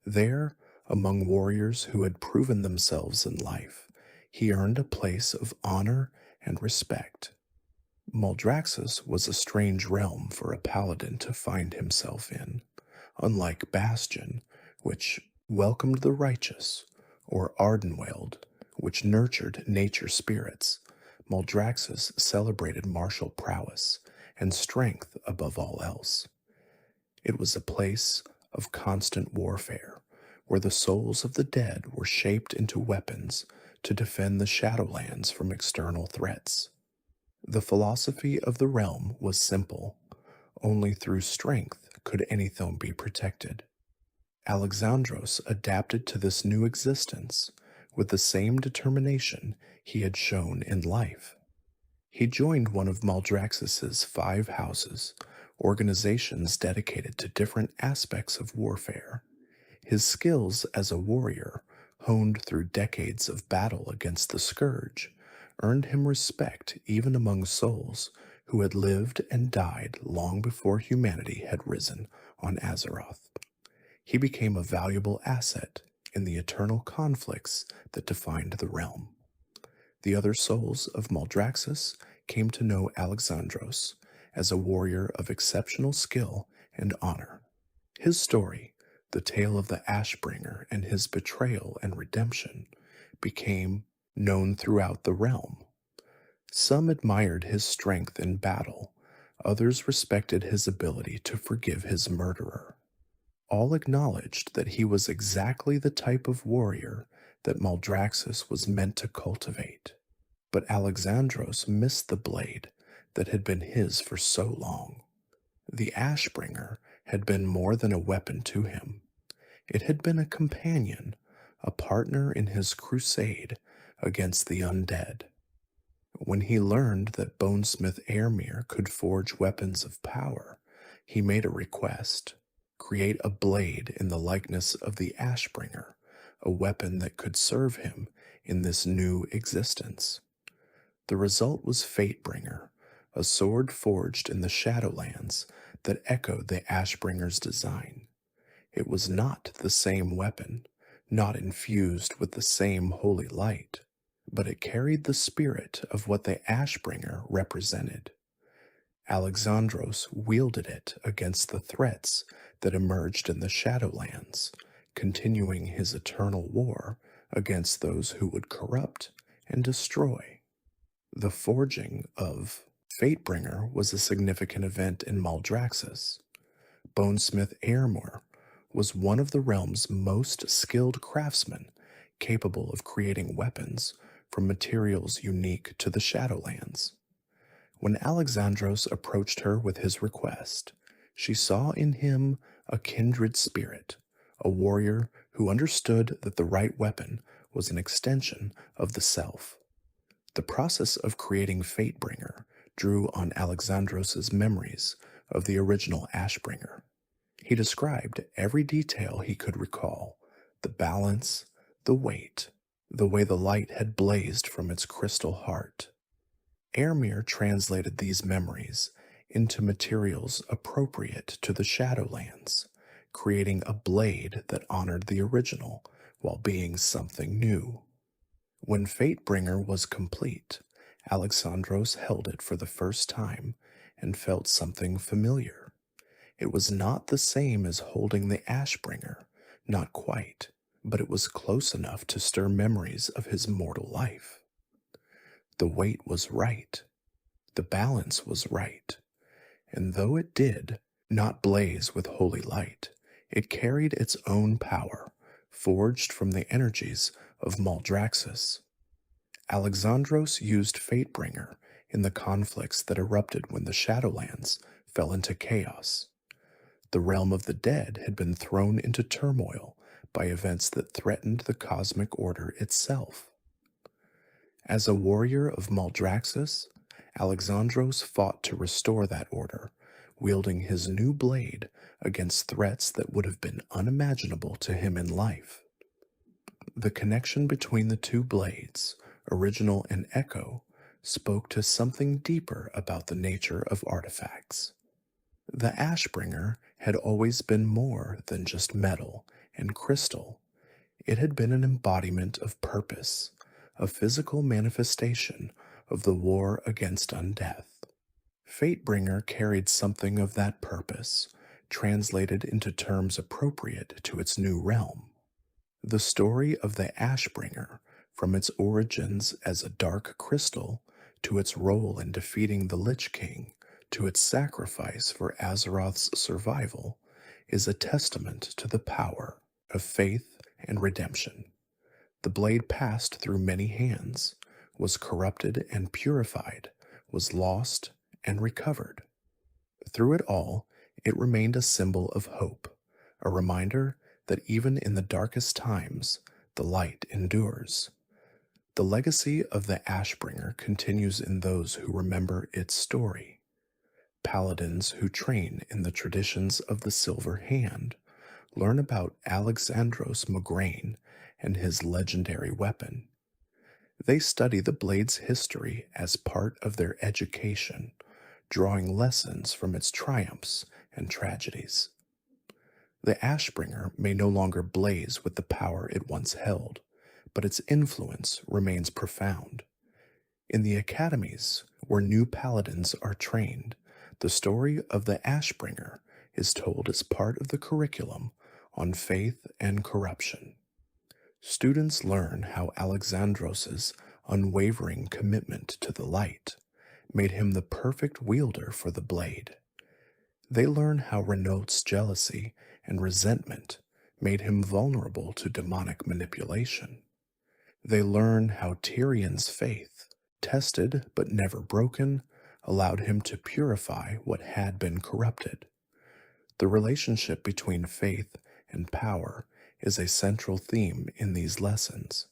There, among warriors who had proven themselves in life, he earned a place of honor and respect. Maldraxxus was a strange realm for a paladin to find himself in, unlike Bastion, which welcomed the righteous, or Ardenweald, which nurtured nature spirits, Maldraxxus celebrated martial prowess and strength above all else. It was a place of constant warfare, where the souls of the dead were shaped into weapons to defend the Shadowlands from external threats. The philosophy of the realm was simple. Only through strength could anything be protected. Alexandros adapted to this new existence with the same determination he had shown in life. He joined one of Maldraxxus's 5 houses, organizations dedicated to different aspects of warfare. His skills as a warrior, honed through decades of battle against the Scourge, earned him respect even among souls who had lived and died long before humanity had risen on Azeroth. He became a valuable asset in the eternal conflicts that defined the realm. The other souls of Maldraxxus came to know Alexandros as a warrior of exceptional skill and honor. His story, the tale of the Ashbringer and his betrayal and redemption, became known throughout the realm. Some admired his strength in battle, others respected his ability to forgive his murderer. All acknowledged that he was exactly the type of warrior that Maldraxxus was meant to cultivate. But Alexandros missed the blade that had been his for so long. The Ashbringer had been more than a weapon to him. It had been a companion, a partner in his crusade against the undead. When he learned that bonesmith Airmere could forge weapons of power, he made a request: create a blade in the likeness of the Ashbringer, a weapon that could serve him in this new existence. The result was Fatebringer, a sword forged in the Shadowlands that echoed the Ashbringer's design. It was not the same weapon, not infused with the same holy light, but it carried the spirit of what the Ashbringer represented. Alexandros wielded it against the threats that emerged in the Shadowlands, continuing his eternal war against those who would corrupt and destroy. The forging of Fatebringer was a significant event in Maldraxxus. Bonesmith Airmore was one of the realm's most skilled craftsmen, capable of creating weapons from materials unique to the Shadowlands. When Alexandros approached her with his request, she saw in him a kindred spirit, a warrior who understood that the right weapon was an extension of the self. The process of creating Fatebringer drew on Alexandros' memories of the original Ashbringer. He described every detail he could recall: the balance, the weight, the way the light had blazed from its crystal heart. Airmere translated these memories into materials appropriate to the Shadowlands, creating a blade that honored the original while being something new. When Fatebringer was complete, Alexandros held it for the first time and felt something familiar. It was not the same as holding the Ashbringer, not quite, but it was close enough to stir memories of his mortal life. The weight was right. The balance was right. And though it did not blaze with holy light, it carried its own power, forged from the energies of Maldraxxus. Alexandros used Fatebringer in the conflicts that erupted when the Shadowlands fell into chaos. The realm of the dead had been thrown into turmoil by events that threatened the cosmic order itself. As a warrior of Maldraxxus, Alexandros fought to restore that order, wielding his new blade against threats that would have been unimaginable to him in life. The connection between the two blades, original and echo, spoke to something deeper about the nature of artifacts. The Ashbringer had always been more than just metal and crystal. It had been an embodiment of purpose, a physical manifestation of the war against undeath. Fatebringer carried something of that purpose, translated into terms appropriate to its new realm. The story of the Ashbringer, from its origins as a dark crystal to its role in defeating the Lich King, to its sacrifice for Azeroth's survival, is a testament to the power of faith and redemption. The blade passed through many hands, was corrupted and purified, was lost and recovered. Through it all, it remained a symbol of hope, a reminder that even in the darkest times, the light endures. The legacy of the Ashbringer continues in those who remember its story. Paladins who train in the traditions of the Silver Hand learn about Alexandros Mograine and his legendary weapon. They study the blade's history as part of their education, drawing lessons from its triumphs and tragedies. The Ashbringer may no longer blaze with the power it once held, but its influence remains profound. In the academies where new paladins are trained, the story of the Ashbringer is told as part of the curriculum on faith and corruption. Students learn how Alexandros' unwavering commitment to the light made him the perfect wielder for the blade. They learn how Renault's jealousy and resentment made him vulnerable to demonic manipulation. They learn how Tyrion's faith, tested but never broken, allowed him to purify what had been corrupted. The relationship between faith and power is a central theme in these lessons.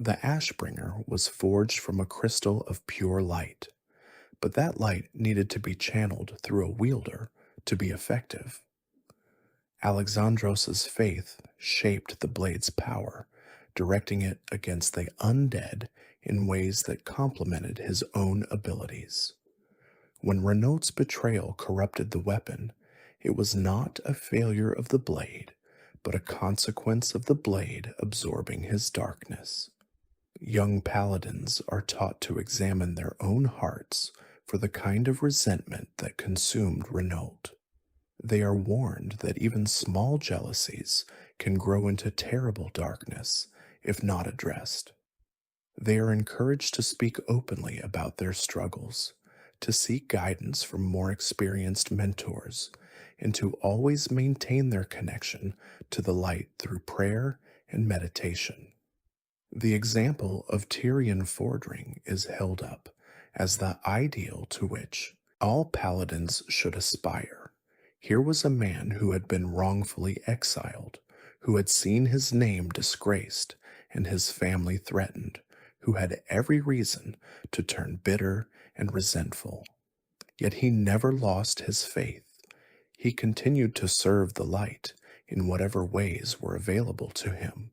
The Ashbringer was forged from a crystal of pure light, but that light needed to be channeled through a wielder to be effective. Alexandros' faith shaped the blade's power, directing it against the undead in ways that complemented his own abilities. When Renault's betrayal corrupted the weapon, it was not a failure of the blade, but a consequence of the blade absorbing his darkness. Young paladins are taught to examine their own hearts for the kind of resentment that consumed Renault. They are warned that even small jealousies can grow into terrible darkness if not addressed. They are encouraged to speak openly about their struggles, to seek guidance from more experienced mentors, and to always maintain their connection to the light through prayer and meditation. The example of Tirion Fordring is held up as the ideal to which all paladins should aspire. Here was a man who had been wrongfully exiled, who had seen his name disgraced and his family threatened, who had every reason to turn bitter and resentful. Yet he never lost his faith. He continued to serve the light in whatever ways were available to him,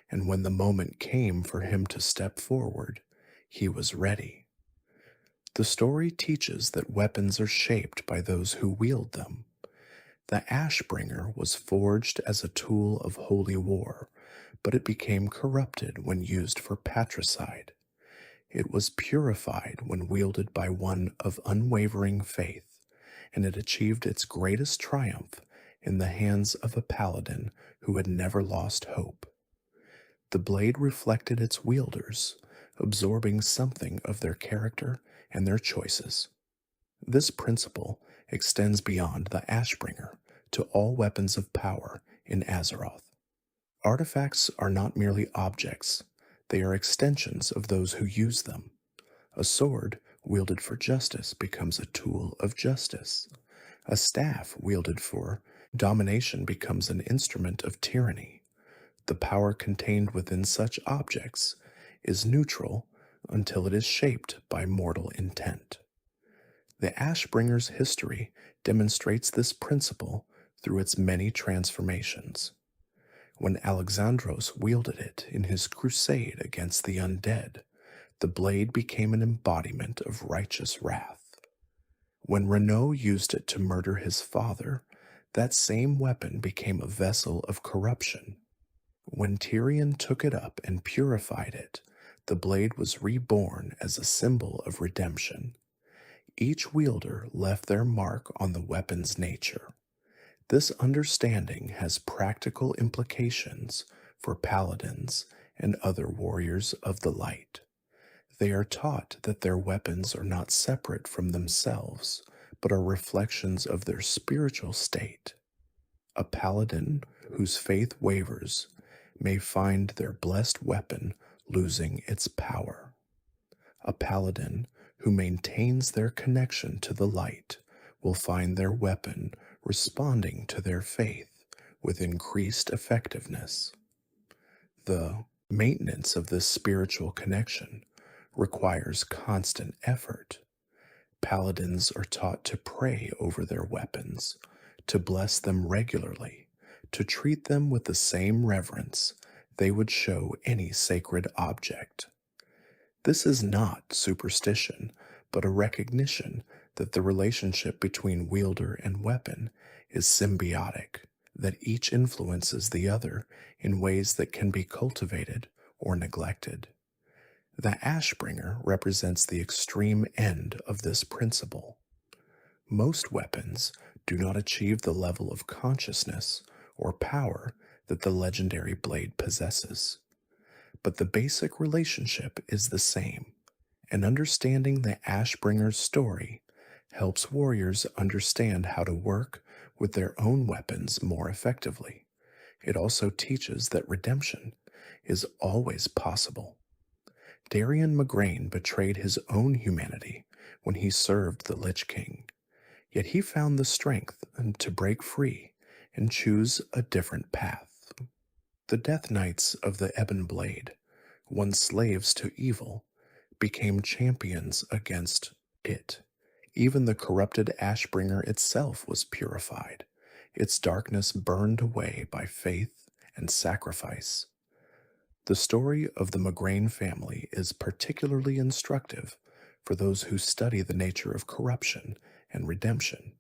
and when the moment came for him to step forward, he was ready. The story teaches that weapons are shaped by those who wield them. The Ashbringer was forged as a tool of holy war, but it became corrupted when used for patricide. It was purified when wielded by one of unwavering faith, and it achieved its greatest triumph in the hands of a paladin who had never lost hope. The blade reflected its wielders, absorbing something of their character and their choices. This principle extends beyond the Ashbringer to all weapons of power in Azeroth. Artifacts are not merely objects, they are extensions of those who use them. A sword wielded for justice becomes a tool of justice. A staff wielded for domination becomes an instrument of tyranny. The power contained within such objects is neutral until it is shaped by mortal intent. The Ashbringer's history demonstrates this principle through its many transformations. When Alexandros wielded it in his crusade against the undead, the blade became an embodiment of righteous wrath. When Renault used it to murder his father, that same weapon became a vessel of corruption. When Tirion took it up and purified it, the blade was reborn as a symbol of redemption. Each wielder left their mark on the weapon's nature. This understanding has practical implications for paladins and other warriors of the light. They are taught that their weapons are not separate from themselves, but are reflections of their spiritual state. A paladin whose faith wavers may find their blessed weapon losing its power. A paladin who maintains their connection to the light will find their weapon responding to their faith with increased effectiveness. The maintenance of this spiritual connection requires constant effort. Paladins are taught to pray over their weapons, to bless them regularly, to treat them with the same reverence they would show any sacred object. This is not superstition, but a recognition that the relationship between wielder and weapon is symbiotic, that each influences the other in ways that can be cultivated or neglected. The Ashbringer represents the extreme end of this principle. Most weapons do not achieve the level of consciousness or power that the legendary blade possesses. But the basic relationship is the same, and understanding the Ashbringer's story helps warriors understand how to work with their own weapons more effectively. It also teaches that redemption is always possible. Tirion Mograine betrayed his own humanity when he served the Lich King, yet he found the strength to break free and choose a different path. The Death Knights of the Ebon Blade, once slaves to evil, became champions against it. Even the corrupted Ashbringer itself was purified, its darkness burned away by faith and sacrifice. The story of the Mograine family is particularly instructive for those who study the nature of corruption and redemption.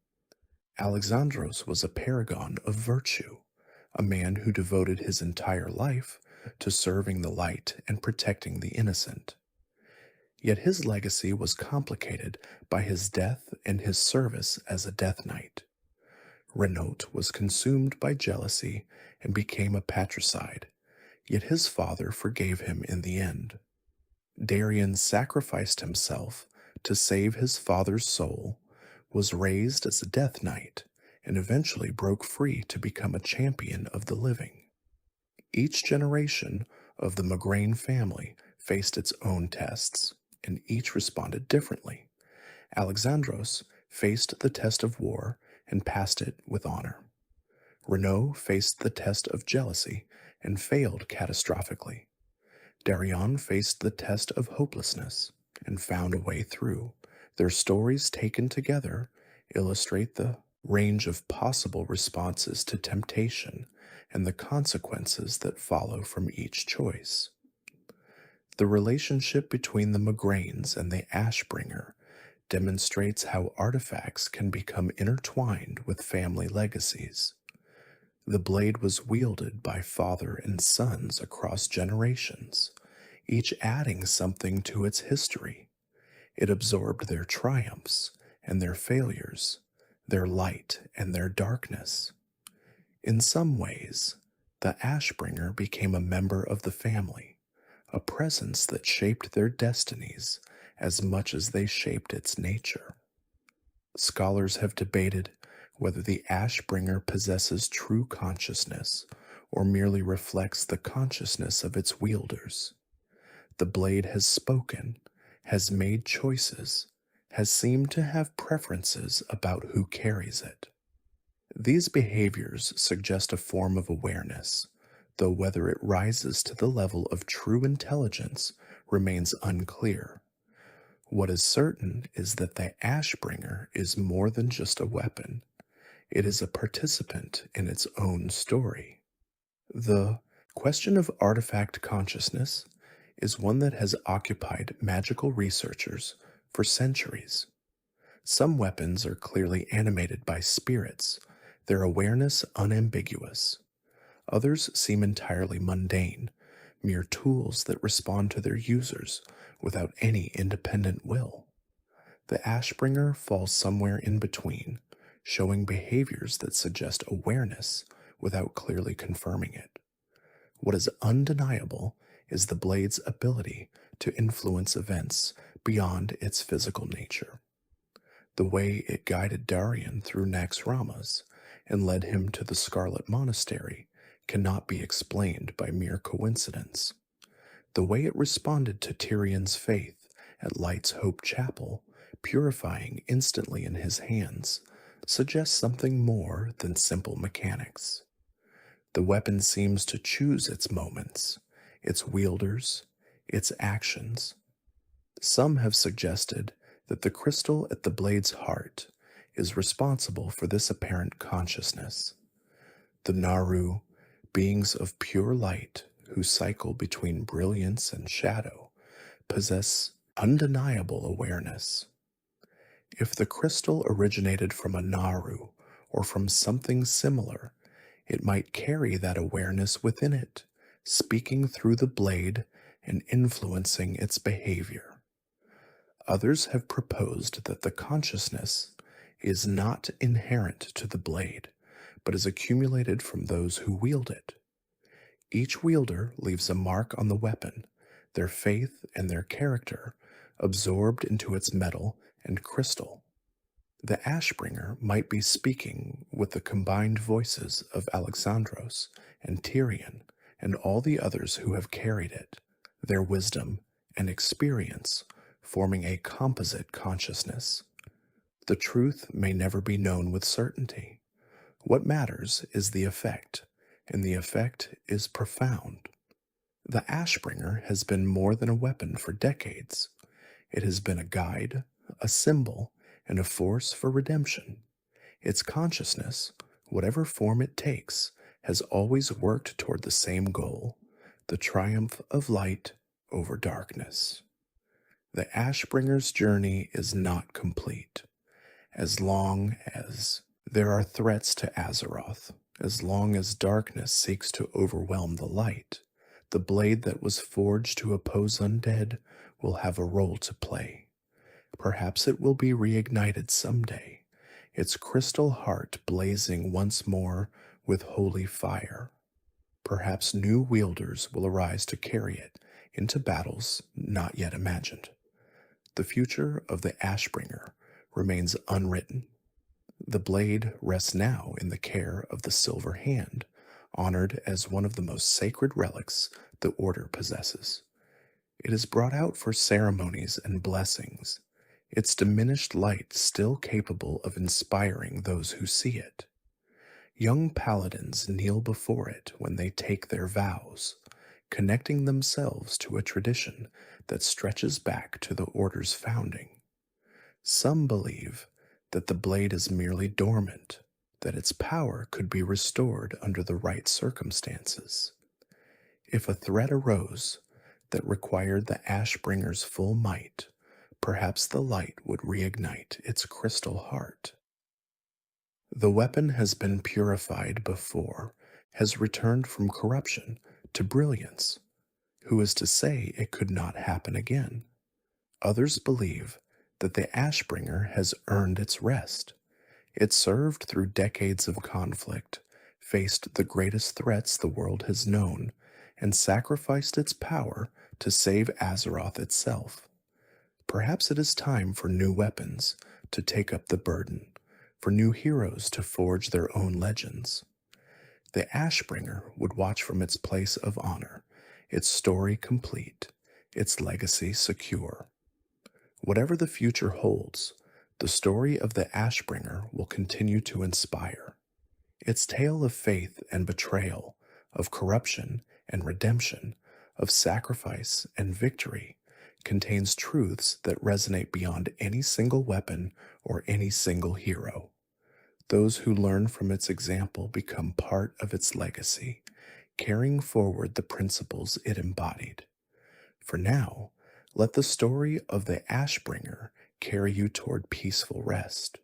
Alexandros was a paragon of virtue, a man who devoted his entire life to serving the light and protecting the innocent. Yet his legacy was complicated by his death and his service as a Death Knight. Renault was consumed by jealousy and became a patricide, yet his father forgave him in the end. Darion sacrificed himself to save his father's soul, was raised as a Death Knight, and eventually broke free to become a champion of the living. Each generation of the Mograine family faced its own tests, and each responded differently. Alexandros faced the test of war and passed it with honor. Renault faced the test of jealousy and failed catastrophically. Darion faced the test of hopelessness and found a way through. Their stories taken together illustrate the range of possible responses to temptation and the consequences that follow from each choice. The relationship between the Mograines and the Ashbringer demonstrates how artifacts can become intertwined with family legacies. The blade was wielded by father and sons across generations, each adding something to its history. It absorbed their triumphs and their failures, their light and their darkness. In some ways, the Ashbringer became a member of the family, a presence that shaped their destinies as much as they shaped its nature. Scholars have debated whether the Ashbringer possesses true consciousness or merely reflects the consciousness of its wielders. The blade has spoken, has made choices, has seemed to have preferences about who carries it. These behaviors suggest a form of awareness, though whether it rises to the level of true intelligence remains unclear. What is certain is that the Ashbringer is more than just a weapon. It is a participant in its own story. The question of artifact consciousness is one that has occupied magical researchers for centuries. Some weapons are clearly animated by spirits, their awareness unambiguous. Others seem entirely mundane, mere tools that respond to their users without any independent will. The Ashbringer falls somewhere in between, showing behaviors that suggest awareness without clearly confirming it. What is undeniable is the blade's ability to influence events beyond its physical nature. The way it guided Darion through Naxxramas and led him to the Scarlet Monastery cannot be explained by mere coincidence. The way it responded to Tyrion's faith at Light's Hope Chapel, purifying instantly in his hands, suggests something more than simple mechanics. The weapon seems to choose its moments, its wielders, its actions. Some have suggested that the crystal at the blade's heart is responsible for this apparent consciousness. The Naru, beings of pure light who cycle between brilliance and shadow, possess undeniable awareness. If the crystal originated from a Naru or from something similar, it might carry that awareness within it, speaking through the blade and influencing its behavior. Others have proposed that the consciousness is not inherent to the blade, but is accumulated from those who wield it. Each wielder leaves a mark on the weapon, their faith and their character absorbed into its metal and crystal. The Ashbringer might be speaking with the combined voices of Alexandros and Tirion and all the others who have carried it, their wisdom and experience forming a composite consciousness. The truth may never be known with certainty. What matters is the effect, and the effect is profound. The Ashbringer has been more than a weapon for decades. It has been a guide, a symbol, and a force for redemption. Its consciousness, whatever form it takes, has always worked toward the same goal, the triumph of light over darkness. The Ashbringer's journey is not complete. As long as there are threats to Azeroth, as long as darkness seeks to overwhelm the light, the blade that was forged to oppose undead will have a role to play. Perhaps it will be reignited someday, its crystal heart blazing once more with holy fire. Perhaps new wielders will arise to carry it into battles not yet imagined. The future of the Ashbringer remains unwritten. The blade rests now in the care of the Silver Hand, honored as one of the most sacred relics the Order possesses. It is brought out for ceremonies and blessings, its diminished light still capable of inspiring those who see it. Young paladins kneel before it when they take their vows, connecting themselves to a tradition that stretches back to the Order's founding. Some believe that the blade is merely dormant, that its power could be restored under the right circumstances. If a threat arose that required the Ashbringer's full might, perhaps the light would reignite its crystal heart. The weapon has been purified before, has returned from corruption to brilliance. Who is to say it could not happen again? Others believe that the Ashbringer has earned its rest. It served through decades of conflict, faced the greatest threats the world has known, and sacrificed its power to save Azeroth itself. Perhaps it is time for new weapons to take up the burden, for new heroes to forge their own legends. The Ashbringer would watch from its place of honor, its story complete, its legacy secure. Whatever the future holds, the story of the Ashbringer will continue to inspire. Its tale of faith and betrayal, of corruption and redemption, of sacrifice and victory, contains truths that resonate beyond any single weapon or any single hero. Those who learn from its example become part of its legacy, carrying forward the principles it embodied. For now, let the story of the Ashbringer carry you toward peaceful rest.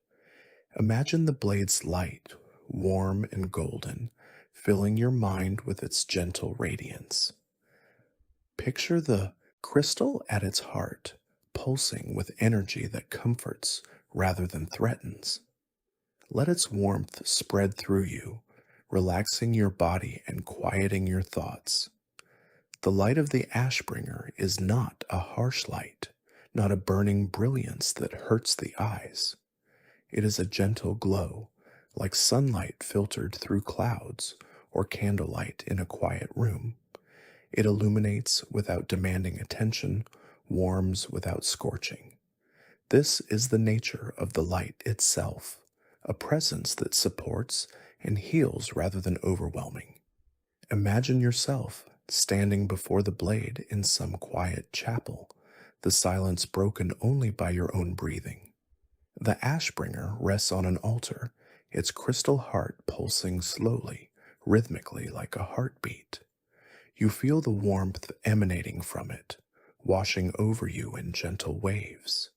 Imagine the blade's light, warm and golden, filling your mind with its gentle radiance. Picture the crystal at its heart, pulsing with energy that comforts rather than threatens. Let its warmth spread through you, relaxing your body and quieting your thoughts. The light of the Ashbringer is not a harsh light, not a burning brilliance that hurts the eyes. It is a gentle glow, like sunlight filtered through clouds or candlelight in a quiet room. It illuminates without demanding attention, warms without scorching. This is the nature of the light itself, a presence that supports and heals rather than overwhelming. Imagine yourself standing before the blade in some quiet chapel, the silence broken only by your own breathing. The Ashbringer rests on an altar, its crystal heart pulsing slowly, rhythmically like a heartbeat. You feel the warmth emanating from it, washing over you in gentle waves.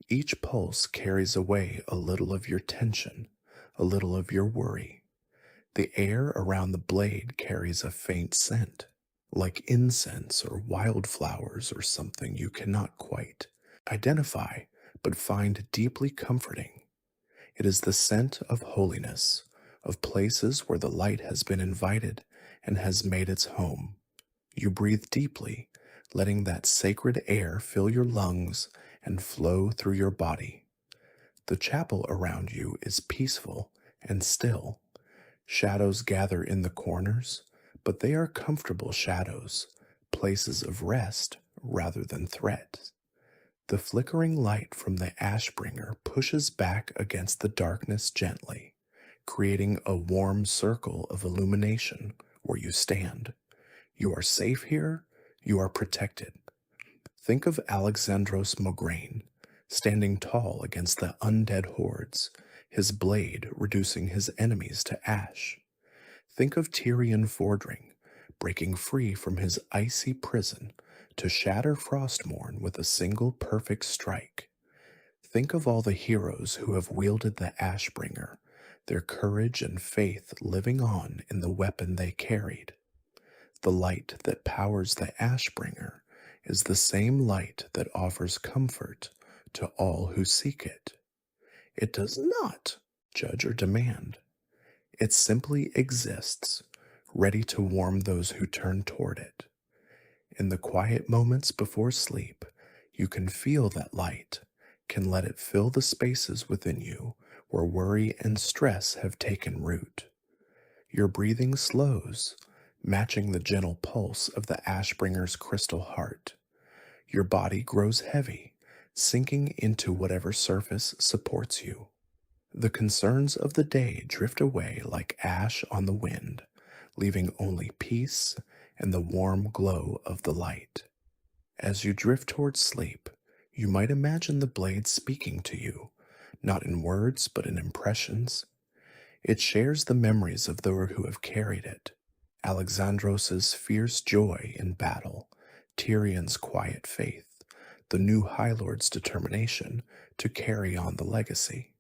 Each pulse carries away a little of your tension, a little of your worry. The air around the blade carries a faint scent, like incense or wildflowers or something you cannot quite identify but find deeply comforting. It is the scent of holiness, of places where the light has been invited and has made its home. You breathe deeply, letting that sacred air fill your lungs and flow through your body. The chapel around you is peaceful and still. Shadows gather in the corners, but they are comfortable shadows, places of rest rather than threat. The flickering light from the Ashbringer pushes back against the darkness gently, creating a warm circle of illumination where you stand. You are safe here, you are protected. Think of Alexandros Mograine, standing tall against the undead hordes, his blade reducing his enemies to ash. Think of Tirion Fordring, breaking free from his icy prison to shatter Frostmourne with a single perfect strike. Think of all the heroes who have wielded the Ashbringer, their courage and faith living on in the weapon they carried. The light that powers the Ashbringer is the same light that offers comfort to all who seek it. It does not judge or demand. It simply exists, ready to warm those who turn toward it. In the quiet moments before sleep, you can feel that light, can let it fill the spaces within you where worry and stress have taken root. Your breathing slows, matching the gentle pulse of the Ashbringer's crystal heart. Your body grows heavy, sinking into whatever surface supports you. The concerns of the day drift away like ash on the wind, leaving only peace and the warm glow of the light. As you drift towards sleep, you might imagine the blade speaking to you, not in words but in impressions. It shares the memories of those who have carried it, Alexandros's fierce joy in battle, Tyrion's quiet faith, the new High Lord's determination to carry on the legacy.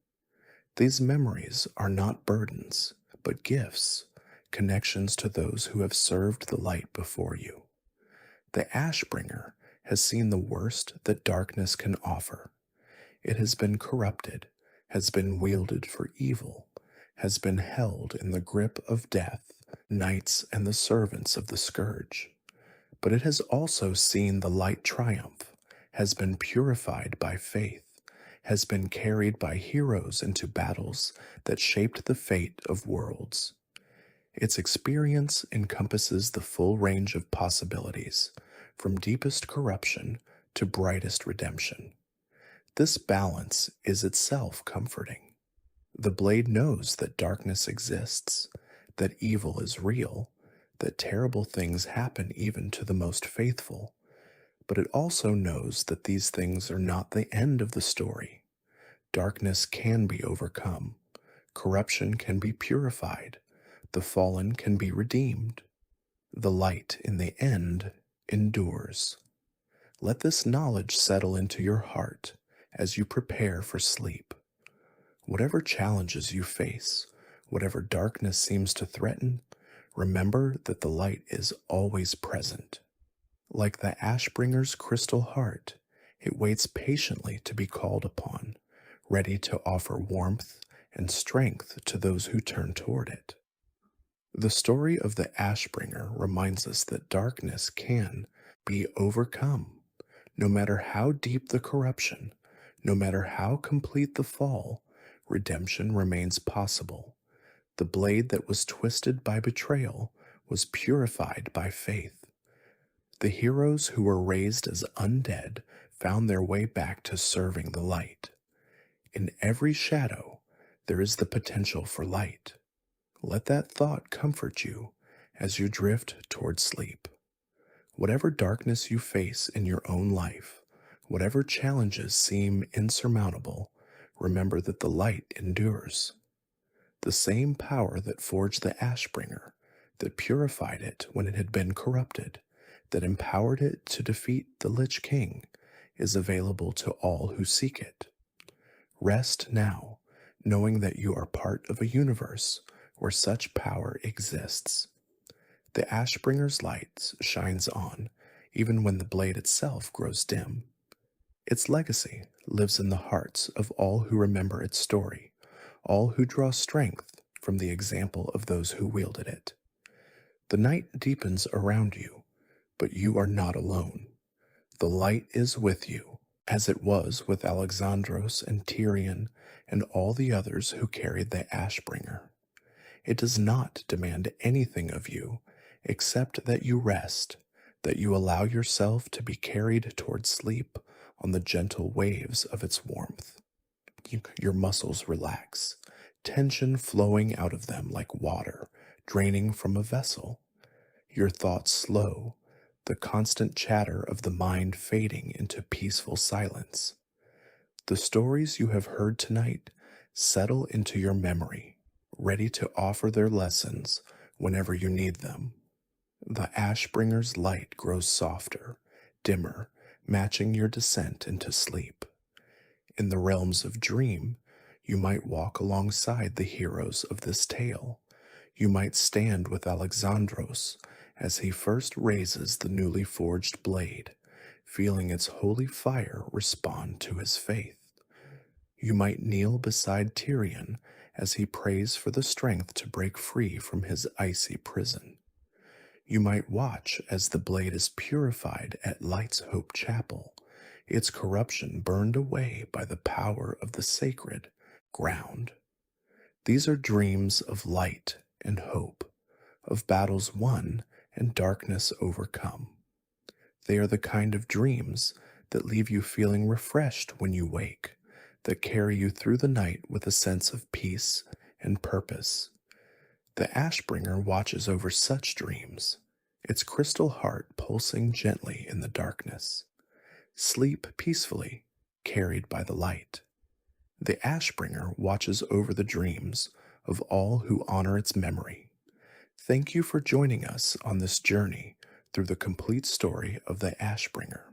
These memories are not burdens, but gifts, connections to those who have served the light before you. The Ashbringer has seen the worst that darkness can offer. It has been corrupted, has been wielded for evil, has been held in the grip of death, knights and the servants of the scourge. But it has also seen the light triumph, has been purified by faith, has been carried by heroes into battles that shaped the fate of worlds. Its experience encompasses the full range of possibilities, from deepest corruption to brightest redemption. This balance is itself comforting. The blade knows that darkness exists, that evil is real, that terrible things happen even to the most faithful, but it also knows that these things are not the end of the story. Darkness can be overcome, corruption can be purified, the fallen can be redeemed. The light in the end endures. Let this knowledge settle into your heart as you prepare for sleep. Whatever challenges you face, whatever darkness seems to threaten, remember that the light is always present. Like the Ashbringer's crystal heart, it waits patiently to be called upon, ready to offer warmth and strength to those who turn toward it. The story of the Ashbringer reminds us that darkness can be overcome. No matter how deep the corruption, no matter how complete the fall, redemption remains possible. The blade that was twisted by betrayal was purified by faith. The heroes who were raised as undead found their way back to serving the light. In every shadow, there is the potential for light. Let that thought comfort you as you drift toward sleep. Whatever darkness you face in your own life, whatever challenges seem insurmountable, remember that the light endures. The same power that forged the Ashbringer, that purified it when it had been corrupted, that empowered it to defeat the Lich King, is available to all who seek it. Rest now, knowing that you are part of a universe where such power exists. The Ashbringer's light shines on, even when the blade itself grows dim. Its legacy lives in the hearts of all who remember its story, all who draw strength from the example of those who wielded it. The night deepens around you, but you are not alone. The light is with you, as it was with Alexandros and Tirion and all the others who carried the Ashbringer. It does not demand anything of you except that you rest, that you allow yourself to be carried toward sleep on the gentle waves of its warmth. Your muscles relax, tension flowing out of them like water draining from a vessel. Your thoughts slow, the constant chatter of the mind fading into peaceful silence. The stories you have heard tonight settle into your memory, ready to offer their lessons whenever you need them. The Ashbringer's light grows softer, dimmer, matching your descent into sleep. In the realms of dream, you might walk alongside the heroes of this tale. You might stand with Alexandros as he first raises the newly forged blade, feeling its holy fire respond to his faith. You might kneel beside Tirion as he prays for the strength to break free from his icy prison. You might watch as the blade is purified at Light's Hope Chapel, its corruption burned away by the power of the sacred ground. These are dreams of light and hope, of battles won and darkness overcome. They are the kind of dreams that leave you feeling refreshed when you wake, that carry you through the night with a sense of peace and purpose. The Ashbringer watches over such dreams, its crystal heart pulsing gently in the darkness. Sleep peacefully, carried by the light. The Ashbringer watches over the dreams of all who honor its memory. Thank you for joining us on this journey through the complete story of the Ashbringer.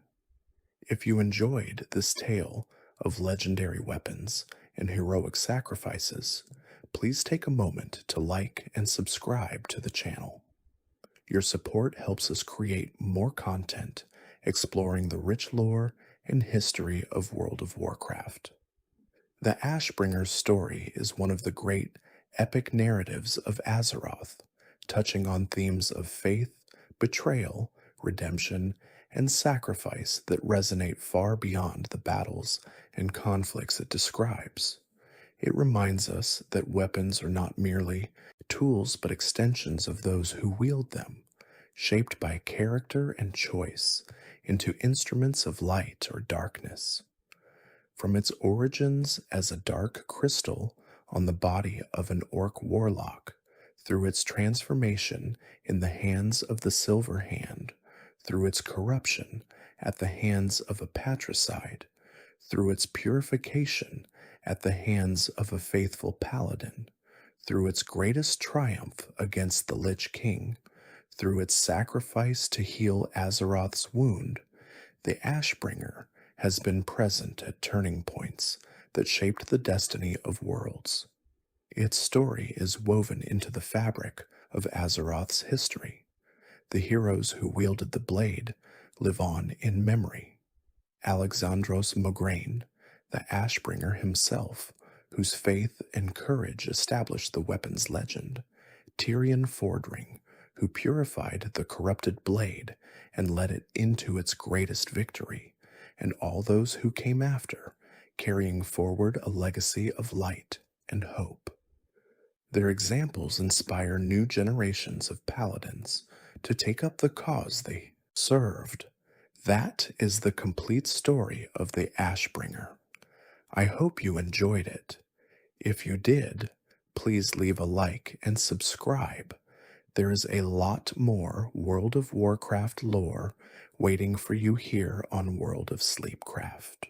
If you enjoyed this tale of legendary weapons and heroic sacrifices, please take a moment to like and subscribe to the channel. Your support helps us create more content exploring the rich lore and history of World of Warcraft. The Ashbringer's story is one of the great epic narratives of Azeroth, touching on themes of faith, betrayal, redemption, and sacrifice that resonate far beyond the battles and conflicts it describes. It reminds us that weapons are not merely tools but extensions of those who wield them, shaped by character and choice into instruments of light or darkness. From its origins as a dark crystal on the body of an orc warlock, through its transformation in the hands of the Silver Hand, through its corruption at the hands of a patricide, through its purification at the hands of a faithful paladin, through its greatest triumph against the Lich King, through its sacrifice to heal Azeroth's wound, the Ashbringer has been present at turning points that shaped the destiny of worlds. Its story is woven into the fabric of Azeroth's history. The heroes who wielded the blade live on in memory. Alexandros Mograine, the Ashbringer himself, whose faith and courage established the weapon's legend. Tirion Fordring, who purified the corrupted blade and led it into its greatest victory, and all those who came after, carrying forward a legacy of light and hope. Their examples inspire new generations of paladins to take up the cause they served. That is the complete story of the Ashbringer. I hope you enjoyed it. If you did, please leave a like and subscribe. There is a lot more World of Warcraft lore waiting for you here on World of Sleepcraft.